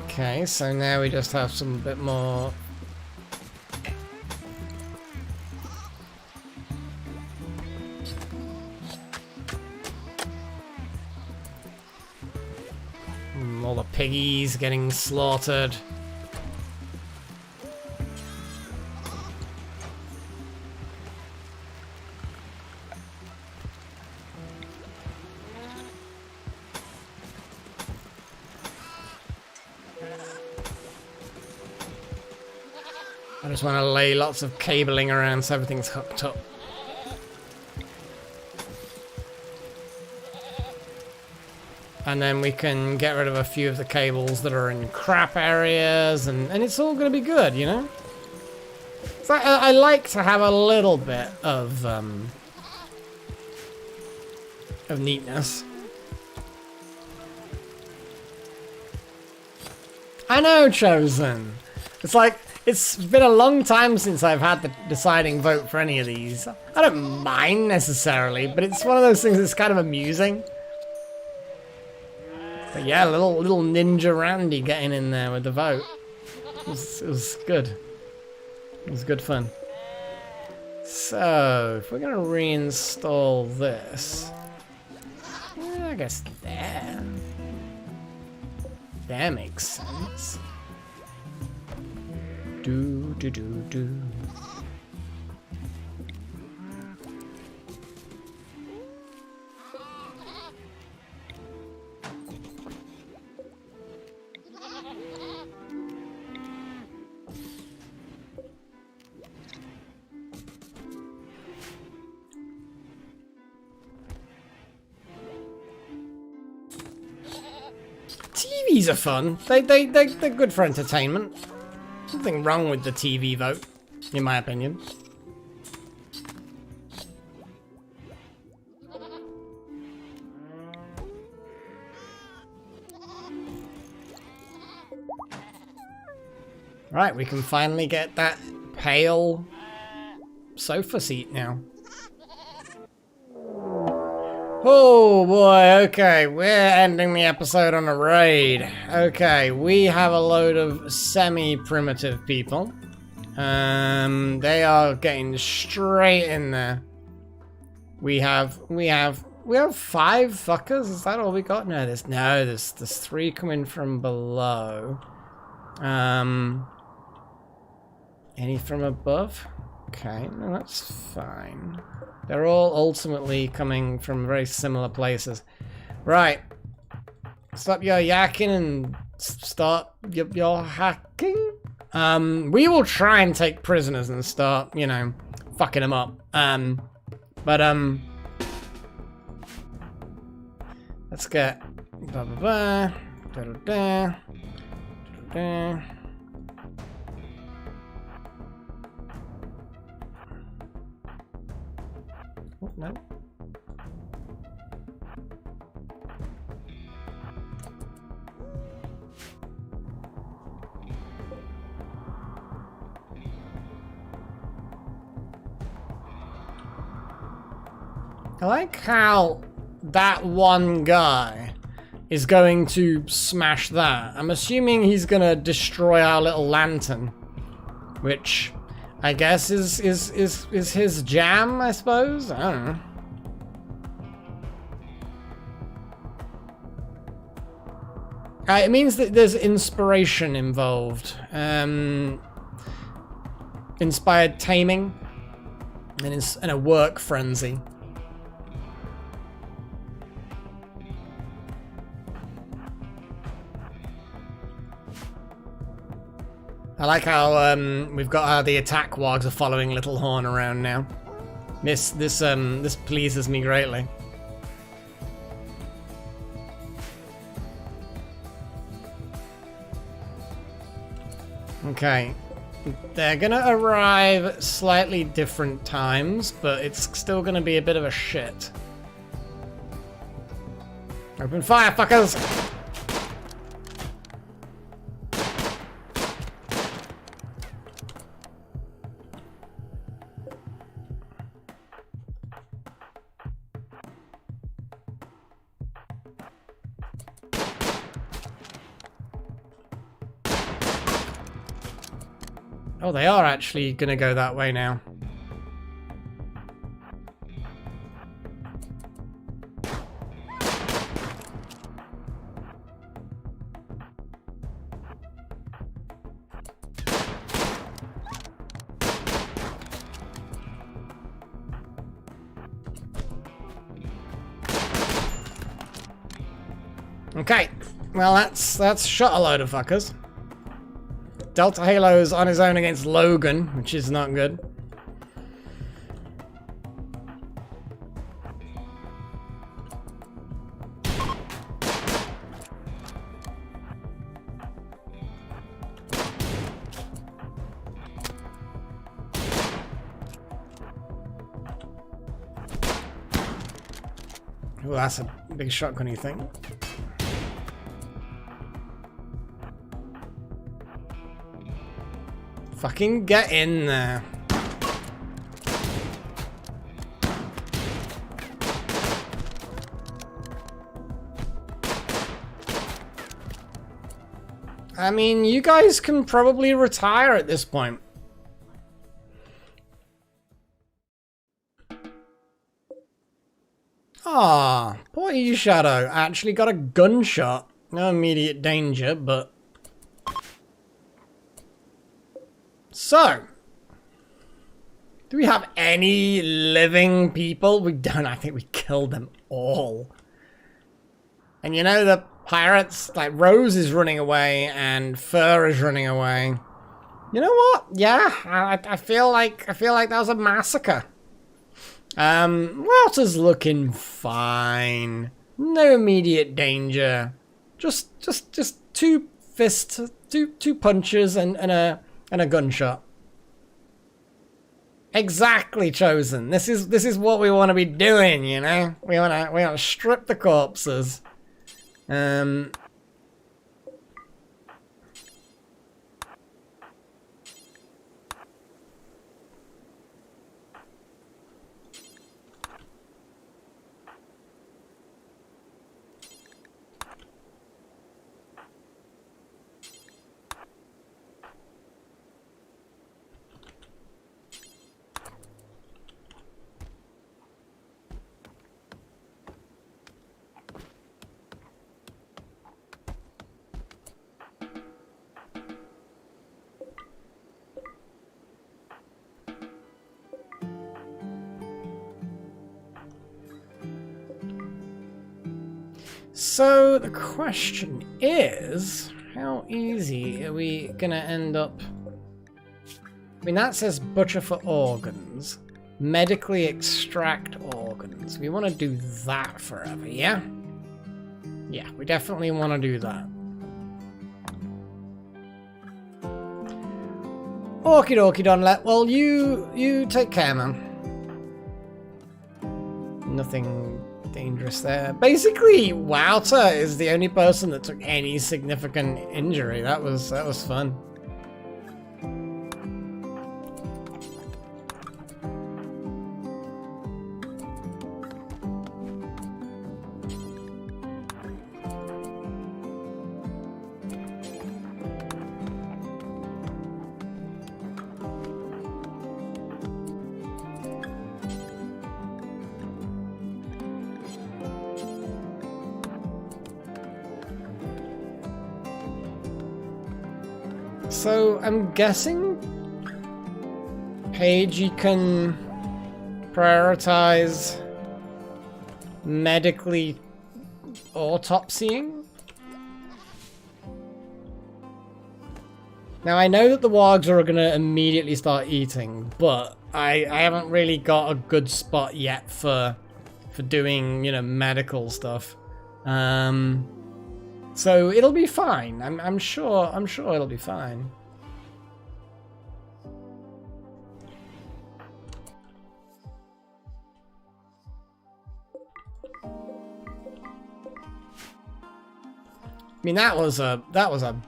Okay, so now we just have some bit more. All the piggies getting slaughtered. I just want to lay lots of cabling around so everything's hooked up. And then we can get rid of a few of the cables that are in crap areas, and it's all going to be good, you know? So I like to have a little bit of neatness. I know, Chosen. It's like, it's been a long time since I've had the deciding vote for any of these. I don't mind necessarily, but it's one of those things that's kind of amusing. But yeah, little Ninja Randy getting in there with the vote. It was good. It was good fun. So, if we're gonna reinstall this, I guess there. That makes sense. Do. TVs are fun. They're good for entertainment. Nothing wrong with the TV vote, in my opinion. Right, we can finally get that pale sofa seat now. Oh boy, okay, we're ending the episode on a raid. Okay, we have a load of semi-primitive people. They are getting straight in there. We have 5 fuckers, is that all we got? No, there's 3 coming from below. Any from above? Okay, no, that's fine. They're all ultimately coming from very similar places. Right. Stop your yakking and start your hacking. We will try and take prisoners and start, you know, fucking them up. Let's get blah blah blah. Da da da. Da da. Oh, no. I like how that one guy is going to smash that. I'm assuming he's gonna destroy our little lantern, which I guess is his jam, I suppose? I don't know. It means that there's inspiration involved. Inspired taming and a work frenzy. I like how we've got how the attack wargs are following Little Horn around now. This pleases me greatly. Okay, they're gonna arrive at slightly different times, but it's still gonna be a bit of a shit. Open fire, fuckers! Oh, they are actually gonna go that way now. Okay, well that's shot a load of fuckers. Delta Halo's on his own against Logan, which is not good. Oh, that's a big shotgun, you think? Fucking get in there. I mean, you guys can probably retire at this point. Ah, poor E-Shadow actually got a gunshot. No immediate danger, but... So, do we have any living people? We don't. I think we killed them all. And you know, the pirates, like Rose is running away and Fur is running away. You know what? Yeah, I feel like that was a massacre. Walter's looking fine. No immediate danger. Just two fists, two punches and a gunshot. Exactly, Chosen. This is what we want to be doing, you know? We want to strip the corpses. So the question is, how easy are we gonna end up? I mean, that says butcher for organs, medically extract organs. We want to do that forever, yeah? Yeah, we definitely want to do that. Okie dokie, Donlet. Well, you take care, man. Nothing dangerous there. Basically, Wouter is the only person that took any significant injury. That was fun. So, I'm guessing, Paige, you can prioritize medically autopsying? Now, I know that the wargs are going to immediately start eating, but I haven't really got a good spot yet for doing, you know, medical stuff. So it'll be fine. I'm sure it'll be fine. I mean, that was a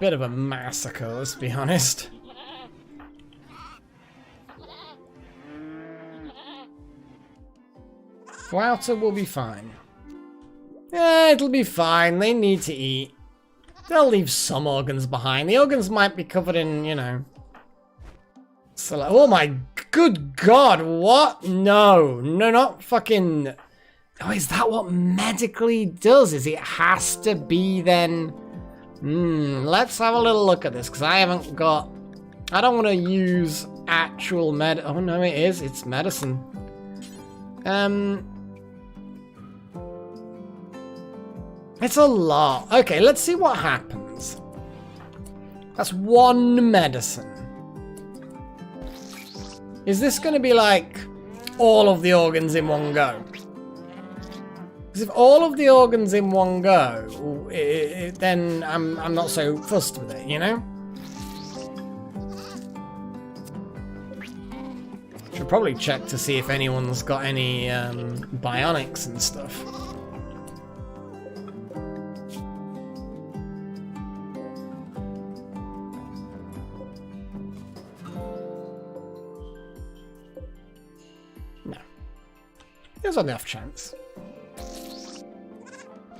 bit of a massacre, let's be honest. Wouter will be fine. Yeah, it'll be fine. They need to eat. They'll leave some organs behind. The organs might be covered in, you know... So, oh my good god, what? No, not fucking... Oh, is that what medically does? Is it has to be then... let's have a little look at this, because I haven't got... I don't want to use actual Oh no, it is. It's medicine. It's a lot. Okay, let's see what happens. That's one medicine. Is this going to be like all of the organs in one go? Because if all of the organs in one go, then I'm not so fussed with it, you know? Should probably check to see if anyone's got any bionics and stuff. No. There's on the off chance.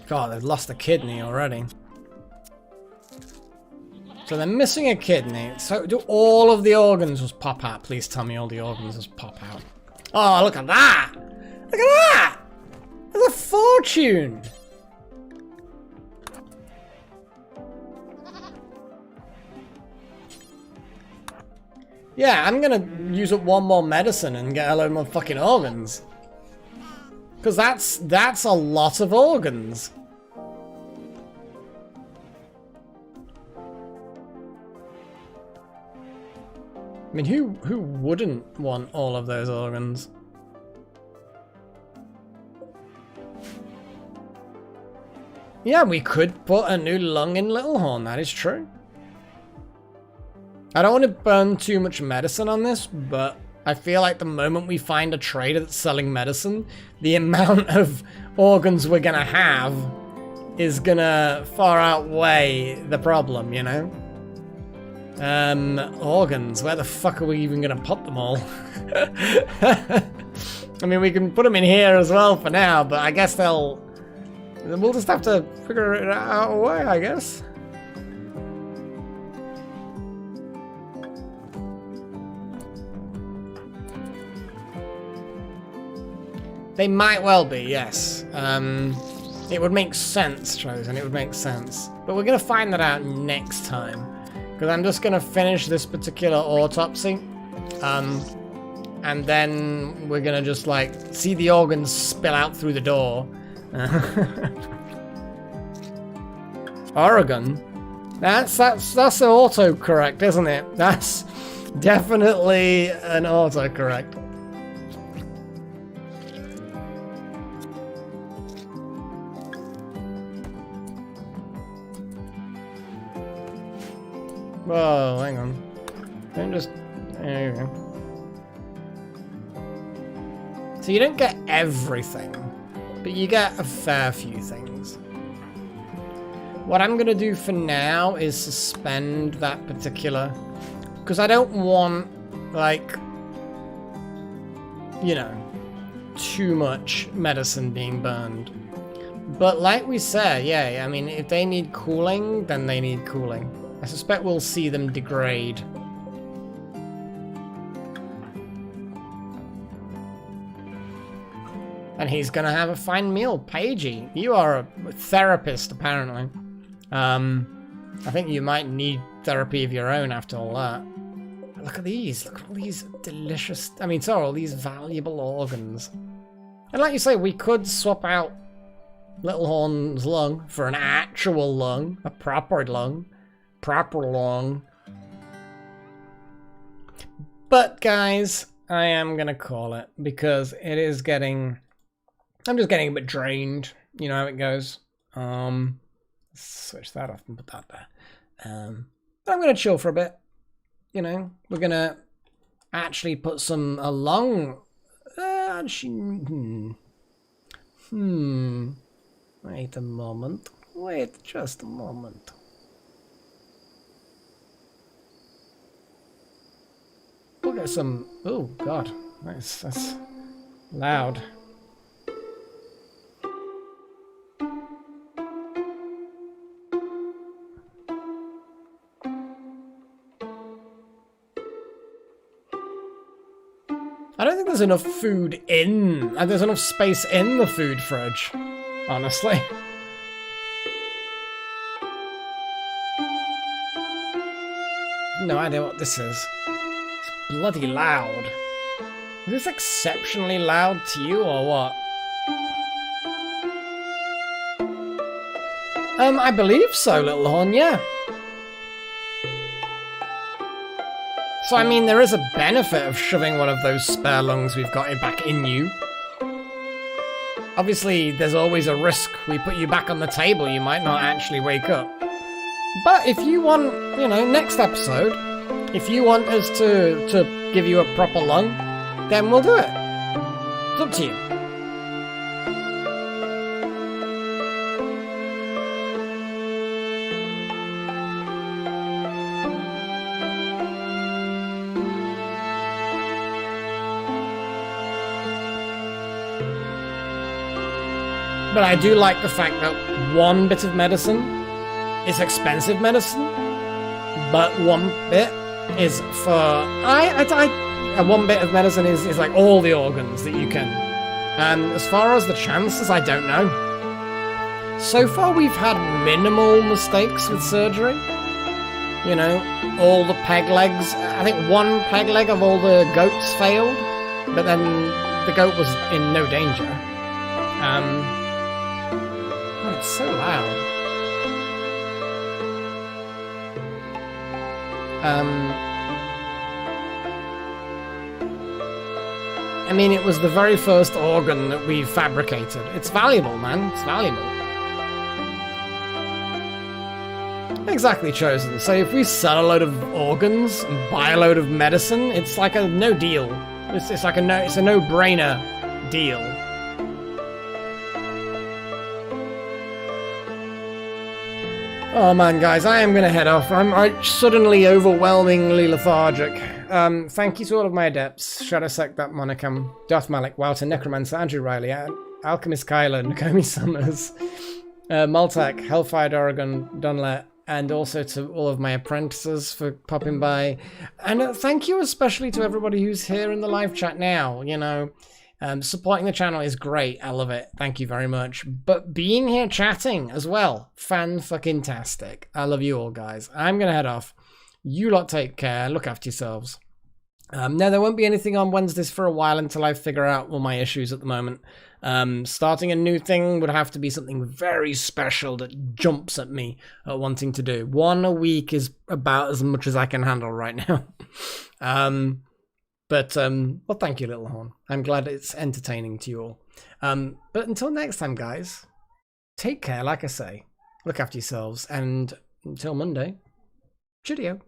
God, they've lost a kidney already. So they're missing a kidney. So do all of the organs just pop out? Please tell me all the organs just pop out. Oh, look at that! Look at that! There's a fortune! Yeah, I'm gonna use up one more medicine and get a load more fucking organs. Because that's a lot of organs. I mean, who wouldn't want all of those organs? Yeah, we could put a new lung in Littlehorn, that is true. I don't want to burn too much medicine on this, but I feel like the moment we find a trader that's selling medicine, the amount of organs we're gonna have is gonna far outweigh the problem, you know? Organs, where the fuck are we even gonna put them all? I mean, we can put them in here as well for now, but I guess we'll just have to figure it out a way, I guess. They might well be, yes. It would make sense, Chosen, it would make sense. But we're gonna find that out next time. Because I'm just going to finish this particular autopsy. And then we're going to just, like, see the organs spill out through the door. Oregon? That's autocorrect, isn't it? That's definitely an autocorrect. Whoa, hang on. Don't just... There you go. So you don't get everything, but you get a fair few things. What I'm going to do for now is suspend that particular... Because I don't want, like... You know, too much medicine being burned. But like we said, yeah, I mean, if they need cooling, then they need cooling. I suspect we'll see them degrade. And he's gonna have a fine meal. Paigey, you are a therapist, apparently. I think you might need therapy of your own after all that. Look at these. Look at all these delicious... I mean, sorry, all these valuable organs. And like you say, we could swap out Littlehorn's lung for an actual lung. A proper lung. Proper lung. But guys, I am gonna call it because it is getting... I'm just getting a bit drained. You know how it goes. Switch that off and put that there. But I'm gonna chill for a bit. You know, we're gonna actually put some along. Wait a moment. Wait just a moment. We'll get some. Oh God, that's loud. I don't think there's enough food in... there's enough space in the food fridge, honestly. No idea what this is. It's bloody loud. Is this exceptionally loud to you, or what? I believe so, Littlehorn, yeah. So I mean, there is a benefit of shoving one of those spare lungs we've got back in you. Obviously, there's always a risk we put you back on the table, you might not actually wake up. But if you want, you know, next episode, if you want us to give you a proper lung, then we'll do it. It's up to you. But I do like the fact that one bit of medicine is expensive medicine, but one bit is for one bit of medicine is like all the organs that you can. And as far as the chances, I don't know. So far, we've had minimal mistakes with surgery. You know, all the peg legs. I think one peg leg of all the goats failed, but then the goat was in no danger. Oh, it's so loud. I mean, it was the very first organ that we fabricated. It's valuable, man. It's valuable. Exactly, Chosen. So if we sell a load of organs and buy a load of medicine, it's like a no deal. It's like it's a no-brainer deal. Oh man, guys, I am going to head off. I'm suddenly overwhelmingly lethargic. Thank you to all of my adepts. Shadowsec, that Monicam, Darth Malik, Wouter, Necromancer, Andrew Riley, Alchemist Kyler, Nakomi Summers, Maltak, Hellfire Oregon, Dunlet, and also to all of my apprentices for popping by. And thank you especially to everybody who's here in the live chat now, you know. Supporting the channel is great. I love it. Thank you very much. But being here chatting as well, fan-fucking-tastic. I love you all, guys. I'm going to head off. You lot take care. Look after yourselves. No, there won't be anything on Wednesdays for a while until I figure out all my issues at the moment. Starting a new thing would have to be something very special that jumps at me at wanting to do. One a week is about as much as I can handle right now. Well, thank you, Little Horn. I'm glad it's entertaining to you all. But until next time, guys, take care, like I say. Look after yourselves, and until Monday, cheerio.